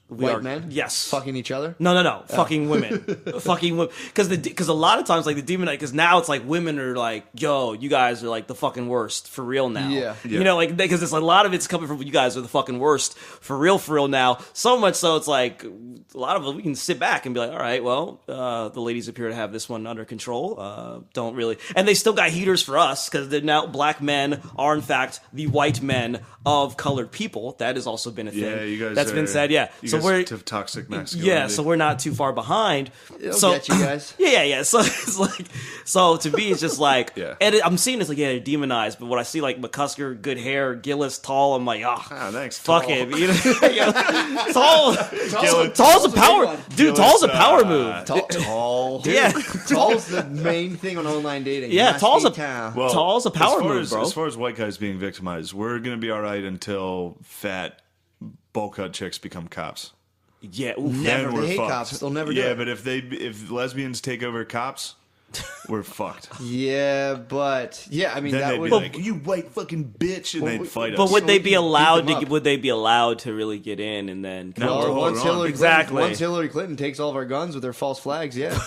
we White are, men? yes, Fucking each other? No. Fucking women. Fucking women. Because a lot of times, like, the demon, because now it's like women are like, yo, you guys are like the fucking worst for real now. Yeah. You know, like, because it's a lot of it's coming from you guys are the fucking worst for real now. So much so it's like, a lot of us, we can sit back and be like, all right, well, the ladies appear to have this one under control. Don't really. And they still got heaters for us because now black men are, in fact, the white men of colored people. That has also been a thing. Yeah, you guys That's been said, yeah. You So guys we're have toxic masculinity. yeah, so we're not too far behind. It'll so get you guys. yeah. So it's like, so to me, it's just like, Yeah. and I'm seeing this like, yeah, they're demonized. But when I see like McCusker, good hair, Gillis, tall, I'm like, thanks, fuck tall. him. You know? Tall's a power, dude. Gillis, Tall's a power move. Tall. Yeah, Tall's the main thing on online dating. yeah. Must Tall's be a tall. Well, Tall's a power as far move, as, bro. As far as white guys being victimized, we're gonna be all right until fat, bowl cut chicks become cops. Yeah, Then Never. we're They hate fucked. cops. They'll never do Yeah, it. but if lesbians take over cops, we're fucked. Yeah, but yeah, I mean Then that they'd would be like, "You white fucking bitch," and they'd fight us. But would they be keep allowed them to? up. Would they be allowed to really get in and then? No, Well, we're once holding on. Exactly. Once Hillary Clinton takes all of our guns with her false flags, yeah.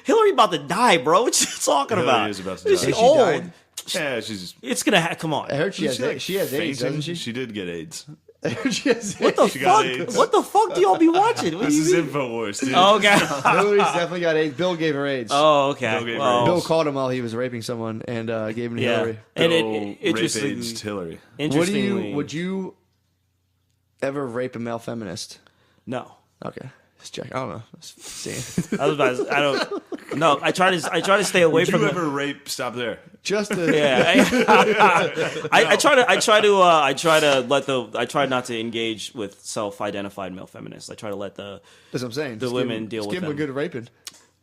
Hillary about to die, bro. What you talking Hillary about? is about to die. She's She old. died? Oh, Yeah, she's. It's gonna come on. I heard she has like, AIDS, AIDS, fainting. doesn't she? She did get AIDS. I heard she has What the AIDS. She got fuck? AIDS. What the fuck do y'all be watching? What do This you is mean? Infowars, dude. Oh, okay. Hillary's definitely got AIDS. Bill gave her AIDS. Oh, okay. Bill gave her Well, AIDS. Bill caught him while he was raping someone and gave him to yeah. Hillary. And Bill it rape interesting, aged Hillary. What do interestingly, you? Would you ever rape a male feminist? no. Okay, just check. I don't know. Just seeing. I was about to, I don't. No, I try to stay away Would from you it. ever rape? Stop there. Just to, Yeah, I try not to engage with self-identified male feminists. I try to let the. That's what I'm saying. The Just women give, deal just with give him a them. good raping.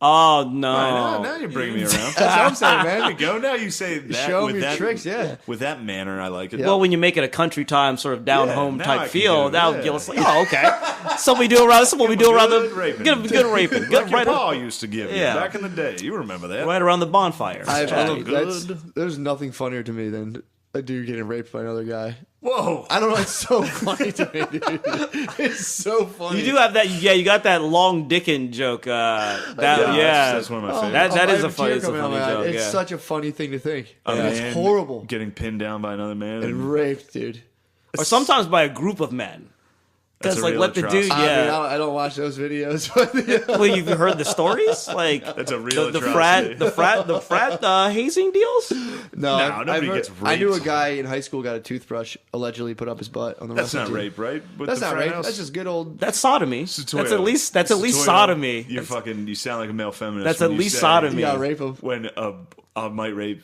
Oh no! Now you're bringing me around. That's what I'm saying, There man. you go. Now you say that Show with me your that tricks, yeah. With that manner, I like it. Well, when you make it a country time sort of down home now I type can feel, do it, now yeah. Gillis like, oh okay. So we do around. What we do around Good the raping. good raping. like Good, your right, pa used to give you Yeah. back in the day. You remember that? right around the bonfire. look That's, good. there's nothing funnier to me than a dude getting raped by another guy. Whoa! I don't know. It's so funny to me, dude. It's so funny. You do have that, yeah. You got that long dickin' joke. That's one of my favorites. That I is have a funny, tear it's a coming out funny my eye. joke. It's Yeah. such a funny thing to think. A It's man horrible. Getting pinned down by another man. And raped, dude. Or sometimes by a group of men. That's Because a like real let the dude, atrocity. I mean, yeah. I don't watch those videos, but yeah. Well, you've heard the stories, like That's a real the atrocity. frat hazing deals. No, nobody I've heard- gets I knew a raped. guy in high school got a toothbrush allegedly put up his butt on the That's wrestling not team. rape, right? With That's the not frat rape. house? That's just good old. That's sodomy. It's That's at least Toyo. sodomy. You fucking. You sound like a male feminist. That's when at you least say sodomy. You gotta rape him. When I might rape.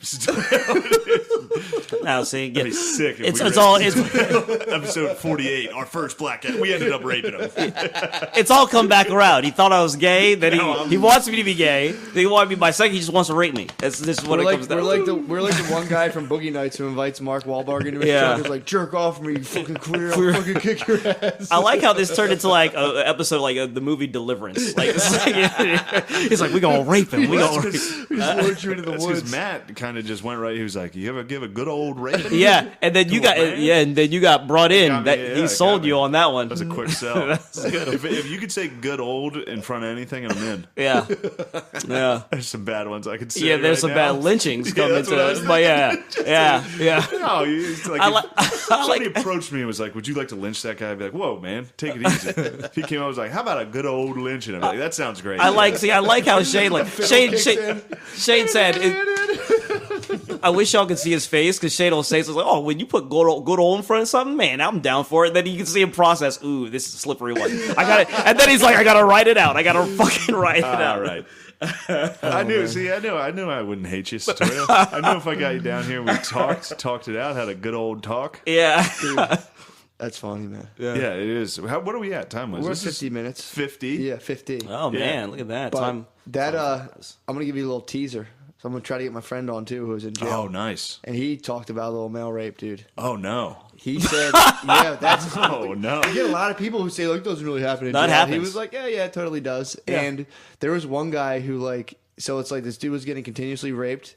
Now see, That'd be sick. If it's we it's all raped it's episode 48, our first black guy. We ended up raping him. it's all come back around. He thought I was gay. Then No, I'm- he wants me to be gay. Then he wanted me bisexual. He just wants to rape me. This is what We're it like, comes down. we're like the one guy from Boogie Nights who invites Mark Wahlberg into his Yeah. truck. He's like, jerk off me, you fucking queer. I'll fucking kick your ass. I like how this turned into like an episode like the movie Deliverance. Like, it's like he's like, we gonna rape him. We gonna rape him. He just lured you into the That's because woods. Matt kind of just went right. He was like, "You ever give a good old raping?" Yeah, and then you got and then you got brought in. got me, That yeah, he it sold got you me. on that one. That's a quick sell. If you could say "good old" in front of anything, I'm in. Yeah, yeah. There's some bad ones I could say. Yeah, there's right some now. bad lynchings Yeah, coming that's what I was to, but yeah. No, it's like, I like- I somebody like- approached me and was like, "Would you like to lynch that guy?" I'd be like, "Whoa, man, take it easy." He came out and was like, "How about a good old lynching?" I'd be like, "That sounds great." I like how Shane Shane said. I wish y'all could see his face because Shane will say something like, "Oh, when you put good old in front of something, man, I'm down for it." Then you can see him process. Ooh, this is a slippery one. I got it, and then he's like, "I gotta write it out. I gotta fucking write it out." All right. I knew. man. See, I knew I wouldn't hate you, Satoya. I knew if I got you down here, we talked it out, had a good old talk. Yeah. That's funny, man. Yeah, it is. What are we at time wise? We're 50 minutes. 50. Yeah, 50. Oh man, look at that But time. that I'm gonna give you a little teaser. So I'm gonna try to get my friend on too, who's in jail. Oh, nice. And he talked about a little male rape, dude. Oh no. He said, "Yeah, that's." Oh no. I get a lot of people who say, "Look, it doesn't really happen in That jail." happens. He was like, "Yeah, it totally does." Yeah. And there was one guy who so it's like this dude was getting continuously raped,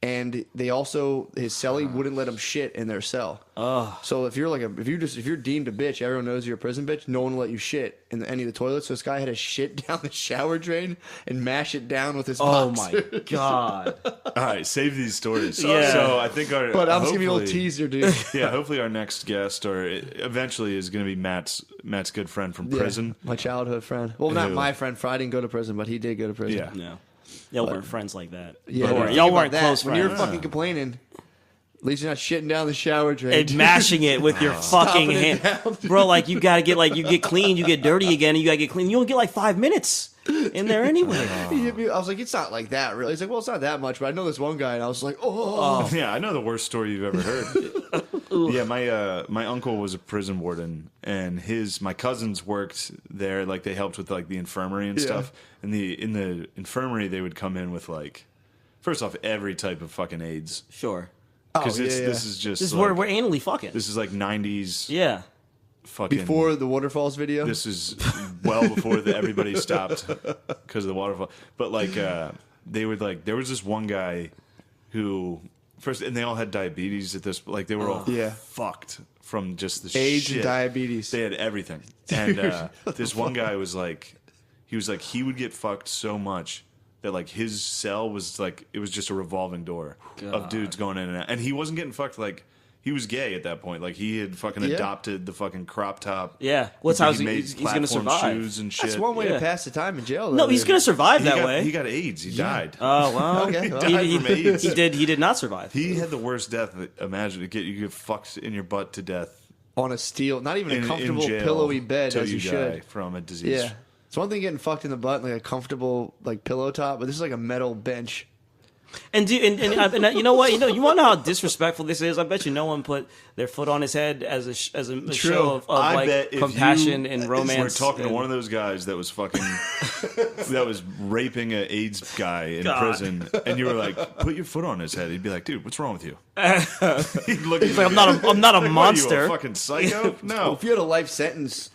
and they also his cellie wouldn't let him shit in their cell. Oh. So if you're if you're deemed a bitch, everyone knows you're a prison bitch. No one will let you shit in any of the toilets. So this guy had to shit down the shower drain and mash it down with his Oh boxer. my god. All right, save these stories. Yeah. So I think our. But I'm just giving you a little hopefully- teaser, dude. Yeah, hopefully our next guest or eventually is going to be Matt's good friend from prison. Yeah, my childhood friend. Well, not Who- my friend. I didn't go to prison, but he did go to prison. Yeah. No. Y'all weren't friends like that. Yeah, Y'all but weren't, think y'all about weren't that. close When friends. you're fucking complaining, at least you're not shitting down the shower drain. And mashing it with your fucking Stomping it hand. Bro, like you gotta get you get clean, you get dirty again, and you gotta get clean. You only get like 5 minutes in there anyway. He hit me. I was like, it's not like that, really. He's like, well, it's not that much, but I know this one guy, and I was like, oh. Yeah, I know the worst story you've ever heard. Yeah, my uncle was a prison warden, and my cousins worked there. Like they helped with like the infirmary and stuff. And in the infirmary, they would come in with like, first off, every type of fucking AIDS. Sure. Because yeah, this is just This is like, where we're anally fucking. this is like 90s Yeah. fucking Before the waterfalls video. This is well before everybody stopped because of the waterfall. But like they would like there was this one guy who first and they all had diabetes at this they were all Yeah. fucked from just the AIDS shit. and diabetes. They had everything. And this one guy was like he would get fucked so much that like his cell was like it was just a revolving door of dudes going in and out. And he wasn't getting fucked like he was gay at that point. Like he had fucking adopted the fucking crop top. Yeah. What's how He made he's gonna platform survive. shoes and shit. That's one way Yeah. to pass the time in jail, though. No, he's dude. gonna survive that He way. got AIDS. He died. Oh well. Okay, well. Died from AIDS. He did not survive. He had the worst death. Imagine you get fucked in your butt to death on a steel, not even in a comfortable, jail pillowy bed till as you die should. from a disease. Yeah. It's one thing getting fucked in the butt, like a comfortable pillow top, but this is like a metal bench. And you know what? You want to know how disrespectful this is? I bet you no one put their foot on his head as a show of I like bet if compassion you and romance. We're talking to and- one of those guys that was fucking that was raping an AIDS guy in God. prison, and you were like, "Put your foot on his head." He'd be like, "Dude, what's wrong with you?" He'd look at He's you like, I'm not a What are you, monster. a fucking psycho? No. If you had a life sentence,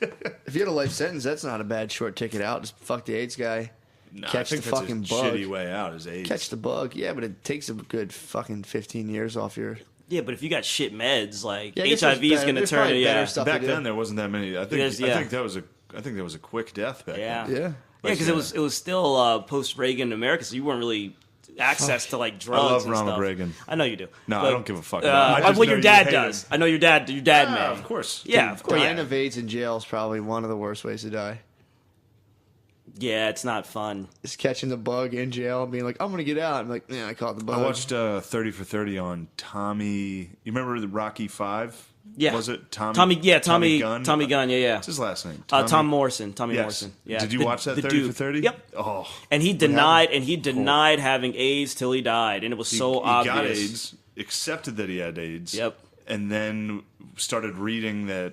that's not a bad short ticket out. Just fuck the AIDS guy. No, I Catch think the that's fucking a bug. shitty way out is AIDS. Catch the bug. Yeah, but it takes a good fucking 15 years off your... Yeah, but if you got shit meds, like Yeah, I guess HIV there's is going to there's turn probably it. better Yeah, stuff Back to do. then, there wasn't that many. I Yes, yeah. think that was a quick death back yeah, then. Yeah. because it was still post Reagan America, so you weren't really access to like drugs. love and Ronald stuff. Reagan. I know you do. No, But, I don't give a fuck. I just well, know your you dad hate does. him. I know your dad may. Of course. Yeah, of course. Dying Yeah. of AIDS in jail is probably one of the worst ways to die. Yeah, it's not fun. Just catching the bug in jail and being like, I'm going to get out. I'm like, yeah, I caught the bug. I watched 30 for 30 on Tommy. You remember the Rocky 5? Yeah. Was it Tommy? Tommy Gunn? Gunn. Yeah, yeah. What's his last name? Tom Morrison. Tommy Yes. Morrison. Yeah. Did you watch that 30 dude. for 30? Yep. Oh. And he denied having AIDS till he died, and it was so he obvious. got AIDS, accepted that he had AIDS. Yep. And then started reading that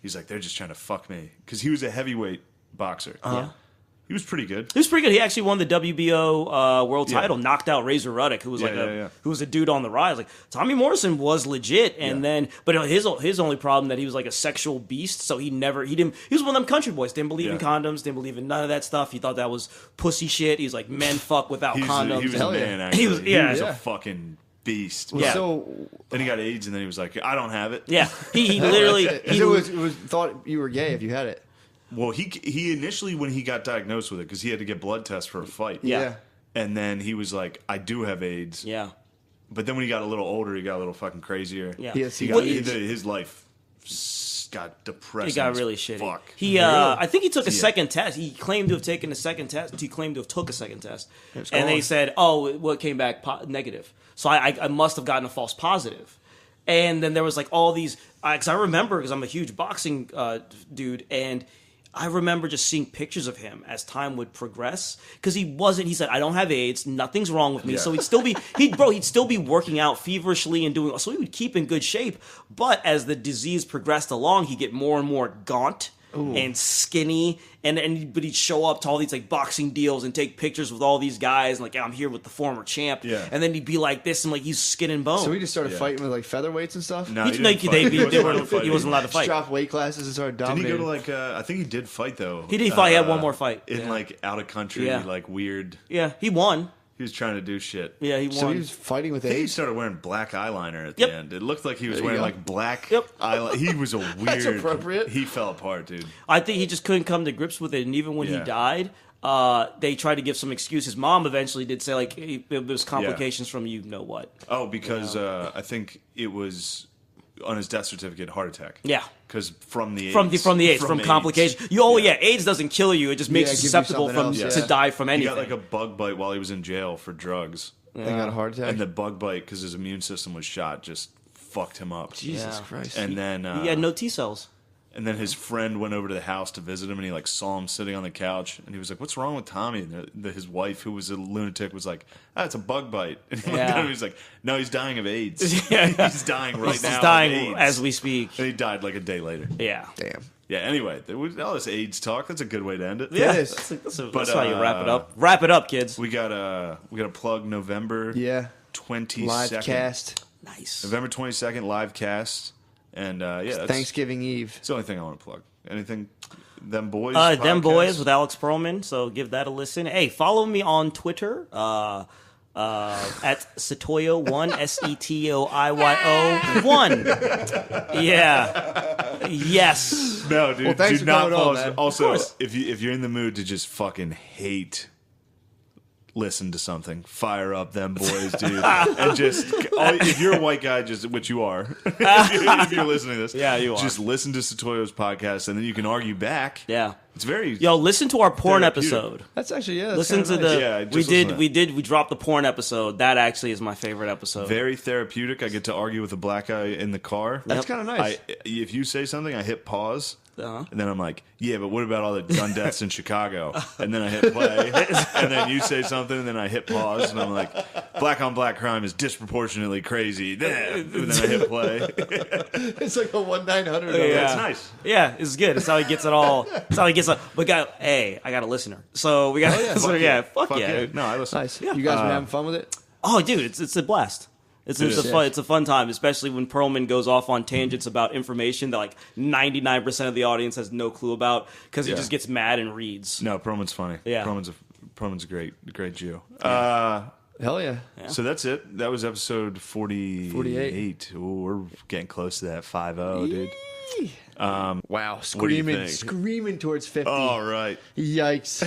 he's like, they're just trying to fuck me. Because he was a heavyweight boxer. Yeah. He was pretty good. He was pretty good. He actually won the WBO world Yeah. title, knocked out Razor Ruddock, who was who was a dude on the rise. Like Tommy Morrison was legit, and then but his only problem that he was like a sexual beast. So he was one of them country boys. Didn't believe in condoms. Didn't believe in none of that stuff. He thought that was pussy shit. He's like men fuck without condoms. He was Hell a yeah. man, actually. He was- He yeah. was Yeah. a fucking beast. Yeah. So, Then he got AIDS, and then he was like, I don't have it. Yeah, he literally it was thought you were gay if you had it. Well, he initially, when he got diagnosed with it, because he had to get blood tests for a fight. Yeah. And then he was like, I do have AIDS. yeah. But then when he got a little older, he got a little fucking crazier. Yeah. Yes, He he got, got AIDS. his life got depressing. It got as really shitty. Fuck. He, I think he took a second test. He claimed to have taken a second test. He claimed to have took a second test, and gone. they said, "Oh, it came back negative." So I must have gotten a false positive. And then there was like all these, because I remember, because I'm a huge boxing dude, and I remember just seeing pictures of him as time would progress, because he said, I don't have AIDS, nothing's wrong with me. Yeah. So he'd still be working out feverishly and so he would keep in good shape. But as the disease progressed along, he'd get more and more gaunt. and skinny, but he'd show up to all these like boxing deals and take pictures with all these guys, and like, I'm here with the former champ. Yeah. And then he'd be like this, and like he's skin and bone. So he just started fighting with like featherweights and stuff. No, he wasn't allowed to fight. He dropped weight classes and started Didn't dominating. he go to like? I think he did fight though. He did fight. He had one more fight in like out of country, like weird. Yeah, he won. He was trying to do shit. Yeah, he won. So he was fighting with I think he AIDS. started wearing black eyeliner at the end. It looked like he was wearing like black eyeliner. He was a weird. That's appropriate. He fell apart, dude. I think he just couldn't come to grips with it, and even when he died, they tried to give some excuse. His mom eventually did say like it was complications from you know what. Oh, because I think it was on his death certificate, heart attack. Yeah. Because from the AIDS. From complications. AIDS doesn't kill you. It just makes you gives you susceptible something else, to die from He anything. got like a bug bite while he was in jail for drugs. They got a heart attack. And the bug bite, because his immune system was shot, just fucked him up. Jesus Christ. And then he had no T cells. And then his friend went over to the house to visit him, and he like saw him sitting on the couch, and he was like, "What's wrong with Tommy?" And his wife, who was a lunatic, was like, "Ah, it's a bug bite." And he looked at him, and he was like, "No, he's dying of AIDS. He's dying right now. He's dying of AIDS. as we speak. And he died like a day later. Yeah. Damn. Yeah. Anyway, there was all this AIDS talk. That's a good way to end it. Yeah. It is. That's how you wrap it up. Wrap it up, kids. We got a plug November. Yeah. 22nd. Live cast. Nice. November 22nd live cast, and that's Thanksgiving Eve. It's the only thing I want to plug. Anything? Them Boys? Them podcast? Boys with Alex Perlman. So give that a listen. Hey, follow me on Twitter at Setoyo1, Setoiyo1. Yeah. Yes. No, dude. Well, thanks do for not coming follow on, us. man. Also, if you're in the mood to just fucking hate, listen to something. Fire up Them Boys, dude. And just if you're a white guy, which you are, if you're listening to this, you are. Just listen to Setoyo's podcast, and then you can argue back. Yeah. It's very listen to our porn therapeutic. episode. That's actually that's Listen to nice. the just listen to that. we dropped the porn episode. That actually is my favorite episode. very therapeutic. I get to argue with a black guy in the car. That's kind of nice. If you say something, I hit pause. Uh-huh. And then I'm like, yeah, but what about all the gun deaths in Chicago? And then I hit play. And then you say something, and then I hit pause. And I'm like, black on black crime is disproportionately crazy. And then I hit play. It's like a 1-900. Yeah, it's nice. Yeah, it's good. It's how he gets it all. It's how he gets it. But I got a listener. So we got. Fuck yeah. No, I listen. Nice. You guys been having fun with it? Oh, dude, it's a blast. It's a fun time, especially when Perlman goes off on tangents about information that like 99% of the audience has no clue about because he just gets mad and reads. No, Perlman's funny. Yeah. Perlman's a great Jew. Hell yeah. So that's it. That was episode 48. Ooh, we're getting close to that 50, dude. Wow. What do you think? Screaming towards 50. All right. Yikes.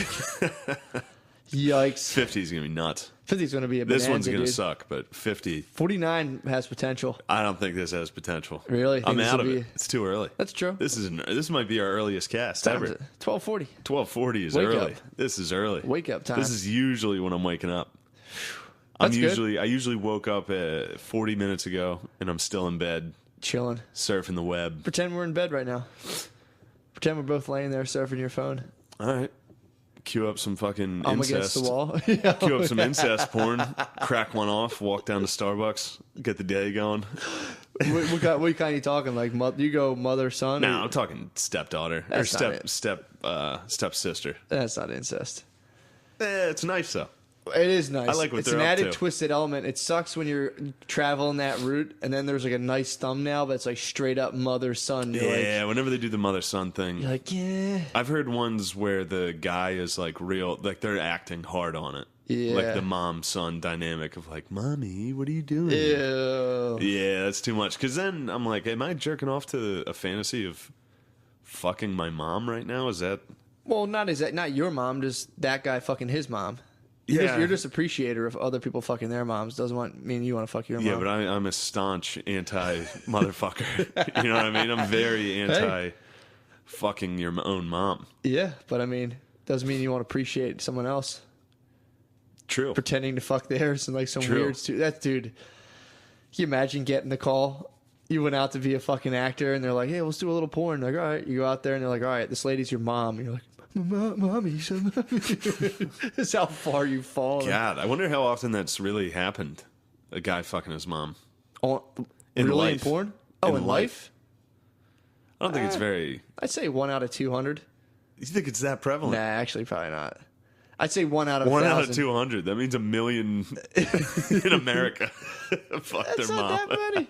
Yikes. 50 is going to be nuts. 50 is going to be a bonanza, This one's going to dude. suck, but 50, 49 has potential. I don't think this has potential. Really? I'm Think this out of will it. be- It's too early. That's true. This might be our earliest cast Time ever. is it? 12:40. 12:40 is Wake early. up. This is early. Wake up time. This is usually when I'm waking up. That's good. I usually woke up 40 minutes ago, and I'm still in bed Chilling. surfing the web. Pretend we're in bed right now. Pretend we're both laying there surfing your phone. All right. Cue up some fucking I'm incest. against the wall. Cue up some incest porn. Crack one off. Walk down to Starbucks. Get the day going. what kind are you talking? Like, you go mother, son? No, or- I'm talking stepdaughter That's or not it. stepsister. That's not incest. It's nice though. It is nice. I like what it's they're an up added to. twisted element. It sucks when you're traveling that route, and then there's like a nice thumbnail, but it's like straight up mother son. Yeah, whenever they do the mother son thing, You're like, yeah. I've heard ones where the guy is like real, like they're acting hard on it. Yeah. Like the mom son dynamic of like, mommy, what are you doing? Ew. Yeah, that's too much. Because then I'm like, am I jerking off to a fantasy of fucking my mom right now? Is that? Well, not your mom, just that guy fucking his mom. You're just appreciator of other people fucking their moms. Doesn't mean you want to fuck your mom. Yeah, but I'm a staunch anti-motherfucker. You know what I mean? I'm very anti-fucking your own mom. Yeah, but I mean, doesn't mean you want to appreciate someone else True. pretending to fuck theirs and like some True. weird. That dude. Can you imagine getting the call? You went out to be a fucking actor, and they're like, "Hey, let's do a little porn." Like, all right, you go out there, and they're like, "All right, this lady's your mom." And you're like, "Mommy." That's how far you've fallen. God, I wonder how often that's really happened. A guy fucking his mom. Oh, In really life. in porn? Oh, In in life? I don't think it's very. I'd say 1 out of 200. You think it's that prevalent? Nah, actually, probably not. I'd say 1 out of 1 1,000. out of 200. That means 1 million in America. Fuck That's their not mom. that many.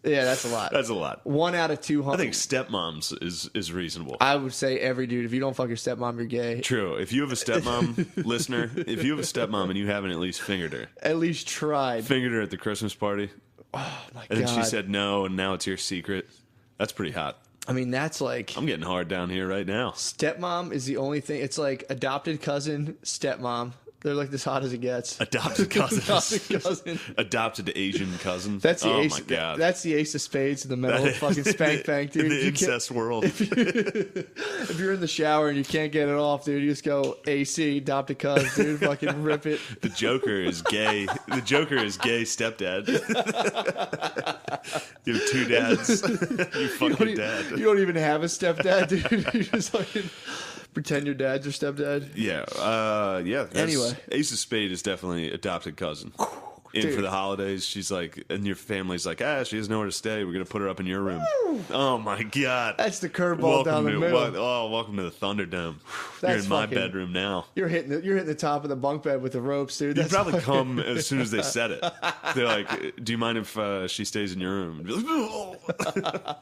Yeah, that's a lot. That's a lot. 1 out of 200. I think stepmoms is reasonable. I would say every dude. If you don't fuck your stepmom, you're gay. True. If you have a stepmom, listener, if you have a stepmom and you haven't at least fingered her, At least tried. fingered her at the Christmas party, Oh my and then she God. said no, and now it's your secret. That's pretty hot. I mean, that's like I'm getting hard down here right now. stepmom is the only thing. It's like adopted cousin, stepmom. They're like as hot as it gets. Adopted cousins. Adopted cousin. Adopted Asian cousin. That's the oh ace. my god. That's the ace of spades in the middle of fucking spank bank, dude. In the You can't- incest world. If you're in the shower and you can't get it off, dude, you just go AC, adopt a cuz, dude. Fucking rip it. The Joker is gay. The Joker is gay stepdad. You have 2 dads. You fucking dad. You don't even have a stepdad, dude. You just fucking pretend your dad's your stepdad. Yeah. Yeah. Anyway. Ace of Spade is definitely adopted cousin. In Dude. for the holidays, she's like, and your family's like, she has nowhere to stay. We're gonna put her up in your room. Oh my god, That's the curveball down the middle. welcome to the Thunderdome. You're That's in my fucking- bedroom now. You're hitting the top of the bunk bed with the ropes, dude. You'd That's probably fucking- come as soon as they said it. They're like, "Do you mind if she stays in your room?" You'd be like,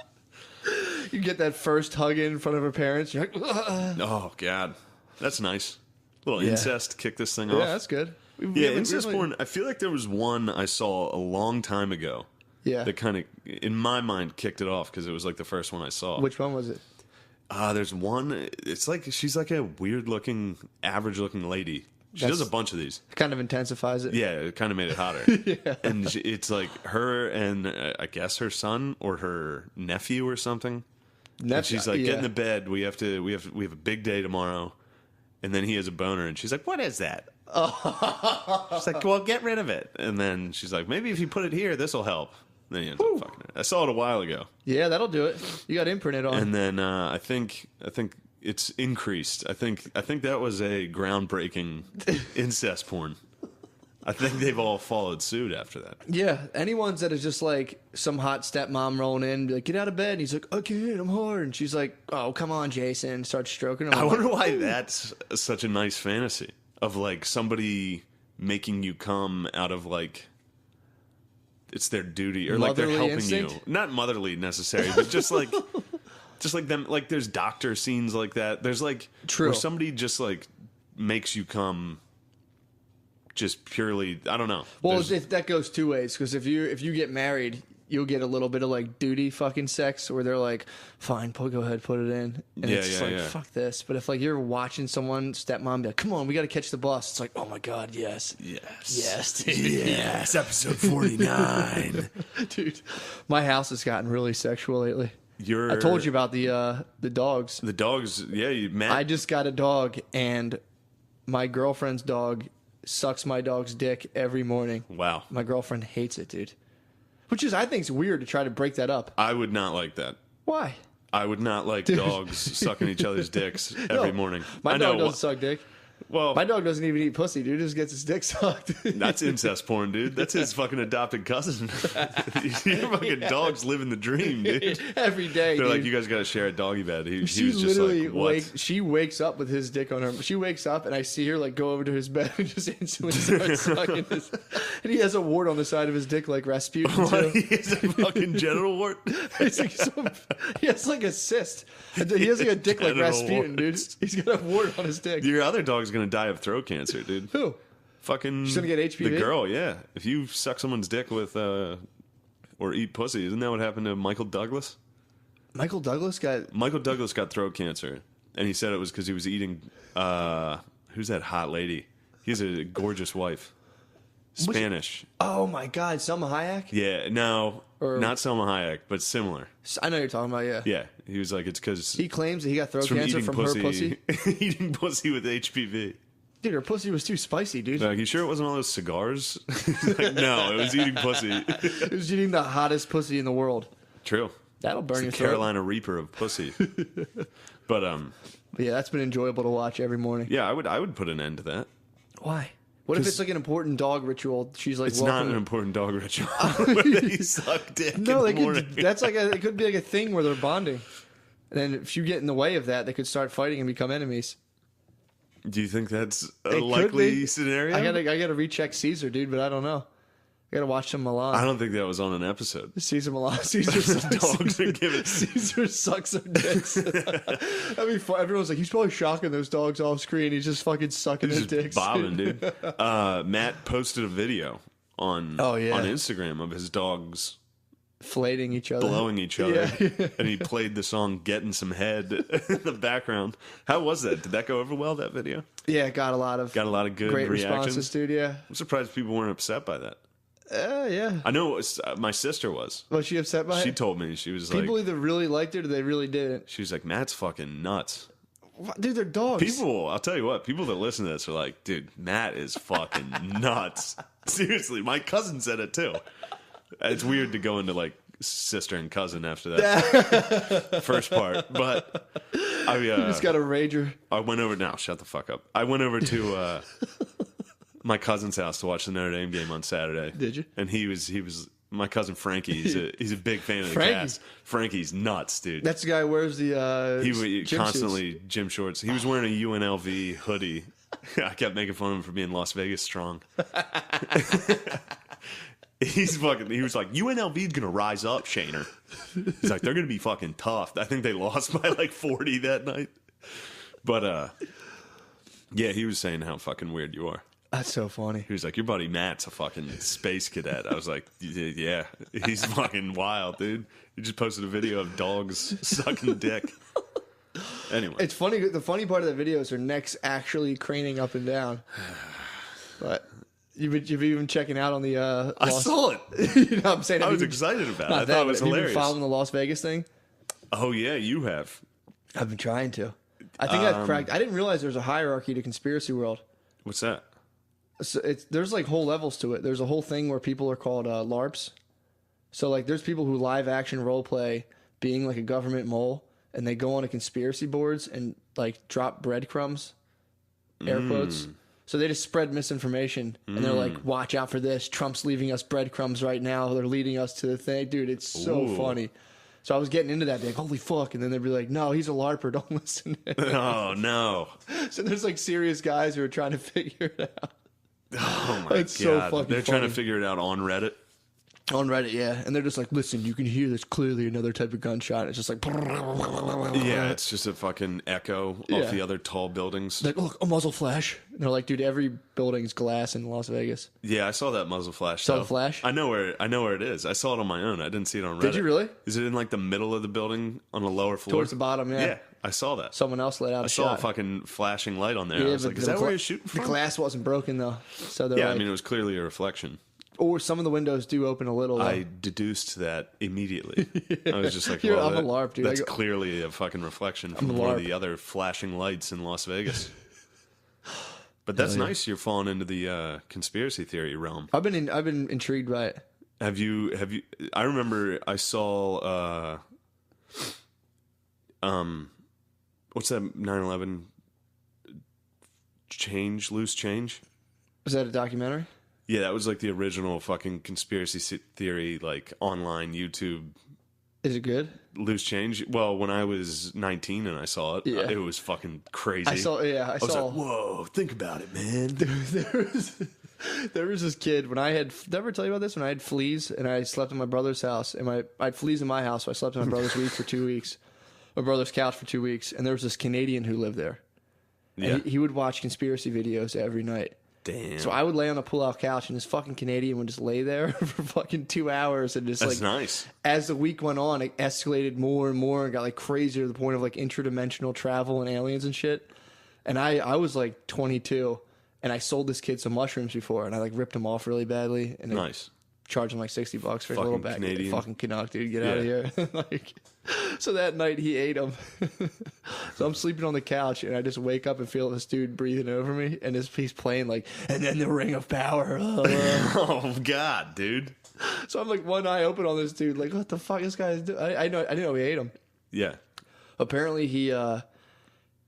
You get that first hug in front of her parents. You're like, oh god, that's nice. Little Yeah. incest to kick this thing yeah, off. that's good. Yeah, incest porn. I feel like there was one I saw a long time ago. Yeah. That kind of, in my mind, kicked it off because it was like the first one I saw. Which one was it? There's one. It's like she's like a weird-looking, average-looking lady. She does a bunch of these. Kind of intensifies it. Yeah, it kind of made it hotter. And it's like her and I guess her son or her nephew or something. And she's like, get in the bed. We have a big day tomorrow. And then he has a boner, and she's like, "What is that?" She's like, "Well, get rid of it." And then she's like, "Maybe if you put it here, this will help." And then he ends up fucking it. I saw it a while ago, Yeah, that'll do it. You got imprinted on. and then I think it's increased. I think that was a groundbreaking incest porn. I think they've all followed suit after that. Yeah, anyone's that is just like some hot stepmom rolling in, be like, get out of bed. And he's like, I can't, I'm hard. And she's like, oh, come on, Jason. Starts stroking him. I I'm wonder like, why that's such a nice fantasy of like somebody making you come out of like it's their duty or like they're Motherly helping instinct? you. Not motherly necessarily, but just like them like there's doctor scenes like that. There's like True. where somebody just like makes you come just purely I don't know. Well, There's- if that goes two ways, because if you get married, you'll get a little bit of like duty fucking sex where they're like, fine, go ahead, put it in. And Yeah, it's just yeah, like, yeah. fuck this. But if like you're watching someone, stepmom, be like, come on, we got to catch the bus. It's like, oh my God, yes. Yes. Yes, episode 49. Dude, my house has gotten really sexual lately. You're I told you about the dogs. the dogs, yeah, you Matt I just got a dog, and my girlfriend's dog sucks my dog's dick every morning. Wow. My girlfriend hates it, dude. Which is, I think, is weird to try to break that up. I would not like that. Why? I would not like dogs sucking each other's dicks every No, morning. My I dog know. doesn't suck dick. Well, My dog doesn't even eat pussy, dude. He just gets his dick sucked. that's incest porn, dude. That's his fucking adopted cousin. Your fucking dogs living the dream, dude. Every day, They're dude. like, you guys got to share a doggy bed. He She was just literally like, what? she wakes up with his dick on her. She wakes up and I see her like go over to his bed and just instantly start sucking his. And he has a wart on the side of his dick like Rasputin too. He has a fucking genital wart. It's like he has like a cyst. He has like a dick like Genital Rasputin, dude. warts. He's got a wart on his dick. Your other dog's gonna die of throat cancer, dude. Who? Fucking. She's gonna get HPV? The girl, yeah. If you suck someone's dick with or eat pussy, isn't that what happened to Michael Douglas? Michael Douglas got. Michael Douglas got throat cancer, and he said it was because he was eating. Who's that hot lady? He has a gorgeous wife. Spanish. Oh my God, Selma Hayek. Yeah, no, Or- not Selma Hayek, but similar. I know what you're talking about. Yeah. Yeah, he was like, it's because He claims that he got throat from cancer eating from pussy, her pussy. eating pussy with HPV. Dude, her pussy was too spicy, dude. Like, you sure it wasn't all those cigars? He's like, no, it was eating pussy. It was eating the hottest pussy in the world. True. That'll burn your It's the throat. Carolina Reaper of pussy. But But yeah, that's been enjoyable to watch every morning. yeah, I would put an end to that. Why? What if it's like an important dog ritual? She's like, it's not an important dog ritual. They suck dick. No, they could. That's like it could be like a thing where they're bonding, and then if you get in the way of that, they could start fighting and become enemies. Do you think that's a likely scenario? I gotta recheck Caesar, dude, but I don't know. I gotta watch some Milan. I don't think that was on an episode. Caesar Milan. Caesar dogs are giving. Caesar sucks their dicks. That'd be fun. Everyone's like, he's probably shocking those dogs off screen. He's just fucking sucking their dicks. Bobbing, dude. Matt posted a video on Instagram of his dogs flating each other, blowing each other, and he played the song "Getting Some Head" in the background. How was that? Did that go over well? That video? Yeah, it got a lot of good great reactions. Responses, dude. Yeah, I'm surprised people weren't upset by that. Yeah. I know it was, my sister was. Was she upset by it? She told me. She was people either really liked it or they really didn't. She was like, Matt's fucking nuts. What? Dude, they're dogs. People, I'll tell you what, people that listen to this are like, dude, Matt is fucking nuts. Seriously, my cousin said it too. It's weird to go into like sister and cousin after that first part, but you just got a rager. I went over, now shut the fuck up. I went over to my cousin's house to watch the Notre Dame game on Saturday. Did you? And he was my cousin Frankie. He's a big fan of the Cats. Frankie's nuts, dude. That's the guy who wears the he gym constantly suits. Gym shorts. He was wearing a UNLV hoodie. I kept making fun of him for being Las Vegas strong. He was like, UNLV's gonna rise up, Shaner. He's like, they're gonna be fucking tough. I think they lost by like 40 that night. But yeah, he was saying how fucking weird you are. That's so funny. He was like, your buddy Matt's a fucking space cadet. I was like, yeah, he's fucking wild, dude. He just posted a video of dogs sucking dick. Anyway. It's funny. The funny part of the video is her neck's actually craning up and down. But you've been checking out on the I saw it. You know what I'm saying? I was excited about it. I thought it was hilarious. Have you been following the Las Vegas thing? Oh, yeah, you have. I've been trying to. I think I've cracked. I didn't realize there's a hierarchy to Conspiracy World. What's that? So there's like whole levels to it. There's a whole thing where people are called LARPs. So like there's people who live action role play being like a government mole, and they go on to conspiracy boards and like drop breadcrumbs, air quotes. So they just spread misinformation, and they're like, watch out for this. Trump's leaving us breadcrumbs right now. They're leading us to the thing. Dude, it's so funny. So I was getting into that, like, holy fuck. And then they'd be like, no, he's a LARPer. Don't listen to him. Oh, no. So there's like serious guys who are trying to figure it out. Oh, my God. So fucking They're trying to figure it out on Reddit. On Reddit, yeah. And they're just like, listen, you can hear this clearly another type of gunshot. It's just like... Yeah, it's just a fucking echo of the other tall buildings. Like, look, a muzzle flash. And they're like, dude, every building's glass in Las Vegas. Yeah, I saw that muzzle flash. Saw the flash? I know where it is. I saw it on my own. I didn't see it on Reddit. Did you really? Is it in like the middle of the building on the lower floor? Towards the bottom, yeah. Yeah, I saw that. Someone else let out a shot. I saw a fucking flashing light on there. I was like, is that where you're shooting from? The glass wasn't broken, though. So yeah, like, I mean, it was clearly a reflection. Or some of the windows do open a little. Though. I deduced that immediately. I was just like, I'm well, a LARP, dude. That's clearly a fucking reflection from one of the other flashing lights in Las Vegas. But that's nice. You're falling into the conspiracy theory realm. I've been intrigued by it. Have you? I remember I saw. What's that? 9/11 loose change. Was that a documentary? Yeah, that was like the original fucking conspiracy theory, like online YouTube. Is it good? Loose change. Well, when I was 19 and I saw it, it was fucking crazy. I saw. I was like, whoa, think about it, man. There was this kid when I had. Did I ever tell you about this? When I had fleas and I slept in my brother's house, and I had fleas in my house, so I slept in my brother's week for 2 weeks, my brother's couch for 2 weeks, and there was this Canadian who lived there. Yeah, and he would watch conspiracy videos every night. Damn. So I would lay on the pull-out couch, and this fucking Canadian would just lay there for fucking 2 hours, and just That's nice. As the week went on, it escalated more and more, and got like crazier to the point of like interdimensional travel and aliens and shit. And I was like 22, and I sold this kid some mushrooms before, and I like ripped them off really badly, and nice. Charged him like $60 for fucking a little bag. Canadian. Fucking Canuck, dude, get out of here! Like, so that night he ate them. So I'm sleeping on the couch, and I just wake up and feel this dude breathing over me, and he's playing like, and then the ring of power. Oh God, dude! So I'm like one eye open on this dude, like, what the fuck this guy is doing? I didn't know he ate him. Yeah. Apparently he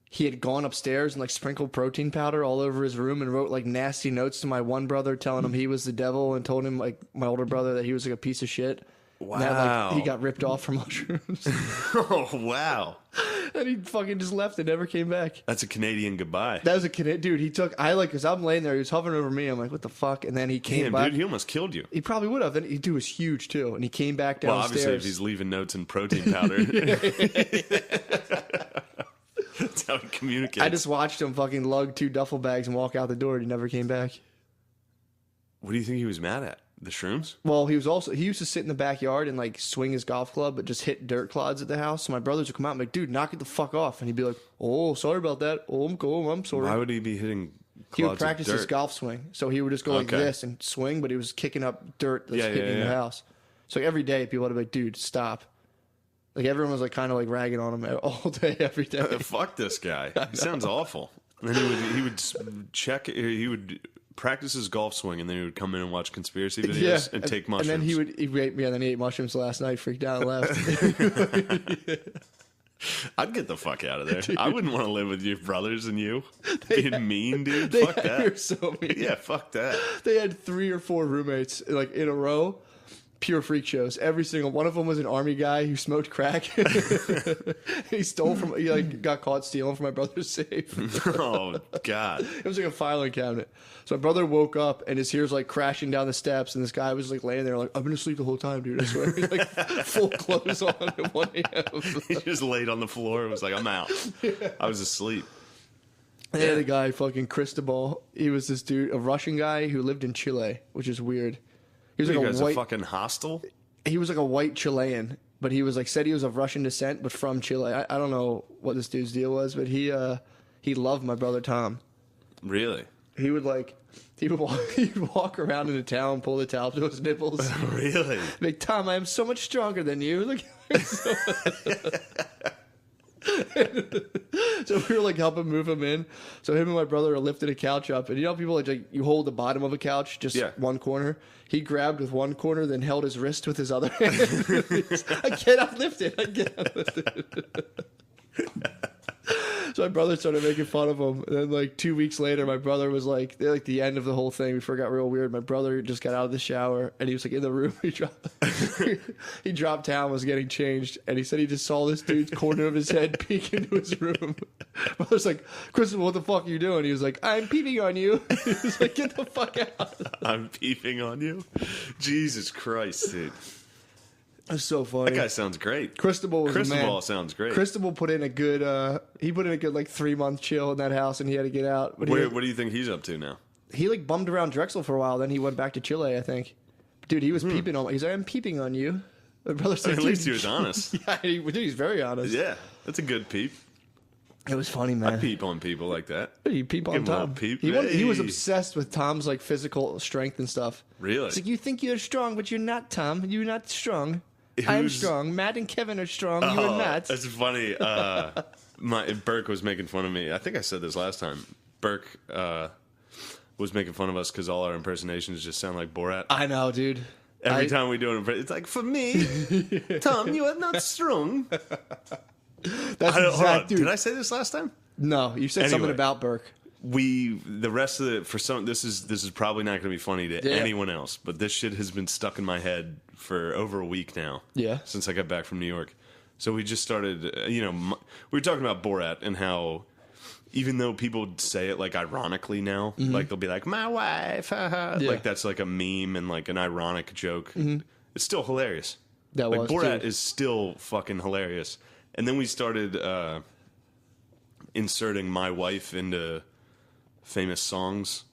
he had gone upstairs and like sprinkled protein powder all over his room and wrote like nasty notes to my one brother telling him he was the devil and told him like my older brother that he was like a piece of shit. Wow. And that, like, he got ripped off for mushrooms. Oh, wow. And he fucking just left and never came back. That's a Canadian goodbye. That was a Canadian dude. He took, because I'm laying there, he was hovering over me. I'm like, what the fuck? And then he came Damn, back. dude, he almost killed you. He probably would have. And he dude was huge too. And he came back Well, downstairs. obviously, if he's leaving notes in protein powder. That's how he communicates. I just watched him fucking lug 2 duffel bags and walk out the door and he never came back. What do you think he was mad at? The shrooms? Well, he used to sit in the backyard and like swing his golf club, but just hit dirt clods at the house. So my brothers would come out and be like, dude, knock it the fuck off. And he'd be like, oh, sorry about that. Oh, I'm cool. I'm sorry. Why would he be hitting clods He would practice of dirt? his golf swing. So he would just go like this and swing, but he was kicking up dirt that's hitting the house. So every day people would be like, dude, stop. Like everyone was like kind of like ragging on him all day, every day. Fuck this guy. He sounds awful. And then he would practice his golf swing, and then he would come in and watch conspiracy videos and take mushrooms. And then he ate mushrooms last night, freaked out and left. I'd get the fuck out of there. Dude. I wouldn't want to live with your brothers and you. Being mean, dude. Fuck that. You're so mean. Yeah, fuck that. They had 3 or 4 roommates like in a row. Pure freak shows. Every single one of them was an army guy who smoked crack. He got caught stealing from my brother's safe. Oh God! It was like a filing cabinet. So my brother woke up and his ears like crashing down the steps, and this guy was like laying there like, "I've been asleep the whole time, dude. I swear." He's like full clothes on at 1 a.m. He just laid on the floor and was like, "I'm out." Yeah. I was asleep. And then the guy, fucking Cristobal, he was this dude, a Russian guy who lived in Chile, which is weird. He was like a fucking hostile. He was like a white Chilean, but he was like said he was of Russian descent, but from Chile. I don't know what this dude's deal was, but he loved my brother Tom. Really? He would walk around into town, pull the towel to his nipples. Really? Like, Tom, I am so much stronger than you. Like, so we were like helping move him in. So him and my brother are lifting a couch up, and you know people like you hold the bottom of a couch, just one corner. He grabbed with one corner, then held his wrist with his other hand. I cannot lift it. So my brother started making fun of him. And then like 2 weeks later, my brother was like the end of the whole thing before it got real weird. My brother just got out of the shower and he was like in the room. He dropped down, was getting changed, and he said he just saw this dude's corner of his head peek into his room. My brother's like, Christopher, what the fuck are you doing? He was like, I'm peeping on you. He was like, get the fuck out. I'm peeping on you? Jesus Christ, dude. That's so funny. That guy sounds great. Cristobal sounds great. Cristobal put in a good like 3-month chill in that house, and he had to get out. But what do you think he's up to now? He like bummed around Drexel for a while, then he went back to Chile, I think. Dude, he was peeping on. He's like, I'm peeping on you. My brother's like, at least he was honest. Yeah, he's very honest. Yeah, that's a good peep. It was funny, man. I peep on people like that. You peep on Tom. Peep. He was obsessed with Tom's like physical strength and stuff. Really? It's like, you think you're strong, but you're not, Tom. You're not strong. I'm strong. Matt and Kevin are strong. You are not. That's funny. Burke was making fun of me. I think I said this last time. Burke was making fun of us because all our impersonations just sound like Borat. I know, dude. Every time we do an impression, it's like, for me, Tom, you are not strong. That's exact, dude. Did I say this last time? No, you said something about Burke. The rest of it, for some, this is probably not going to be funny to anyone else, but this shit has been stuck in my head for over a week now. Yeah. Since I got back from New York. So we just started, we were talking about Borat and how even though people say it like ironically now, like they'll be like, my wife, like that's like a meme and like an ironic joke. It's still hilarious. Borat is still fucking hilarious. And then we started inserting my wife into famous songs.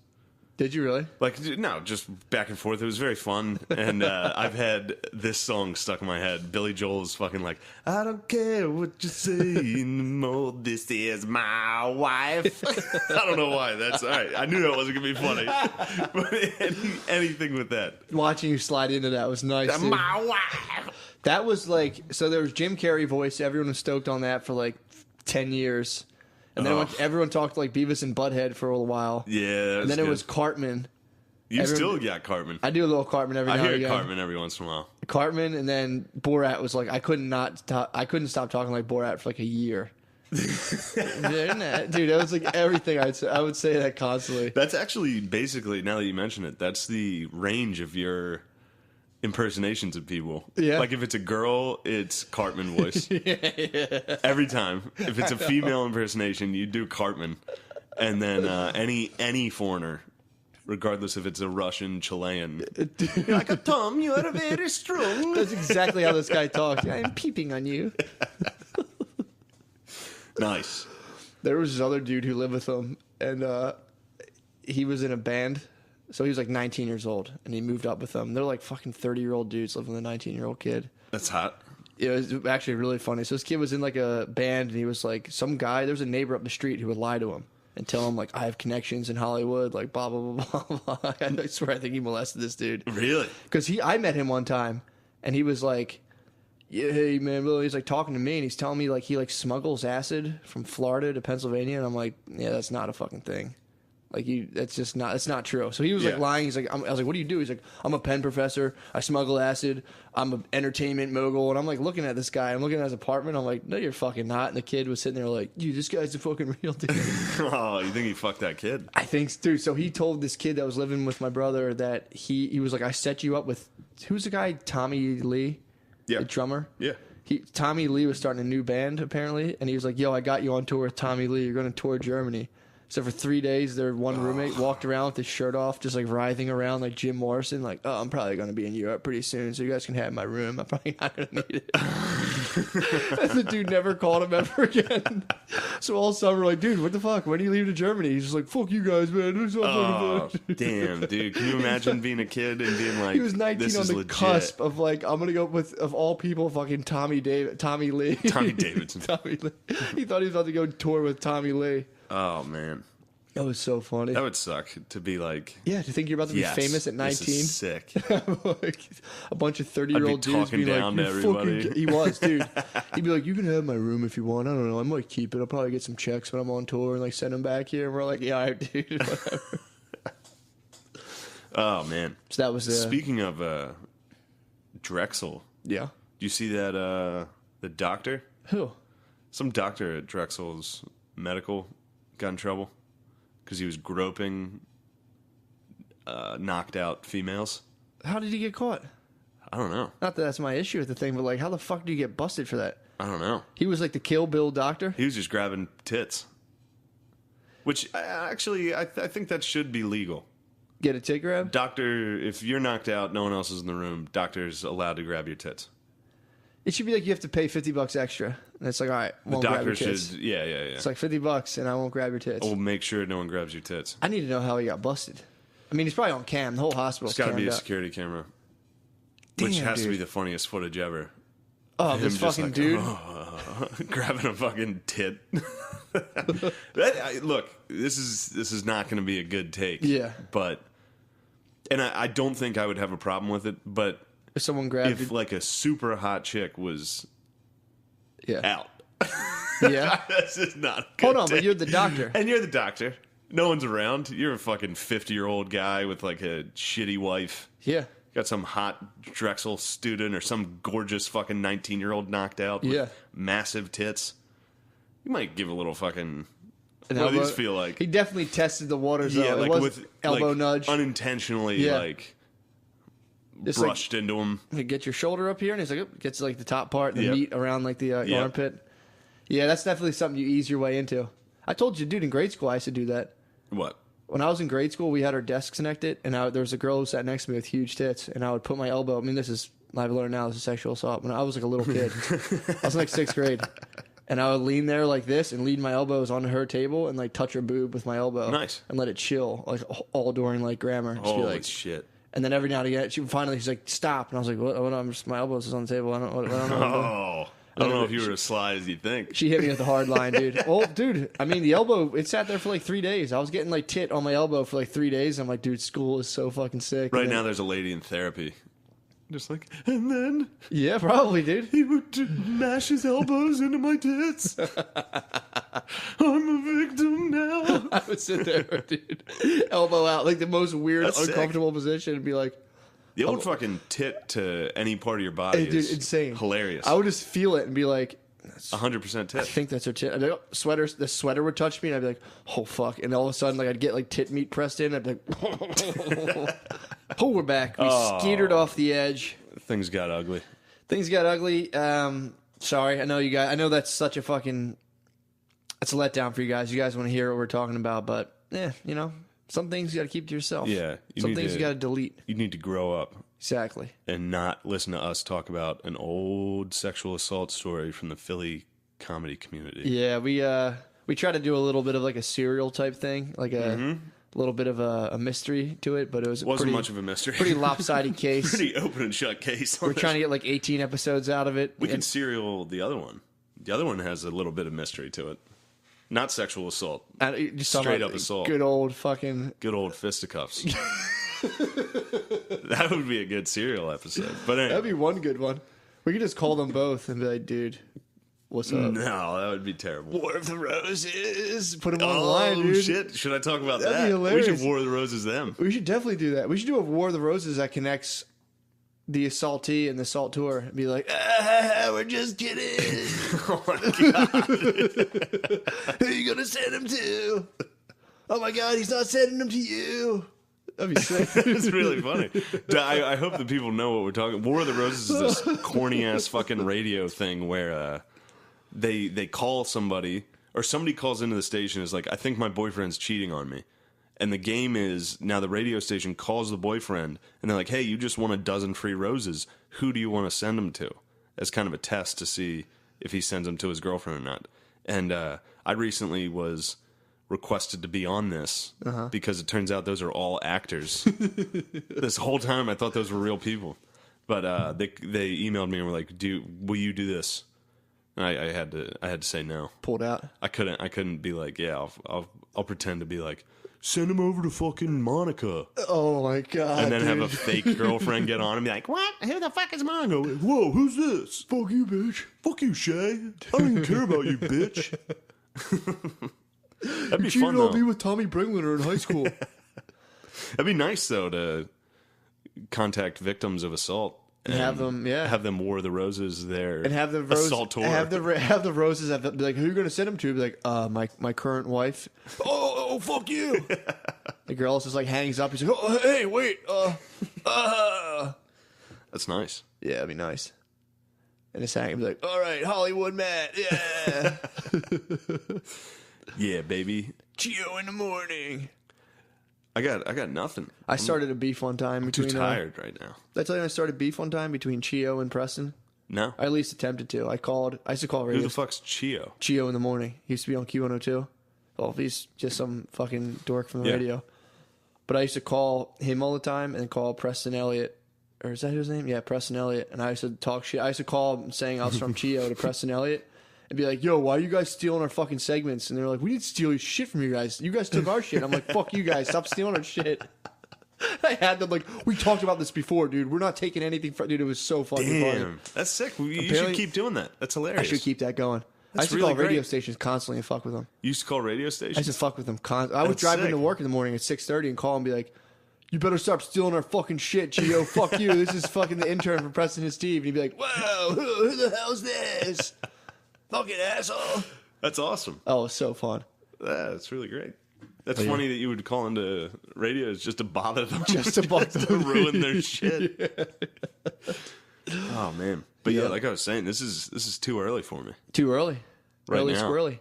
Did you really? Like, no, just back and forth. It was very fun. And I've had this song stuck in my head. Billy Joel is fucking like, I don't care what you say anymore. This is my wife. I don't know why. That's all right. I knew that wasn't going to be funny. But anything with that. Watching you slide into that was nice. My wife. That was like, so there was Jim Carrey voice. Everyone was stoked on that for like 10 years. And then everyone talked like Beavis and Butthead for a little while. Yeah, and then it was Cartman. Still got Cartman. I do a little Cartman every now and again. I hear Cartman every once in a while. Cartman, and then Borat was like I couldn't stop talking like Borat for like a year. They're not. Dude, that was like everything I'd say. I would say that constantly. That's actually basically, now that you mention it, that's the range of your impersonations of people. Yeah. Like if it's a girl, it's Cartman voice. Yeah. Every time. If it's a female impersonation, you do Cartman. And then any foreigner, regardless if it's a Russian, Chilean. You're like, Tom, you are very strong. That's exactly how this guy talks. I'm peeping on you. Nice. There was this other dude who lived with him, and he was in a band. So he was like 19 years old, and he moved up with them. They're like fucking 30-year-old dudes living with a 19-year-old kid. That's hot. It was actually really funny. So this kid was in like a band, and he was like some guy. There was a neighbor up the street who would lie to him and tell him like, I have connections in Hollywood, like blah blah blah blah blah. I swear, I think he molested this dude. Really? Because I met him one time, and he was like, yeah, hey man, blah. He's like talking to me, and he's telling me like he like smuggles acid from Florida to Pennsylvania, and I'm like, yeah, that's not a fucking thing. Like that's not true. So he was like lying. He's like, I was like, what do you do? He's like, I'm a Penn professor. I smuggle acid. I'm an entertainment mogul. And I'm like looking at this guy. I'm looking at his apartment. I'm like, no, you're fucking not. And the kid was sitting there like, dude, this guy's the fucking real dude. Oh, you think he fucked that kid? I think, dude. So he told this kid that was living with my brother that he was like, I set you up with, who's the guy? Tommy Lee, the drummer. Yeah. Tommy Lee was starting a new band apparently, and he was like, yo, I got you on tour with Tommy Lee. You're going to tour Germany. So for 3 days, their one roommate walked around with his shirt off, just like writhing around like Jim Morrison, like, oh, I'm probably going to be in Europe pretty soon, so you guys can have my room. I'm probably not going to need it. And the dude never called him ever again. So all summer, like, dude, what the fuck? When do you leave to Germany? He's just like, fuck you guys, man. Oh, damn, dude. Can you imagine being a kid and being like, he was 19 this on is the legit. cusp of like, I'm going to go with, of all people, fucking Tommy Lee. Tommy Davidson. Tommy Lee. He thought he was about to go tour with Tommy Lee. Oh, man. That was so funny. That would suck to be like, yeah, to think you're about to be famous at 19. This is sick. Like, a bunch of 30-year-old dudes talking be down like, to everybody. he was, dude. He'd be like, you can have my room if you want. I don't know. I might keep it. I'll probably get some checks when I'm on tour and like send them back here. And we're like, yeah, all right, dude. Whatever. Oh, man. So that was Speaking of Drexel. Yeah. Do you see that the doctor? Who? Some doctor at Drexel's medical got in trouble because he was groping knocked out females. How did he get caught? I don't know. Not that that's my issue with the thing, but like, how the fuck do you get busted for that? I don't know. He was like the Kill Bill doctor? He was just grabbing tits. Which, actually, I think that should be legal. Get a tit grab? Doctor, if you're knocked out, no one else is in the room, doctor's allowed to grab your tits. It should be like you have to pay $50 extra. And it's like, all right, The doctor should, yeah. It's like $50 and I won't grab your tits. We'll make sure no one grabs your tits. I need to know how he got busted. I mean, he's probably on cam. The whole hospital's It's got to be a cammed up. security camera. Damn, Which has to dude. be the funniest footage ever. Oh, this Him just fucking like, dude. grabbing a fucking tit. Look, this is not going to be a good take. Yeah. But, and I don't think I would have a problem with it, but If someone grabbed if like a super hot chick was yeah. out. Yeah. This is not a good Hold on, take. but you're the doctor. And you're the doctor. No one's around. You're a fucking 50-year-old guy with like a shitty wife. Yeah. Got some hot Drexel student or some gorgeous fucking 19-year-old knocked out with Yeah. massive tits. You might give a little fucking... An what do elbow- these feel like? He definitely tested the waters, though. Yeah, It like was with... elbow like, nudge. Unintentionally, Yeah. like, Just brushed into him. like, get your shoulder up here, and he's like, oh, gets like the top part, and the Yep. meat around like the Yep. armpit. Yeah, that's definitely something you ease your way into. I told you, dude, in grade school, I used to do that. What? When I was in grade school, we had our desks connected, and there was a girl who sat next to me with huge tits, and I would put my elbow. I mean, this is I've learned now this is sexual assault. When I was like a little kid, I was in like 6th grade, and I would lean there like this and lean my elbows onto her table and like touch her boob with my elbow, Nice. and let it chill like all during like grammar. Just be Holy like, shit. and then every now and again, she's like, stop, and I was like, what? I'm just my elbows is on the table. I don't know. What I'm doing. Oh. I don't know if you were as sly as you think. She hit me with the hard line, dude. Well, dude, I mean, the elbow, it sat there for like 3 days. I was getting like tit on my elbow for like 3 days. I'm like, dude, school is so fucking sick. Right And then- now, there's a lady in therapy. Just like, and then Yeah, probably, dude. he would mash his elbows into my tits. I'm a victim now. I would sit there, dude, elbow out, like the most weird, That's sick. uncomfortable position, and be like, The old fucking tit to any part of your body hey, dude, is insane. hilarious. I would just feel it and be like, 100% tit. I think that's her tit. I'd be like, oh, the sweater would touch me, and I'd be like, oh, fuck. And all of a sudden, like, I'd get, like, tit meat pressed in. I'd be like, oh, we're back. We skeetered off the edge. Things got ugly. Things got ugly. Sorry. I know you guys. I know that's such a fucking... That's a letdown for you guys. You guys want to hear what we're talking about, but, some things you got to keep to yourself. Yeah. Some things you got to delete. You need to grow up. Exactly. And not listen to us talk about an old sexual assault story from the Philly comedy community. Yeah, we try to do a little bit of like a serial type thing, like a little bit of a mystery to it, but it wasn't much of a mystery. Pretty lopsided case. Pretty open and shut case. We're trying to get like 18 episodes out of it. We can serial the other one. The other one has a little bit of mystery to it. Not sexual assault. Just straight up assault. Good old fisticuffs. That would be a good serial episode. But anyway. That'd be one good one. We could just call them both and be like, dude, what's up? No, that would be terrible. War of the Roses. Put them online, dude. Oh, shit. Should I talk about That'd that? Be hilarious. We should War of the Roses them. We should definitely do that. We should do a War of the Roses that connects the assaultee and the assaulteur and be like, we're just kidding. Oh, my God. Who are you going to send him to? Oh, my God, he's not sending him to you. That'd be sick. It's really funny. I hope that people know what we're talking. War of the Roses is this corny ass fucking radio thing where they call somebody or somebody calls into the station and is like, I think my boyfriend's cheating on me. And the game is now the radio station calls the boyfriend and they're like, hey, you just won a dozen free roses. Who do you want to send them to? As kind of a test to see if he sends them to his girlfriend or not. And I recently was requested to be on this because it turns out those are all actors. This whole time I thought those were real people, but they emailed me and were like, will you do this? And I had to say no. Pulled out. I couldn't be like, yeah, I'll pretend to be like, send him over to fucking Monica. Oh my God. And then have a fake girlfriend get on and be like, what? Who the fuck is Monica? Whoa, who's this? Fuck you, bitch. Fuck you, Shay. I don't even care about you, bitch. That'd be fun, though. though. Me with Tommy Bringliner in high school. That'd be nice, though, to contact victims of assault and have them War of the Roses there and have the assaultor. Have the roses. Be like, who are you going to send them to? Be like, my current wife. Oh, fuck you. The girl just like hangs up. He's like, oh, hey, wait. That's nice. Yeah, it'd be nice. And it's hanging. Be like, all right, Hollywood Matt. Yeah. Yeah, baby. Chio in the morning. I got nothing. I started a beef one time. I'm too tired right now. Did I tell you I started beef one time between Chio and Preston? No. I at least attempted to. I used to call radio. Who the fuck's Chio? Chio in the morning. He used to be on Q102. Well, he's just some fucking dork from the radio. But I used to call him all the time and then call Preston Elliott. Or is that his name? Yeah, Preston Elliott. And I used to talk shit. I used to call him saying I was from Chio to Preston Elliott. And be like, yo, why are you guys stealing our fucking segments? And they're like, we didn't steal your shit from you guys. You guys took our shit. I'm like, fuck you guys. Stop stealing our shit. I had them like, we talked about this before, dude. We're not taking anything from... Dude, it was so fucking funny. That's sick. You should keep doing that. That's hilarious. I should keep that going. I used to call radio stations constantly and fuck with them. You used to call radio stations? I used to fuck with them constantly. I would drive into work in the morning at 6:30 and call and be like, you better stop stealing our fucking shit, Gio. Fuck you. This is fucking the intern from Preston and Steve. And he'd be like, whoa, who the hell's this? Fucking asshole. That's awesome. Oh, it's so fun. That's really great. That's funny that you would call into radios just to bother them. Just to bother them. To ruin their shit. Oh, man. But yeah, like I was saying, this is too early for me. Too early. Right early now. Squirrely.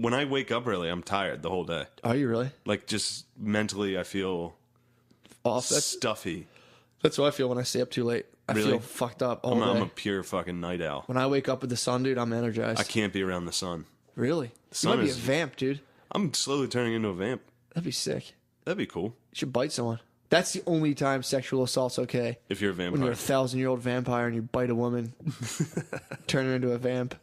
When I wake up early, I'm tired the whole day. Are you really? Like, just mentally, I feel off. Stuffy. That's what I feel when I stay up too late. I feel fucked up all day. I'm a pure fucking night owl. When I wake up with the sun, dude, I'm energized. I can't be around the sun. Really? The You might be a vamp, dude. I'm slowly turning into a vamp. That'd be sick. That'd be cool. You should bite someone. That's the only time sexual assault's okay. If you're a vampire. When you're a 1,000-year-old vampire and you bite a woman, turn her into a vamp.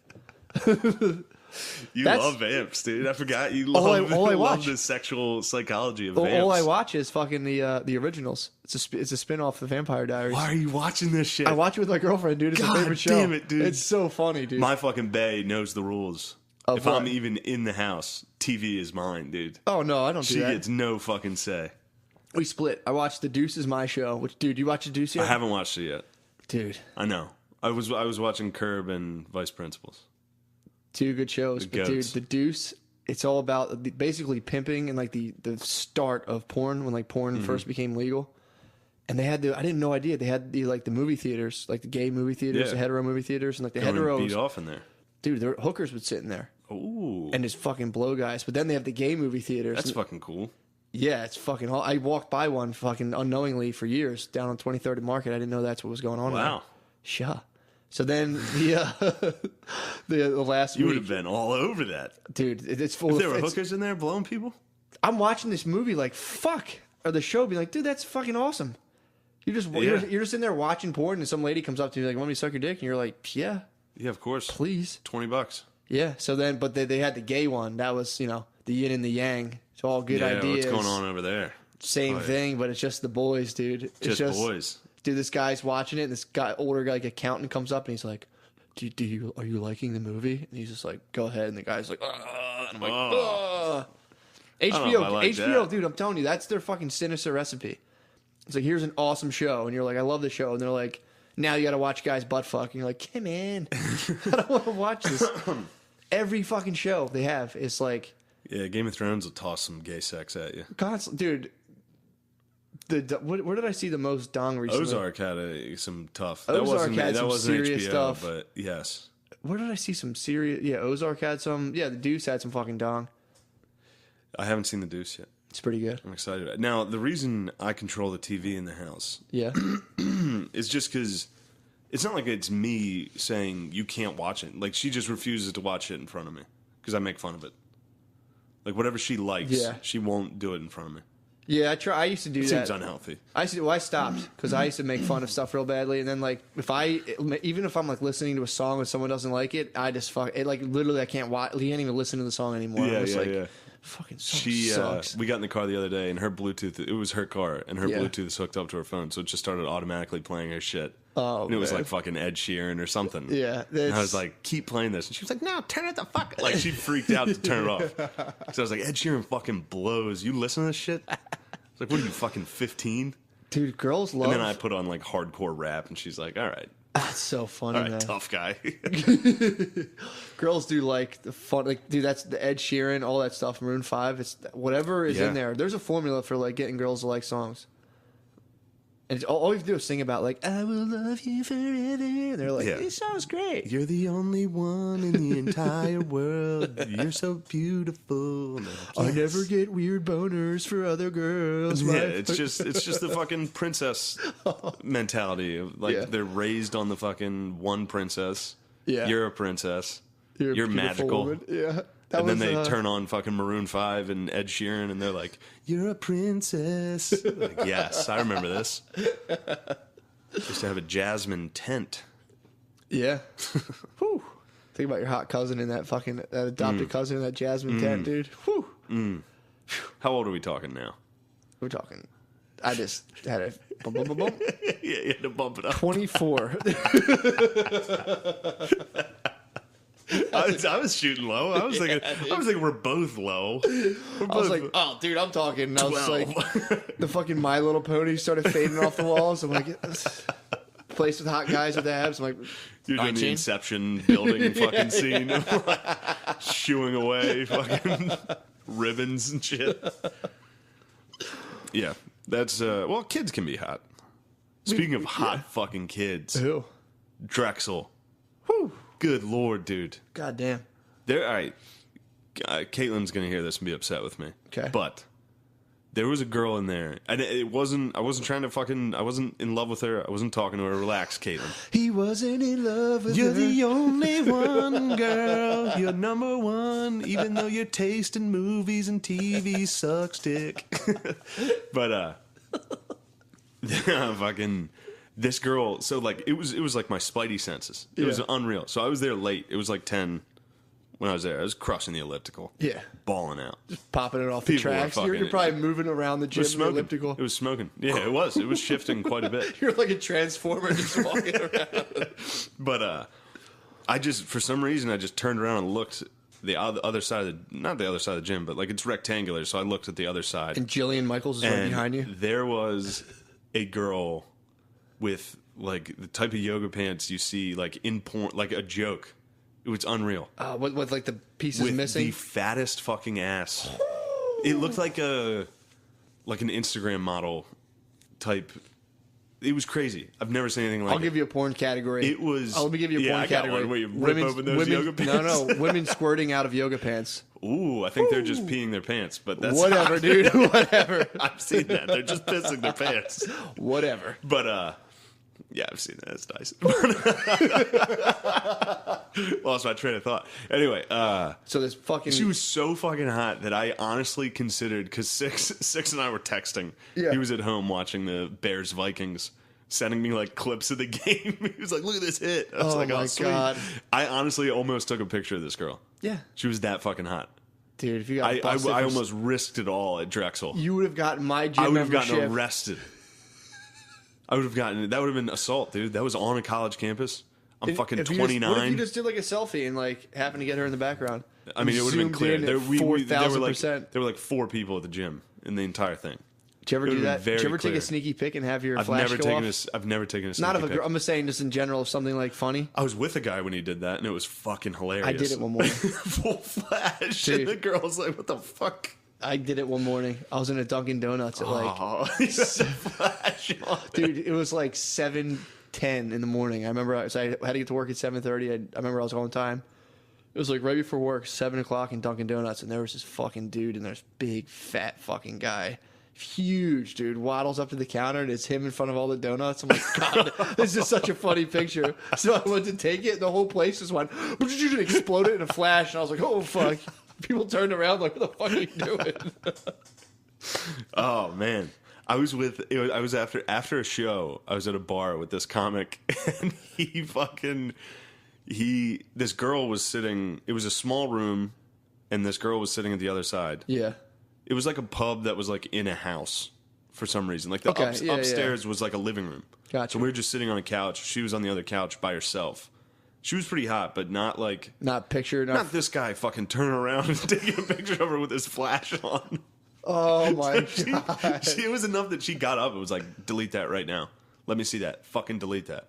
You love vamps, dude. I forgot you love the sexual psychology of vamps. All I watch is fucking the originals. It's a spin-off of Vampire Diaries. Why are you watching this shit? I watch it with my girlfriend, dude. It's a favorite show. Damn it, dude. It's so funny, dude. My fucking bae knows the rules. If I'm even in the house, TV is mine, dude. Oh, no, I don't do that. She gets no fucking say. We split. I watched The Deuce is my show. Which, dude, you watch The Deuce yet? I haven't watched it yet. Dude. I know. I was watching Curb and Vice Principals. Two good shows, but dude, The Deuce. It's all about basically pimping and like the start of porn when like porn first became legal. And they had I didn't know idea they had the movie theaters, like the gay movie theaters, the hetero movie theaters, and like the heteros beat off in there. Dude, their hookers would sit in there. Ooh. And just fucking blow guys. But then they have the gay movie theaters. That's fucking cool. Yeah, it's fucking. I walked by one fucking unknowingly for years down on 23rd and Market. I didn't know that's what was going on. Wow. Sure. So then the last you week, would have been all over that, dude. It's full. If there were hookers in there blowing people. I'm watching this movie like fuck, or the show be like, dude, that's fucking awesome. You're just in there watching porn, and some lady comes up to you like, "Want me to suck your dick?" And you're like, "Yeah, of course, please." $20. Yeah. So then, but they had the gay one. That was the yin and the yang. It's all good ideas. What's going on over there? Same thing, but it's just the boys, dude. It's just boys. Dude, this guy's watching it, and this older guy, like accountant, comes up and he's like, are you liking the movie? And he's just like, go ahead. And the guy's like, and I'm like, HBO, dude, I'm telling you, that's their fucking sinister recipe. It's like, here's an awesome show, and you're like, I love the show, and they're like, now you got to watch guys butt fuck, and you're like, hey man, I don't want to watch this. Every fucking show they have is like, yeah, Game of Thrones will toss some gay sex at you, dude. Where did I see the most dong recently? Ozark had some tough. Ozark had some serious HBO, stuff. But yes. Where did I see some serious? Yeah, Ozark had some. Yeah, The Deuce had some fucking dong. I haven't seen The Deuce yet. It's pretty good. I'm excited. Now, the reason I control the TV in the house, is just because it's not like it's me saying you can't watch it. Like, she just refuses to watch it in front of me because I make fun of it. Like, whatever she likes, she won't do it in front of me. Yeah, I used to do that. Seems unhealthy. I stopped because I used to make fun of stuff real badly, and then like even if I'm like listening to a song and someone doesn't like it, I just fuck it. Like literally, I can't watch. You can't even listen to the song anymore. Yeah. Fucking sucks. We got in the car the other day, and her Bluetooth. It was her car, and her Bluetooth is hooked up to her phone, so it just started automatically playing her shit. Oh, and it was like fucking Ed Sheeran or something. Yeah, and I was like, keep playing this, and she was like, no, turn it the fuck. Like she freaked out to turn it off. So I was like, Ed Sheeran fucking blows. You listen to this shit? Like, what are you, fucking 15? Dude, girls love... And then I put on, like, hardcore rap, and she's like, all right. That's so funny, all right, man. Tough guy. Girls do, like, the fun... Like, dude, that's the Ed Sheeran, all that stuff, Maroon 5. It's whatever is in there. There's a formula for, like, getting girls to like songs. And it's, all you have to do is sing about, like, I will love you forever. And they're like, this sounds great. You're the only one in the entire world. You're so beautiful. Like, I never get weird boners for other girls. Yeah, it's just the fucking princess mentality. Like, they're raised on the fucking one princess. Yeah. You're a princess. You're magical. Woman. Yeah. And then they turn on fucking Maroon 5 and Ed Sheeran, and they're like, you're a princess. Like, yes, I remember this. Used to have a jasmine tent. Yeah. Whew. Think about your hot cousin in that fucking adopted cousin in that jasmine tent, dude. Whew. How old are we talking now? We're talking. I just had a bump, bump, bump, bump. Yeah, you had to bump it up. 24. I was shooting low. I was thinking we're both low. I was like, oh, dude, I'm talking. And I was like, the fucking My Little Pony started fading off the walls. I'm like, place with hot guys with abs. I'm like, you're doing the Inception building fucking scene, shooing away fucking ribbons and shit. Yeah, that's well, kids can be hot. Speaking of hot fucking kids, who? Drexel. Whew. Good Lord, dude. God damn. All right. Caitlin's going to hear this and be upset with me. Okay. But there was a girl in there. And I wasn't trying to fucking, I wasn't in love with her. I wasn't talking to her. Relax, Caitlin. He wasn't in love with You're her. the only one, girl. You're number one, even though your taste in movies and TV sucks dick. But, fucking... This girl, so like it was like my spidey senses. It was unreal. So I was there late. It was like 10 when I was there. I was crushing the elliptical. Yeah. Balling out. Just popping it off the tracks. You're probably moving around the gym in the elliptical. It was smoking. Yeah, it was. It was shifting quite a bit. You're like a transformer just walking around. But I just, for some reason, I just turned around and looked the other side of the, not the other side of the gym, but like it's rectangular. So I looked at the other side. And Jillian Michaels is right behind you. There was a girl with like the type of yoga pants you see like in porn, like a joke. It was unreal. With like the pieces With missing? the fattest fucking ass. It looked like an Instagram model type. It was crazy. I've never seen anything like it. I'll give you a porn category. It was. Let me give you a porn category. Where you rip open those yoga pants. No, women squirting out of yoga pants. Ooh, I think they're just peeing their pants, but that's Whatever, dude. Whatever. I've seen that. They're just pissing their pants. Whatever. But yeah, I've seen that. It's nice. Lost my train of thought. Anyway, so this fucking. she was so fucking hot that I honestly considered, because Six and I were texting. Yeah. He was at home watching the Bears Vikings, sending me like clips of the game. He was like, "Look at this hit." I was like, my "Oh, sweet." God. I honestly almost took a picture of this girl. Yeah. She was that fucking hot. Dude, if you got I almost risked it all at Drexel. You would have gotten my gym I would have membership. gotten arrested. That would have been assault, dude. That was on a college campus. I'm fucking If you 29. what if you just did like a selfie and like happened to get her in the background? I mean, it would have been clear. There were 4,000%. like 4 people at the gym in the entire thing. Did you ever It do would've that? been Did you ever very take a clear. sneaky pic and have your I've flash never go taken off? I've never taken a sneaky Not of a pic. girl. I'm just saying, just in general, of something like funny. I was with a guy when he did that, and it was fucking hilarious. I did it one morning. Full flash, Dude. and the girl's like, "What the fuck?" I did it one morning. I was in a Dunkin' Donuts at like, Oh, he's a flash on it. dude, it was like 7:10 in the morning. I remember I had to get to work at 7:30. I remember I was on time. It was like right before work, 7 o'clock in Dunkin' Donuts, and there was this fucking dude, and there's big fat fucking guy. Huge dude waddles up to the counter, and it's him in front of all the donuts. I'm like, God, this is such a funny picture. So I went to take it, and the whole place just went exploded in a flash, and I was like, oh fuck. People turned around like, what the fuck are you doing? Oh man, I was after a show. I was at a bar with this comic, and this girl was sitting. It was a small room, and this girl was sitting at the other side. Yeah. It was like a pub that was like in a house for some reason. Like the Okay, upstairs was like a living room. Gotcha. So we were just sitting on a couch. She was on the other couch by herself. She was pretty hot, but not like Not picture, not this guy fucking turning around and taking a picture of her with his flash on. Oh my God. It was enough that she got up and was like, "Delete that right now. Let me see that. Fucking delete that."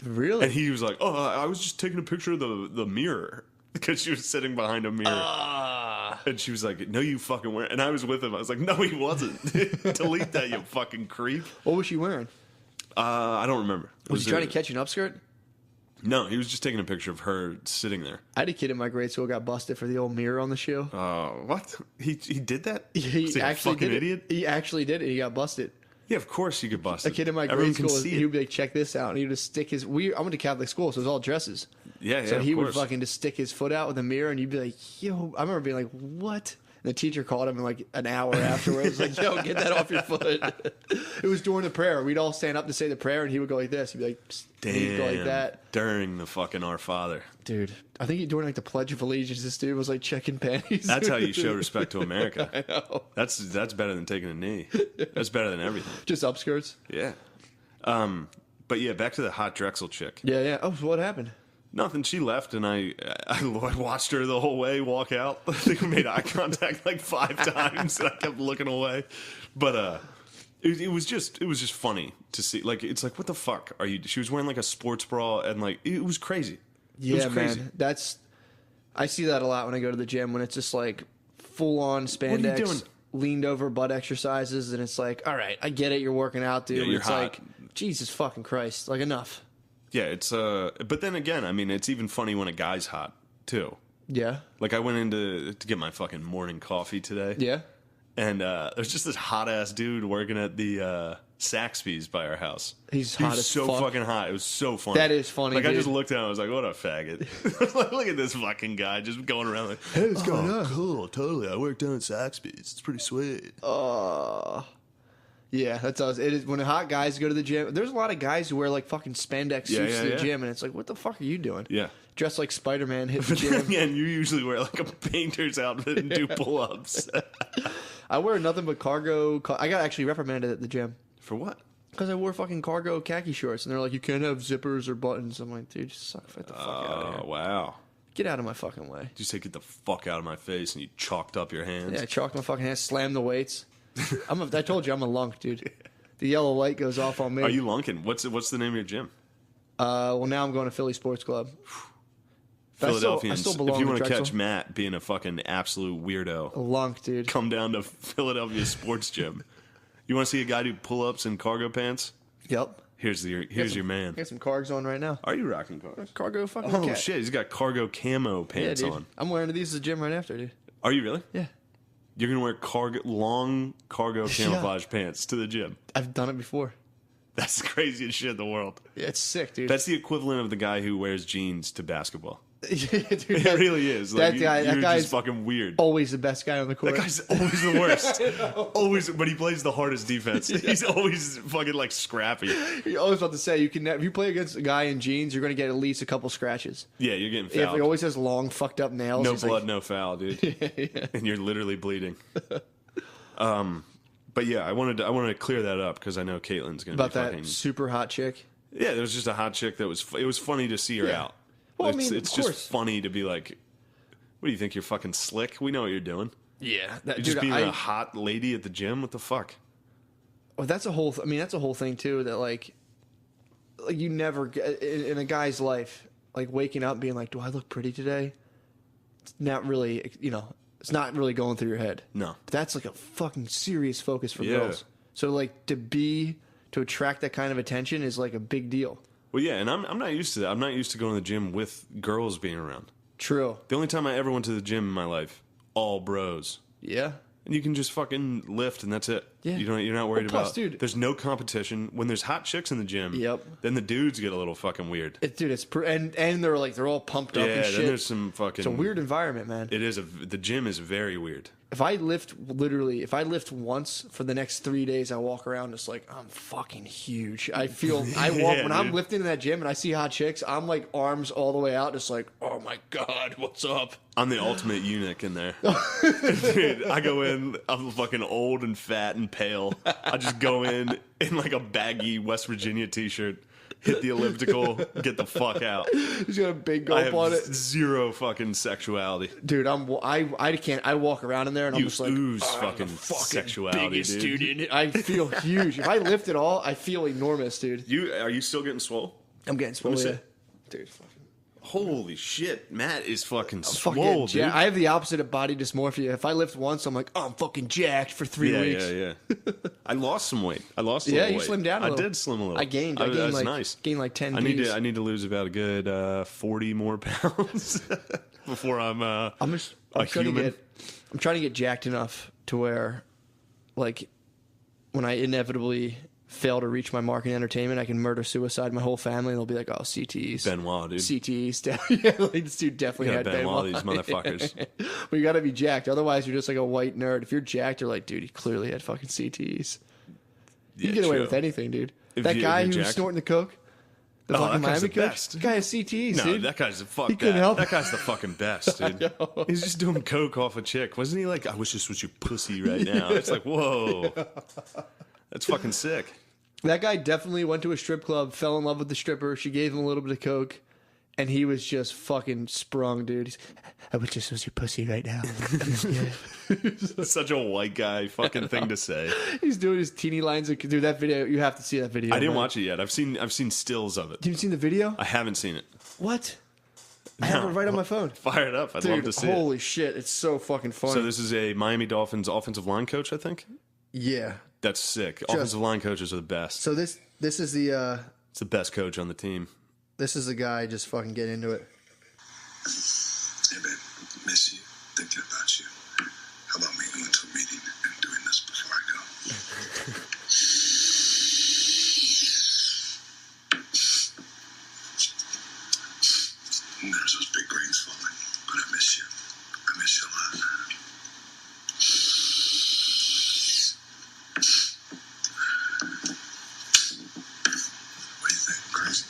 Really? And he was like, "Oh, I was just taking a picture of the mirror," because she was sitting behind a mirror. And she was like, "No, you fucking weren't." And I was with him. I was like, "No, he wasn't. Delete that, you fucking creep." What was she wearing? I don't remember. Was he trying to catch an upskirt? No, he was just taking a picture of her sitting there. I had a kid in my grade school who got busted for the old mirror on the shoe. What? He did that? He Was he a actually fucking did idiot? it. He actually did it. He got busted. Yeah, of course you could bust A it. kid in my grade Everyone school, can see he would it. be like, check this out. And he would just stick his... I went to Catholic school, so it was all dresses. Yeah, So of he would course. fucking just stick his foot out with a mirror, and you'd be like, yo... I remember being like, what? And the teacher called him in like an hour afterwards. Like, yo, get that off your foot. It was during the prayer. We'd all stand up to say the prayer, and he would go like this. He'd be like, psst. And he'd go like that. During the fucking Our Father. Dude, I think during like the Pledge of Allegiance, this dude was like checking panties. That's how you show respect to America. I know. That's better than taking a knee. That's better than everything. Just upskirts. Yeah. But yeah, back to the hot Drexel chick. Yeah, yeah. Oh, so what happened? Nothing. She left, and I watched her the whole way walk out. I think we made eye contact like 5 times, and I kept looking away. But it was just funny to see. Like, it's like, what the fuck are you? She was wearing like a sports bra, and like it was crazy. Yeah, it was crazy. man. I see that a lot when I go to the gym, when it's just like full on spandex, doing? leaned over butt exercises, and it's like, all right, I get it, you're working out, dude. Yeah, but you're it's hot. like, Jesus fucking Christ, like enough. Yeah, it's but then again, I mean, it's even funny when a guy's hot too. Yeah, Like, I went in to get my fucking morning coffee today. yeah. And there's just this hot ass dude working at the Saxby's by our house. He's He hot was as so fuck. fucking hot. It was so funny. That is funny, Like, I dude. just looked at him. I was like, "What a faggot!" Like, look at this fucking guy just going around like, Hey, what's going on? Cool, totally. I work down at Saxby's. It's pretty sweet." Yeah, that does. It is when hot guys go to the gym. There's a lot of guys who wear like fucking spandex suits to the gym, and it's like, what the fuck are you doing? Yeah. Dressed like Spider-Man, hit the gym. Yeah, and you usually wear like a painter's outfit and do pull-ups. I wear nothing but cargo. I got actually reprimanded at the gym For what? because I wore fucking cargo khaki shorts, and they're like, you can't have zippers or buttons. I'm like, dude, just get the fuck out of Oh here. wow! Get out of my fucking way. Did you say get the fuck out of my face and you chalked up your hands? Yeah, I chalked my fucking hands, slammed the weights. I told you I'm a lunk, dude. The yellow light goes off on me. Are you lunking? What's the name of your gym? Well, now I'm going to Philly Sports Club. Philadelphians. I still belong if you to want to Drexel. catch Matt being a fucking absolute weirdo, A lunk, dude. come down to Philadelphia Sports Gym. You want to see a guy do pull-ups in cargo pants? Yep. Here's your man. I got some cargs on right now. Are you rocking cargo? Cargo fucking Oh cat. shit, he's got cargo camo Yeah, pants dude. on. I'm wearing these to the gym right after, dude. Are you really? Yeah. You're gonna wear long cargo camouflage pants to the gym. I've done it before. That's the craziest shit in the world. Yeah, it's sick, dude. That's the equivalent of the guy who wears jeans to basketball. Yeah, dude, It really is. that Like, guy- that you're guy's just fucking weird. always the best guy on the court. That guy's always the worst. Always, but he plays the hardest defense. He's always fucking like scrappy. You're always about to say if you play against a guy in jeans, you're going to get at least a couple scratches. Yeah, you're getting If fouled. he always has long, fucked up nails, No he's blood, like, no foul, dude. And you're literally bleeding. But yeah, I wanted to clear that up because I know Caitlin's gonna about be that fucking. super hot chick. Yeah, there was just a hot chick that was. It was funny to see her Yeah. out. Well, I it's mean, it's of just course. funny to be like, what do you think? You're fucking slick. We know what you're doing. Yeah, that, You're dude. just being a hot lady at the gym. What the fuck? Well, that's a whole. I mean, that's a whole thing too. That like you never get in a guy's life, like waking up and being like, "Do I look pretty today?" It's not really, it's not really going through your head. No. But that's like a fucking serious focus for Yeah. girls. So like to attract that kind of attention is like a big deal. Well, yeah, and I'm not used to that. I'm not used to going to the gym with girls being around. True. The only time I ever went to the gym in my life, all bros. Yeah. And you can just fucking lift, and that's it. Yeah. You're not worried Well, plus, about. dude- There's no competition. When there's hot chicks in the gym, Yep. then the dudes get a little fucking weird. And they're all pumped up Yeah, and then shit. there's some fucking. It's a weird environment, man. The gym is very weird. If I lift once for the next 3 days, I walk around just like I'm fucking huge. I walk when I'm dude. lifting in that gym and I see hot chicks, I'm like arms all the way out, just like, oh my god, what's up? I'm the ultimate eunuch in there. Dude, I go in, I'm fucking old and fat and pale. I just go in like a baggy West Virginia t-shirt, hit the elliptical, get the fuck out. He's got a big I gulp on have it, zero fucking sexuality. dude. I can't. I walk around in there and I'm You just like, ooze I'm fucking the fucking sexuality, biggest dude. in it. I feel huge. If I lift at all, I feel enormous, dude. Are you still getting swole? I'm getting swole, me see. yeah. Dude. Fucking. Holy shit, Matt is fucking Fucking swole, dude. I have the opposite of body dysmorphia. If I lift once, I'm like, oh, I'm fucking jacked for 3 weeks. Yeah. I lost some weight. I lost a Yeah, little you weight. slimmed down a I little. did slim a little. I gained That's like nice. gained like 10 I need Ps. to lose about a good 40 more pounds before I'm I'm trying to get jacked enough to where, like, when I inevitably fail to reach my mark in entertainment, I can murder suicide my whole family, and they'll be like, "Oh, CTEs, Benoit, dude. CTEs." Yeah, like, this dude definitely You had got Benoit. Benoit, these motherfuckers. But you got to be jacked, otherwise you're just like a white nerd. If you're jacked, you're like, dude, he clearly had fucking CTEs. You can get away with anything, dude. If That guy you're who was jacked- snorting the coke, the Oh, fucking that guy's Miami the coach, best. the guy has CTEs, No, dude. that guy's fuck He couldn't that. help That it. guy's the fucking best, dude. He's just doing coke off a chick. Wasn't he like, I wish this was your pussy right now? It's like, whoa. That's fucking sick. That guy definitely went to a strip club, fell in love with the stripper. She gave him a little bit of coke, and he was just fucking sprung, dude. I wish this was your pussy right now. That's such a white guy fucking thing to say. He's doing his teeny lines of dude. That video, you have to see that video. I didn't man. watch it yet. I've seen stills of it. Have you seen the video? I haven't seen it. What? I have it right on my phone. Fire it up. I'd love Dude, to see it. holy shit, it's so fucking funny. So this is a Miami Dolphins offensive line coach, I think. yeah. That's sick. Offensive line coaches are the best. So this is the It's the best coach on the team. guy just fucking getting into it. Hey, babe, miss you, thinking about you. How about me going to a meeting and doing this before I go? And there's those big rains falling, but I miss you. I miss you a lot. What do you think? Crazy?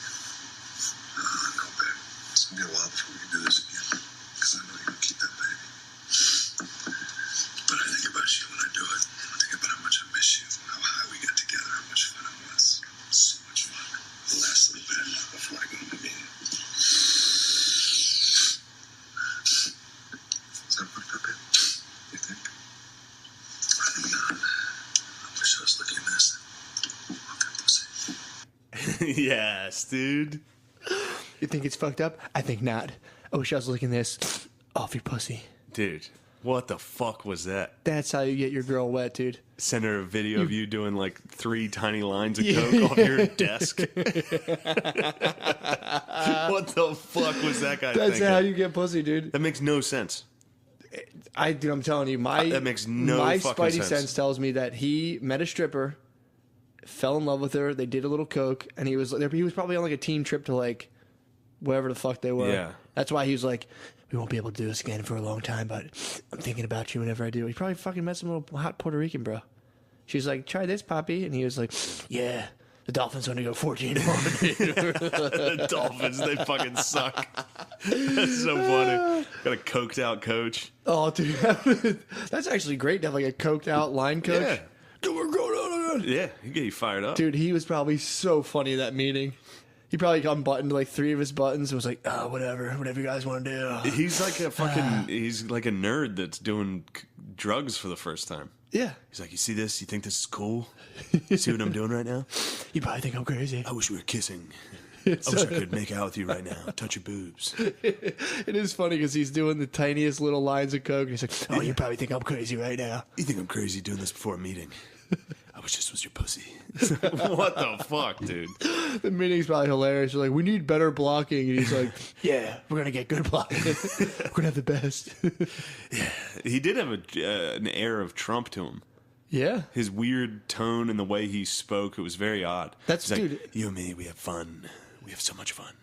No, babe. It's gonna be a while before we can do this again. Because I know you're gonna keep that baby. Yes, dude. You think it's fucked up? I think not. I wish I was licking this off your pussy. Dude, what the fuck was that? That's how you get your girl wet, dude. Send her a video of you doing like 3 tiny lines of coke off your desk. What the fuck was that guy That's thinking? how you get pussy, dude. That makes no sense. Dude, I'm telling you, That makes no my fucking spidey sense. sense tells me that he met a stripper, fell in love with her. They did a little coke, and he was probably on like a team trip to like wherever the fuck they were. Yeah. That's why he was like, we won't be able to do this again for a long time, but I'm thinking about you whenever I do. He probably fucking met some little hot Puerto Rican bro. She's like, try this, Poppy, and he was like, yeah. The Dolphins going to go 14-1. The Dolphins, they fucking suck. That's so funny. Got a coked out coach. Oh, dude, that's actually great to have like a coked out line coach. Yeah. Dude, we're going on. Yeah, he get you fired up. Dude, he was probably so funny at that meeting. He probably unbuttoned like 3 of his buttons and was like, oh, whatever you guys want to do. He's like a fucking, he's like a nerd that's doing drugs for the first time. Yeah. He's like, you see this? You think this is cool? You see what I'm doing right now? You probably think I'm crazy. I wish we were kissing. I wish I could make out with you right now. Touch your boobs. It is funny because he's doing the tiniest little lines of coke. And he's like, oh, you probably think I'm crazy right now. You think I'm crazy doing this before a meeting? I wish this was your pussy. What the fuck, dude? The meeting's probably hilarious. They're like, we need better blocking. And he's like, yeah, we're going to get good blocking. We're going to have the best. Yeah. He did have an air of Trump to him. Yeah. His weird tone and the way he spoke, it was very odd. That's, He's dude. like, you and me, we have fun. We have so much fun.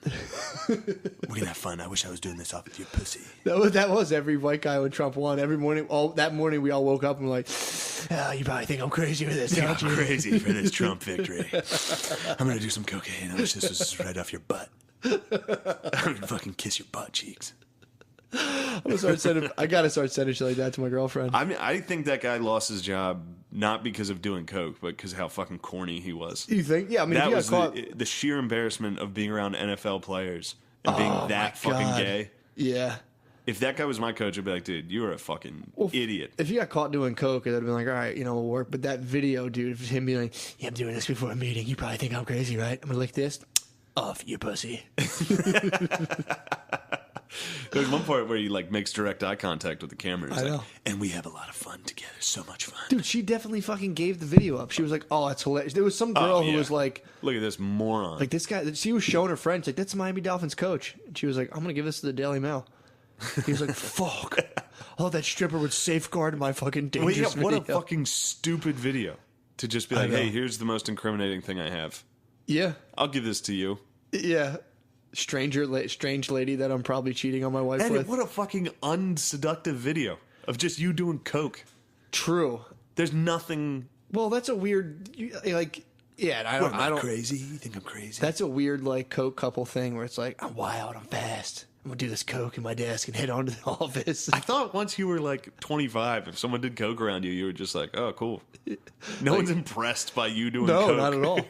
We're going to have fun. I wish I was doing this off with your pussy. That was every white guy when Trump won. Every morning, that morning we all woke up and were like, oh, you probably think I'm crazy with this, don't you? I'm crazy for this Trump victory. I'm going to do some cocaine. I wish this was right off your butt. I'm going to fucking kiss your butt cheeks. I gotta start sending shit like that to my girlfriend. I mean, I think that guy lost his job not because of doing coke, but because of how fucking corny he was. You think? Yeah, I mean, That if you was got caught. the sheer embarrassment of being around NFL players and being that fucking God. gay. Yeah. If that guy was my coach, I'd be like, dude, you're a fucking idiot. If you got caught doing coke, it would have been like, all right, we'll work. But that video, dude, of him being like, yeah, I'm doing this before a meeting. You probably think I'm crazy, right? I'm gonna lick this off your pussy. There's one part where he like makes direct eye contact with the camera. He's I like, know. and we have a lot of fun together. So much fun. Dude, she definitely fucking gave the video up. She was like, oh, that's hilarious. There was some girl who yeah. was like, look at this moron. like this guy, she was showing her friends, like, that's the Miami Dolphins coach. And she was like, I'm going to give this to the Daily Mail. He was like, fuck. Oh, that stripper would safeguard my fucking dangerous What a video. fucking stupid video to just be like, hey, here's the most incriminating thing I have. Yeah. I'll give this to you. Yeah. Strange lady that I'm probably cheating on my wife And with. what a fucking unseductive video of just you doing coke. True. There's nothing. Well, that's a weird, yeah, and I don't. crazy. You think I'm crazy? That's a weird like coke couple thing where it's like, I'm wild, I'm fast. I'm gonna do this coke in my desk and head on to the office. I thought once you were like 25, if someone did coke around you, you were just like, oh, cool. No one's impressed by you doing No, coke. not at all.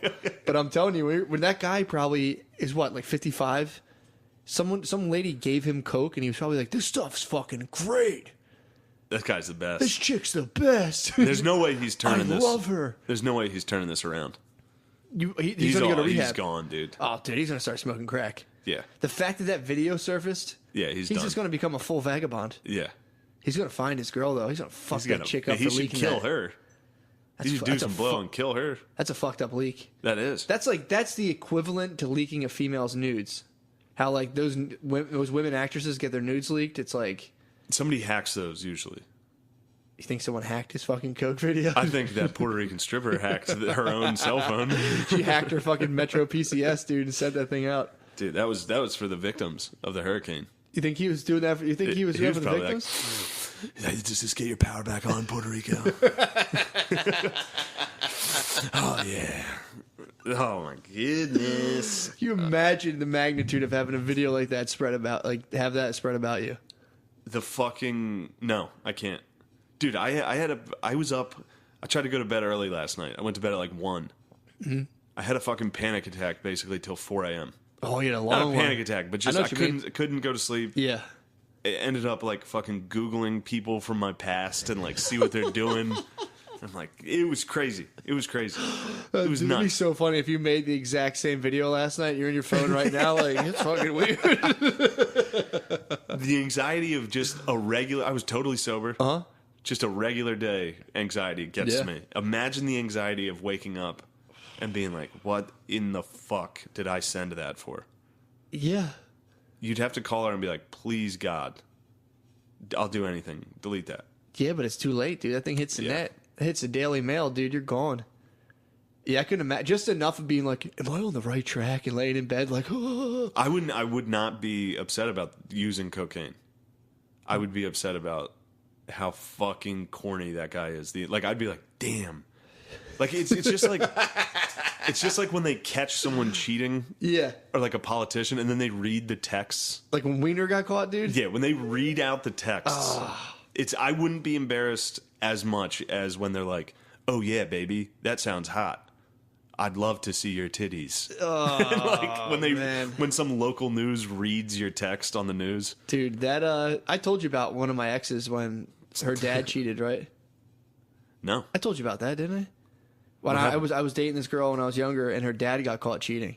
But I'm telling you, when that guy probably is what, like 55, some lady gave him coke and he was probably like, this stuff's fucking great. That guy's the This best. chick's the best. There's no way he's turning I this. love her. There's no way he's turning this around. He's gonna go to rehab. He's gone, dude. Oh, dude, he's gonna start smoking crack. Yeah. The fact that video surfaced, Yeah, he's he's done. just gonna become a full vagabond. Yeah. He's gonna find his girl though. He's gonna fuck He's that gonna, chick up he for should leaking kill that. her. He should do some blow and kill her. That's a fucked up leak. That is. That's the equivalent to leaking a female's nudes. How like those women actresses get their nudes leaked. It's like, Somebody hacks those usually. you think someone hacked his fucking coke video? I think that Puerto Rican stripper hacked her own cell phone. She hacked her fucking Metro PCS, dude, and sent that thing out. Dude, that was for the victims of the hurricane. You think he was doing that? You think he was doing that for the probably victims? Does this get your power back on, Puerto Rico? Oh, yeah. Oh, my goodness. Can you imagine the magnitude of having a video like that spread about, like have that spread about you? The fucking... No, I can't. Dude, I was up... I tried to go to bed early last night. I went to bed at like 1. Mm-hmm. I had a fucking panic attack basically till 4 a.m. Oh, you had a long Not a one. panic attack, but just know I what you mean. couldn't go to sleep. Yeah. It ended up like fucking Googling people from my past and like see what they're doing. And I'm like, it was crazy. It was crazy. It was It'd be nuts. so funny if you made the exact same video last night. You're in your phone right now, like it's fucking weird. The anxiety of just a regular. I was totally sober. Uh-huh. Just a regular day anxiety gets Yeah. to me. Imagine the anxiety of waking up and being like, "What in the fuck did I send that for?" Yeah. You'd have to call her and be like, "Please, God, I'll do anything. Delete that." Yeah, but it's too late, dude. That thing hits the Yeah. net. It hits the Daily Mail, dude. You're gone. Yeah, I couldn't imagine. Just enough of being like, am I on the right track? And laying in bed like, oh. I would not be upset about using cocaine. I would be upset about how fucking corny that guy is. I'd be like, damn. Like it's just like it's just like when they catch someone cheating Yeah. or like a politician and then they read the texts. Like when Wiener got caught, dude? Yeah, when they read out the texts. I wouldn't be embarrassed as much as when they're like, "Oh yeah, baby, that sounds hot. I'd love to see your titties." Man. When some local news reads your text on the news. Dude, that, I told you about one of my exes when her dad cheated, right? No. I told you about that, didn't I? When I was dating this girl when I was younger, and her dad got caught cheating.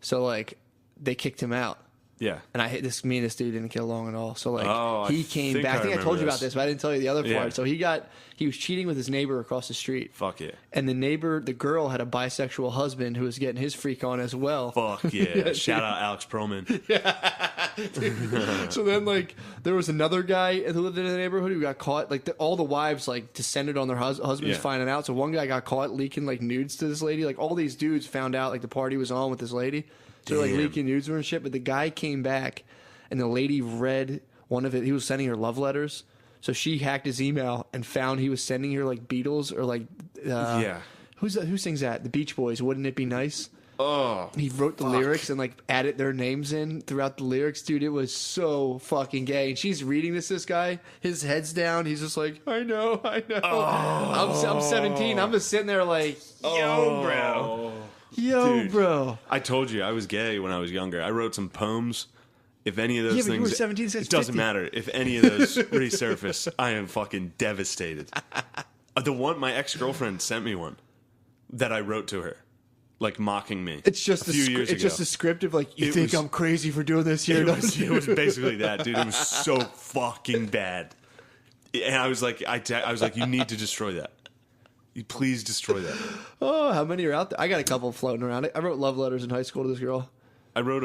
So, like, they kicked him out. Yeah. And me and this dude didn't get along at all. So like he came think back. I think I told you remember about this, but I didn't tell you the other part. Yeah. So he was cheating with his neighbor across the street. Fuck yeah. And the girl had a bisexual husband who was getting his freak on as well. Fuck yeah. Shout out Alex Perlman. So then like there was another guy who lived in the neighborhood who got caught. Like all the wives like descended on their husbands Yeah. finding out. So one guy got caught leaking like nudes to this lady. Like all these dudes found out like the party was on with this lady. So they're like Damn. leaking nudes to her and shit. But the guy came back. And the lady read one of it. He was sending her love letters. So she hacked his email and found he was sending her like Beatles or like Yeah. who sings that? The Beach Boys. Wouldn't it be nice? Oh. He wrote the lyrics and like added their names in throughout the lyrics. Dude, it was so fucking gay. And she's reading this guy. His head's down. He's just like, I know. I'm 17. I'm just sitting there like, yo, bro. Yo, Dude. bro. I told you I was gay when I was younger. I wrote some poems. If any of those Yeah, but things, you were 17 since it doesn't 50. matter. If any of those resurface, I am fucking devastated. My ex-girlfriend sent me one that I wrote to her, like mocking me. It's just a few years it's ago. just a script of like, you It think was- I'm crazy for doing this here. It was basically that, dude. It was so fucking bad. And I was like, you need to destroy that. You please destroy that. Oh, how many are out there? I got a couple floating around. I wrote love letters in high school to this girl. I wrote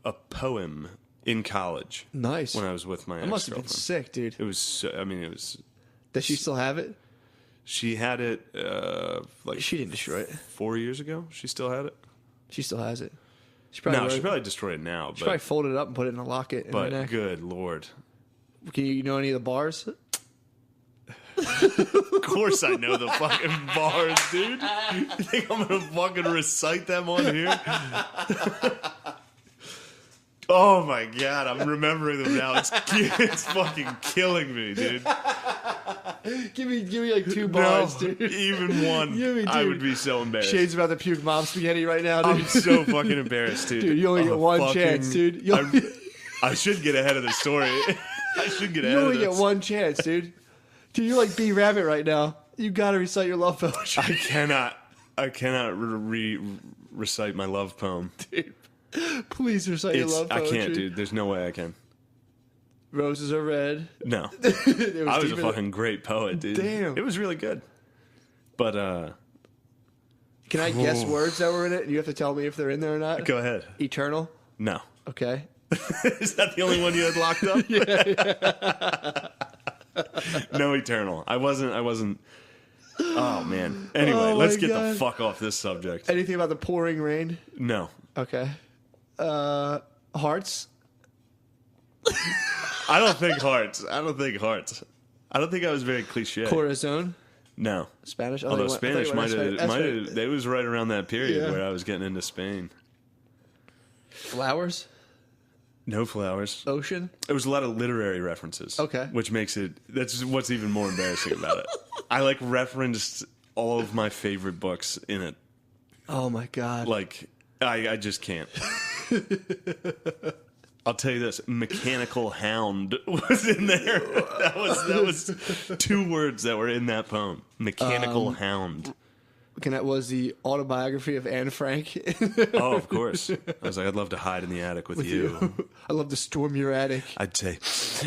a poem in college. Nice. When I was with my That must have been ex-girlfriend. sick, dude. It was. It was. Does she still have it? She had it like She didn't destroy it. 4 years ago. She still had it. She still has it. She probably No, wrote she it. probably destroyed it now. She probably But folded it up and put it in a locket in her neck. good lord. Can you know any of the bars? Of course I know the fucking bars, dude. You think I'm gonna fucking recite them on here? Oh my god, I'm remembering them now. It's fucking killing me, dude. Give me like two bars, No, dude. even one, Give me, I dude. would be so embarrassed. Shades about to puke mom spaghetti right now, dude. I'm so fucking embarrassed, dude. Dude, you only get one chance, dude. I should get ahead of the story. I should get You ahead of only this. get one chance, dude. Dude, you're like B Rabbit right now. You gotta recite your love poetry. I cannot recite my love poem. Dude, please recite your love I poetry. can't, dude. There's no way I can. Roses are red. No. It I was deep a in it. fucking great poet, dude. Damn. It was really good. But, Can I guess words that were in it? And you have to tell me if they're in there or not. go ahead. Eternal. No. Okay. Is that the only one you had locked up? Yeah. No Eternal. I wasn't. Oh, man. Anyway, Oh, let's my get God. the fuck off this subject. Anything about the pouring rain? No. Okay. Hearts. I don't think hearts. I don't think I was very cliche. Corazon. No. Spanish. Although I thought you Spanish went might That's have, right. it was right around that period Yeah. where I was getting into Spain. Flowers. No flowers. Ocean. There was a lot of literary references. Okay. Which makes that's what's even more embarrassing about it. I like referenced all of my favorite books in it. Oh my God. Like, I just can't. I'll tell you this: mechanical hound was in there. That was 2 words that were in that poem. Mechanical hound. Was the autobiography of Anne Frank. Oh, of course. I was like, I'd love to hide in the attic with you. I'd love to storm your attic. I'd say,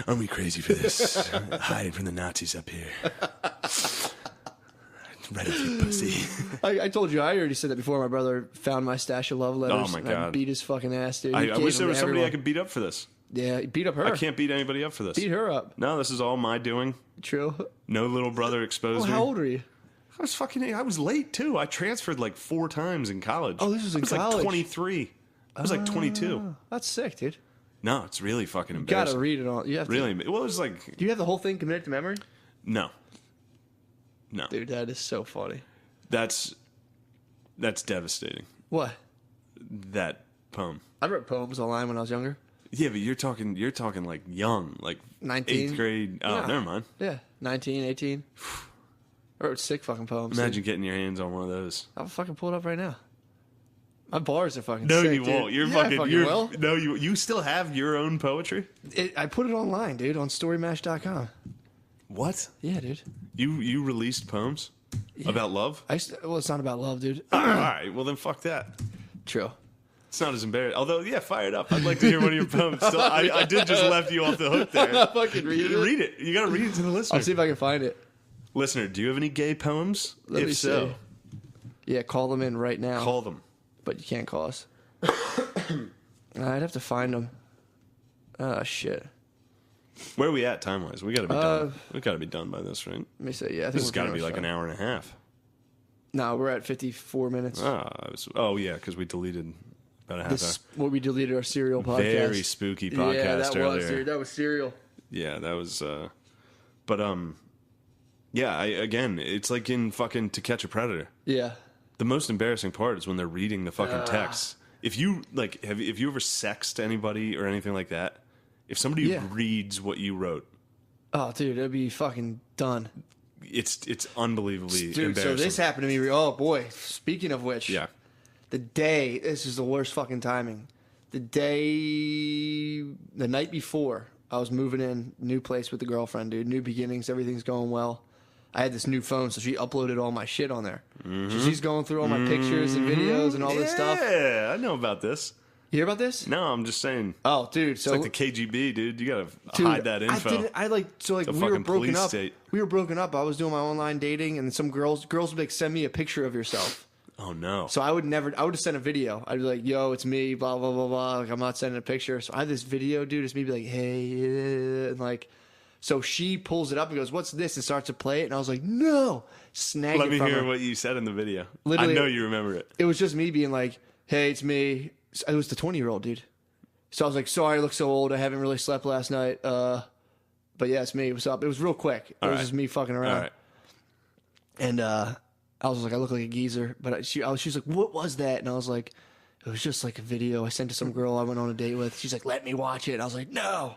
aren't we crazy for this? Hiding from the Nazis up here. Right up your pussy. I told you, I already said that before. My brother found my stash of love letters. Oh, my and God. I beat his fucking ass, dude. I wish there was somebody I could beat up for this. Yeah, he beat up her. I can't beat anybody up for this. Beat her up. No, this is all my doing. True. No little brother exposed me. How old are you? I was late, too. I transferred like 4 times in college. Oh, this was in college? college? Like 23. I was like 22. That's sick, dude. No, it's really fucking You embarrassing. gotta read it all. You have to. Really? Well, it was like... Do you have the whole thing committed to memory? No. Dude, that is so funny. That's devastating. What? That poem. I wrote poems online when I was younger. Yeah, but you're talking like young, like 19. 8th grade. Oh, Yeah. never mind. Yeah, 19, 18. I wrote sick fucking poems. Imagine getting your hands on one of those. I'll fucking pull it up right now. My bars are fucking No, sick, you dude. won't. You're Yeah, I fucking. You're, will. no, you still have your own poetry. I put it online, dude, on storymash.com. What? Yeah, dude. You released poems about love? Well, it's not about love, dude. All right. Well, then fuck that. True. It's not as embarrassing. Although, yeah, fire it up. I'd like to hear one of your poems. So I did just left you off the hook there. Fucking read it. Read it. You got to read it to the listener. I'll see if I can find it. Listener, do you have any gay poems? Let me if so, see. Yeah, call them in right now. call them. But you can't call us. I'd have to find them. Oh, shit. Where are we at time wise? We got to be done. We got to be done by this, right? Let me see. Yeah, I think This has got to be like an hour and a half. No, we're at 54 minutes. Oh yeah, because we deleted about a half This hour. what we deleted our serial podcast. Very spooky podcast Yeah, that earlier. was, dude. That was serial. Yeah, that was. But yeah. Again, it's like in fucking To Catch a Predator. Yeah. The most embarrassing part is when they're reading the fucking text. If you like, have you ever sexted anybody or anything like that? If somebody reads what you wrote, Oh, dude, it'd be fucking done. it's unbelievably Dude, embarrassing. so this happened to me. Oh, boy. Speaking of which. Yeah. The day, this is the worst fucking timing. The night before, I was moving in, new place with the girlfriend, dude. New beginnings, everything's going well. I had this new phone, so she uploaded all my shit on there. So she's going through all my pictures and videos and all this stuff. Yeah, I know about this. You hear about this? No, I'm just saying. Oh, dude. So It's like the KGB, dude. You gotta dude, hide that info. I like It's a we were fucking broken police up. state. We were broken up. I was doing my online dating, and some girls would like send me a picture of yourself. Oh no. So I would just send a video. I'd be like, yo, it's me, blah, blah, blah, blah. Like, I'm not sending a picture. So I have this video, dude. It's me be like, hey, and like, so she pulls it up and goes, what's this? And starts to play it. And I was like, no. Snag Let it me from hear her. what you said in the video. Literally- I know you remember it. It was just me being like, hey, it's me. It was the 20-year-old, dude. So I was like, sorry, I look so old. I haven't really slept last night. But yeah, it's me. What's up? It was real quick. It was just me fucking around. All right. And I was like, I look like a geezer. But she was like, what was that? And I was like, it was just like a video I sent to some girl I went on a date with. She's like, let me watch it. And I was like, no.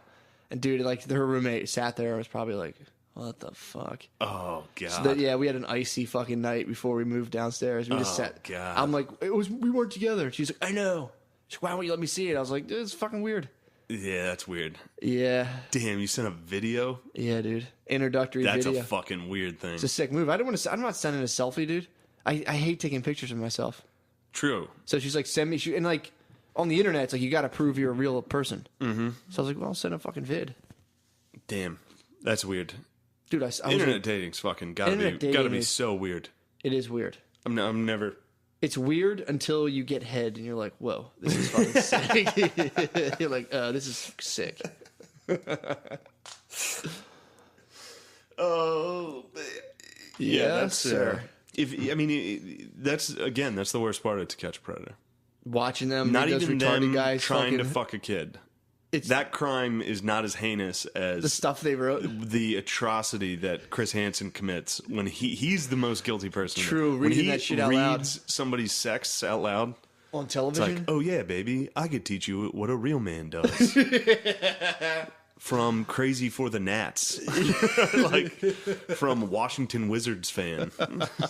And dude, like her roommate sat there and was probably like, what the fuck? Oh god. So that, yeah, we had an icy fucking night before we moved downstairs. We just sat. God. I'm like, we weren't together. She's like, I know. She's like, why won't you let me see it? I was like, dude, it's fucking weird. Yeah, that's weird. Yeah. Damn, you sent a video? Yeah, dude. Introductory That's video. a fucking weird thing. It's a sick move. I'm not sending a selfie, dude. I hate taking pictures of myself. True. So she's like, send me. And like, on the internet, it's like, you got to prove you're a real person. Mm-hmm. So I was like, well, I'll send a fucking vid. Damn. That's weird. Dude, I was Internet like, dating's fucking gotta Internet be dating is- so weird. it is weird. I'm never. It's weird until you get head and you're like, whoa, this is fucking sick. You're like, this is sick. Oh, Yes, sir. That's the worst part of To Catch a Predator. Watching them, Not those even retarded them guys trying to fucking- fuck a kid. It's That crime is not as heinous as the stuff they wrote. the atrocity that Chris Hansen commits when he's the most guilty person. True, when reading he that shit out loud. reads somebody's sex out loud. On It's television? like, oh yeah, baby, I could teach you what a real man does. From Crazy for the Nats, like from Washington Wizards fan.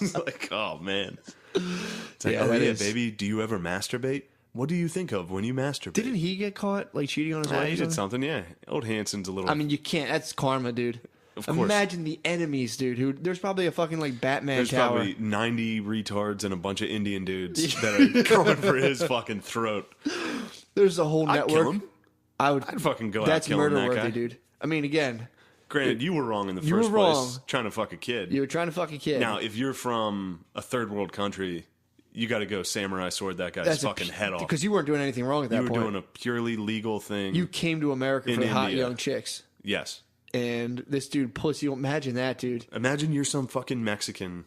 It's like, oh man, it's like, Yeah, oh that yeah, is- baby, do you ever masturbate? What do you think of when you masturbate? Didn't he get caught like cheating on his wife? He or did something? something, yeah. Old Hanson's a little... I mean, you can't. That's karma, dude. Of course. Imagine the enemies, dude. Who there's probably a fucking like Batman There's tower. probably 90 retards and a bunch of Indian dudes that are going for his fucking throat. There's a whole I'd network. kill him. I'd fucking go out That's killing murder that worthy, guy. dude. I mean, again, Granted, you were wrong in the You first were place, wrong. trying to fuck a kid. you were trying to fuck a kid. Now, if you're from a third world country, you got to go samurai sword that guy's fucking head off. because you weren't doing anything wrong at that You were point. doing a purely legal thing. You came to America In for hot India. young chicks, Yes. and this dude pussy. Imagine that, dude. Imagine you're some fucking Mexican.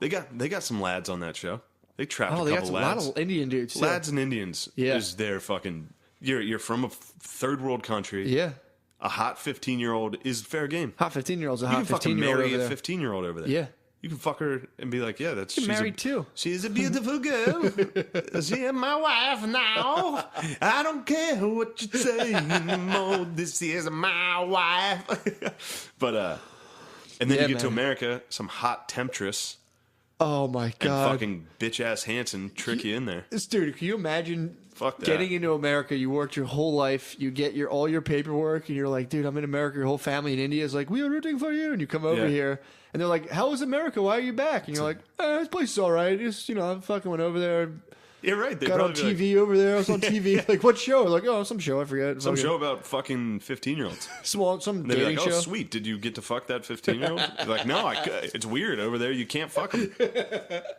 They got some lads on that show. They trapped Oh, a they got couple a lot lads. of Indian dudes. too. Lads and Indians Yeah. is their fucking. You're from a third world country. Yeah, A hot 15-year-old is fair game. hot 15-year-olds. A You hot can fucking 15-year-old marry over a there. 15-year-old over there. Yeah. You can fuck her and be like, yeah, that's she's married too. She's a beautiful girl. She's my wife now. I don't care what you say anymore. This is my wife. But and then Yeah, you get to man. America, some hot temptress Oh my and god, fucking bitch ass Hanson trick you in there. this dude! Can you imagine Fuck that. getting into America? You worked your whole life. You get all your paperwork, and you're like, dude, I'm in America. Your whole family in India is like, we are rooting for you, and you come over Yeah. here, and they're like, how is America? Why are you back? And you're like, this place is all right. Just I fucking went over there. You're right. They Got on probably be TV over there. I was on TV. Like, what show? Like, oh, some show. I forget. Some Fucking- show about fucking 15-year-olds. some They'd be dating like, oh, show. sweet. Did you get to fuck that 15-year-old? You're like, no, it's weird over there. You can't fuck them.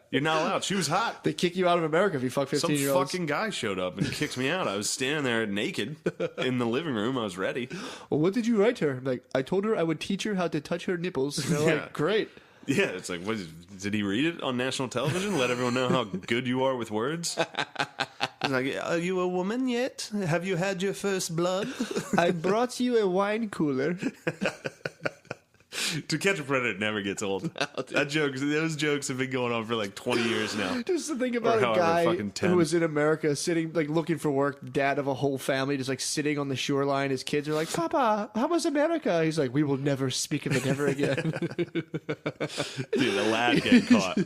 You're not allowed. She was hot. They kick you out of America if you fuck Some 15-year-olds. fucking guy showed up and kicked me out. I was standing there naked in the living room. I was ready. Well, what did you write to her? Like, I told her I would teach her how to touch her nipples. And they're Yeah. like, great. Yeah, it's like, did he read it on national television? Let everyone know how good you are with words? He's like, are you a woman yet? Have you had your first blood? I brought you a wine cooler. To Catch a Predator never gets old. Those jokes have been going on for like 20 years now. Just to think about Or a however guy fucking 10. who was in America sitting, like, looking for work, dad of a whole family, just like sitting on the shoreline. His kids are like, Papa, how was America? He's like, we will never speak of it ever again. Dude, a lad getting caught.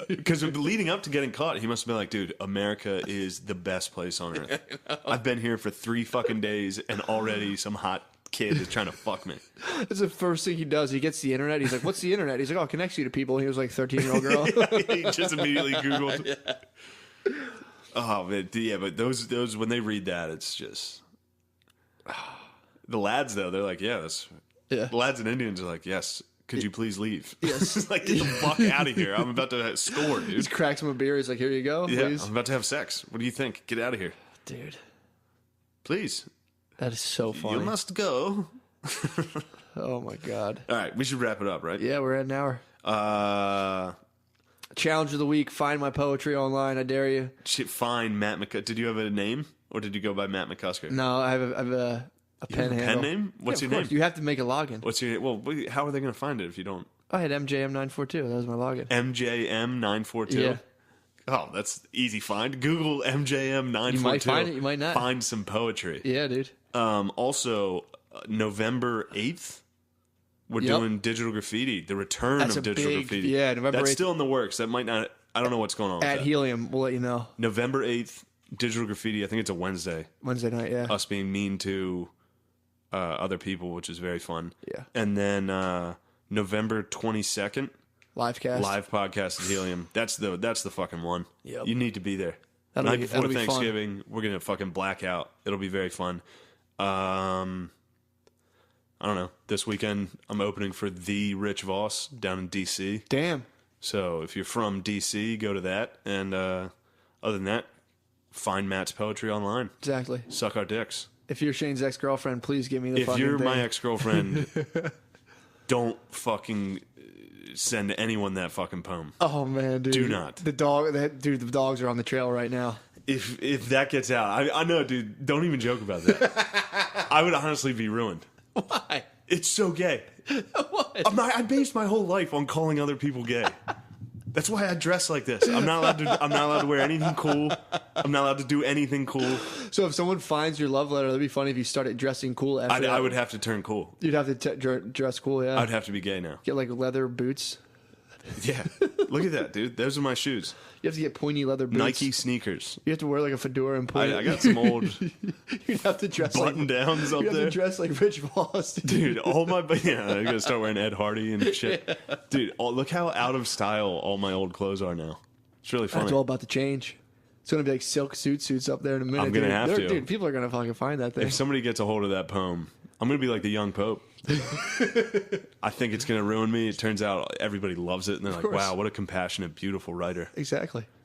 Because leading up to getting caught, he must have been like, dude, America is the best place on earth. I've been here for 3 fucking days and already some hot kid is trying to fuck me. That's the first thing he does. He gets the internet. He's like, what's the internet? He's like, oh, it connects you to people. And he was like, 13-year-old girl. He just immediately Googled. Oh, man. Yeah, but those when they read that, it's just... The lads, though, they're like, yeah, Yeah. The lads and Indians are like, yes, could you please leave? Yes. Like, get the fuck out of here. I'm about to score, He dude. just cracks him a beer. He's like, here you go, Yeah, please. I'm about to have sex. What do you think? Get out of here. Dude, Please. that is so funny. You must go. Oh, my God. All right, we should wrap it up, right? Yeah, we're at an hour. Challenge of the week. Find my poetry online. I dare you. Fine, Matt McCusker. Did you have a name, or did you go by Matt McCusker? No, I have a You pen have a handle. pen name? What's Yeah, your of course. name? You have to make a login. What's your well? How are they going to find it if you don't? I had MJM942. That was my login. MJM942. Yeah. Oh, that's easy find. Google MJM942. You might find it, you might not. Find some poetry. Yeah, dude. Also, November 8th, we're Yep. doing digital graffiti. The return That's of a digital big- graffiti. yeah, November That's 8th. still in the works. That might not. I don't know what's going on. At with that. Helium, we'll let you know. November 8th, digital graffiti. I think it's a Wednesday. Wednesday night, yeah. Us being mean to other people, which is very fun. Yeah. And then November 22nd, Live cast. live podcast at Helium. That's the fucking one. Yep. You need to be there. That'll Night be- before that'll be fun. Thanksgiving, we're gonna fucking black out. It'll be very fun. I don't know. This weekend, I'm opening for the Rich Voss down in DC. Damn. So if you're from DC, go to that. And other than that, find Matt's poetry online. Exactly. Suck our dicks. If you're Shane's ex-girlfriend, please give me the If fucking you're thing. my ex-girlfriend, don't fucking send anyone that fucking poem. Oh, man, dude. Do not. The dogs are on the trail right now. If that gets out, I know, dude. Don't even joke about that. I would honestly be ruined. Why? It's so gay. What? I based my whole life on calling other people gay. That's why I dress like this. I'm not allowed to wear anything cool. I'm not allowed to do anything cool. So if someone finds your love letter, that'd be funny if you started dressing cool after that. I would have to turn cool. You'd have to dress cool, yeah. I'd have to be gay now. Get like leather boots. Yeah. Look at that, dude. Those are my shoes. You have to get pointy leather boots. Nike sneakers. You have to wear like a fedora and pointy. I got some old You'd have to dress button like downs up you have there. to dress like Rich Voss, Dude, all my I'm gonna start wearing Ed Hardy and shit. Yeah. Dude, look how out of style all my old clothes are now. It's really funny. It's all about to change. It's gonna be like silk suits up there in a minute. I'm gonna have to. Dude, people are gonna fucking find that thing. If somebody gets a hold of that poem, I'm gonna be like the young Pope. I think it's gonna ruin me. It turns out everybody loves it, and they're like, course. "Wow, what a compassionate, beautiful writer." Exactly.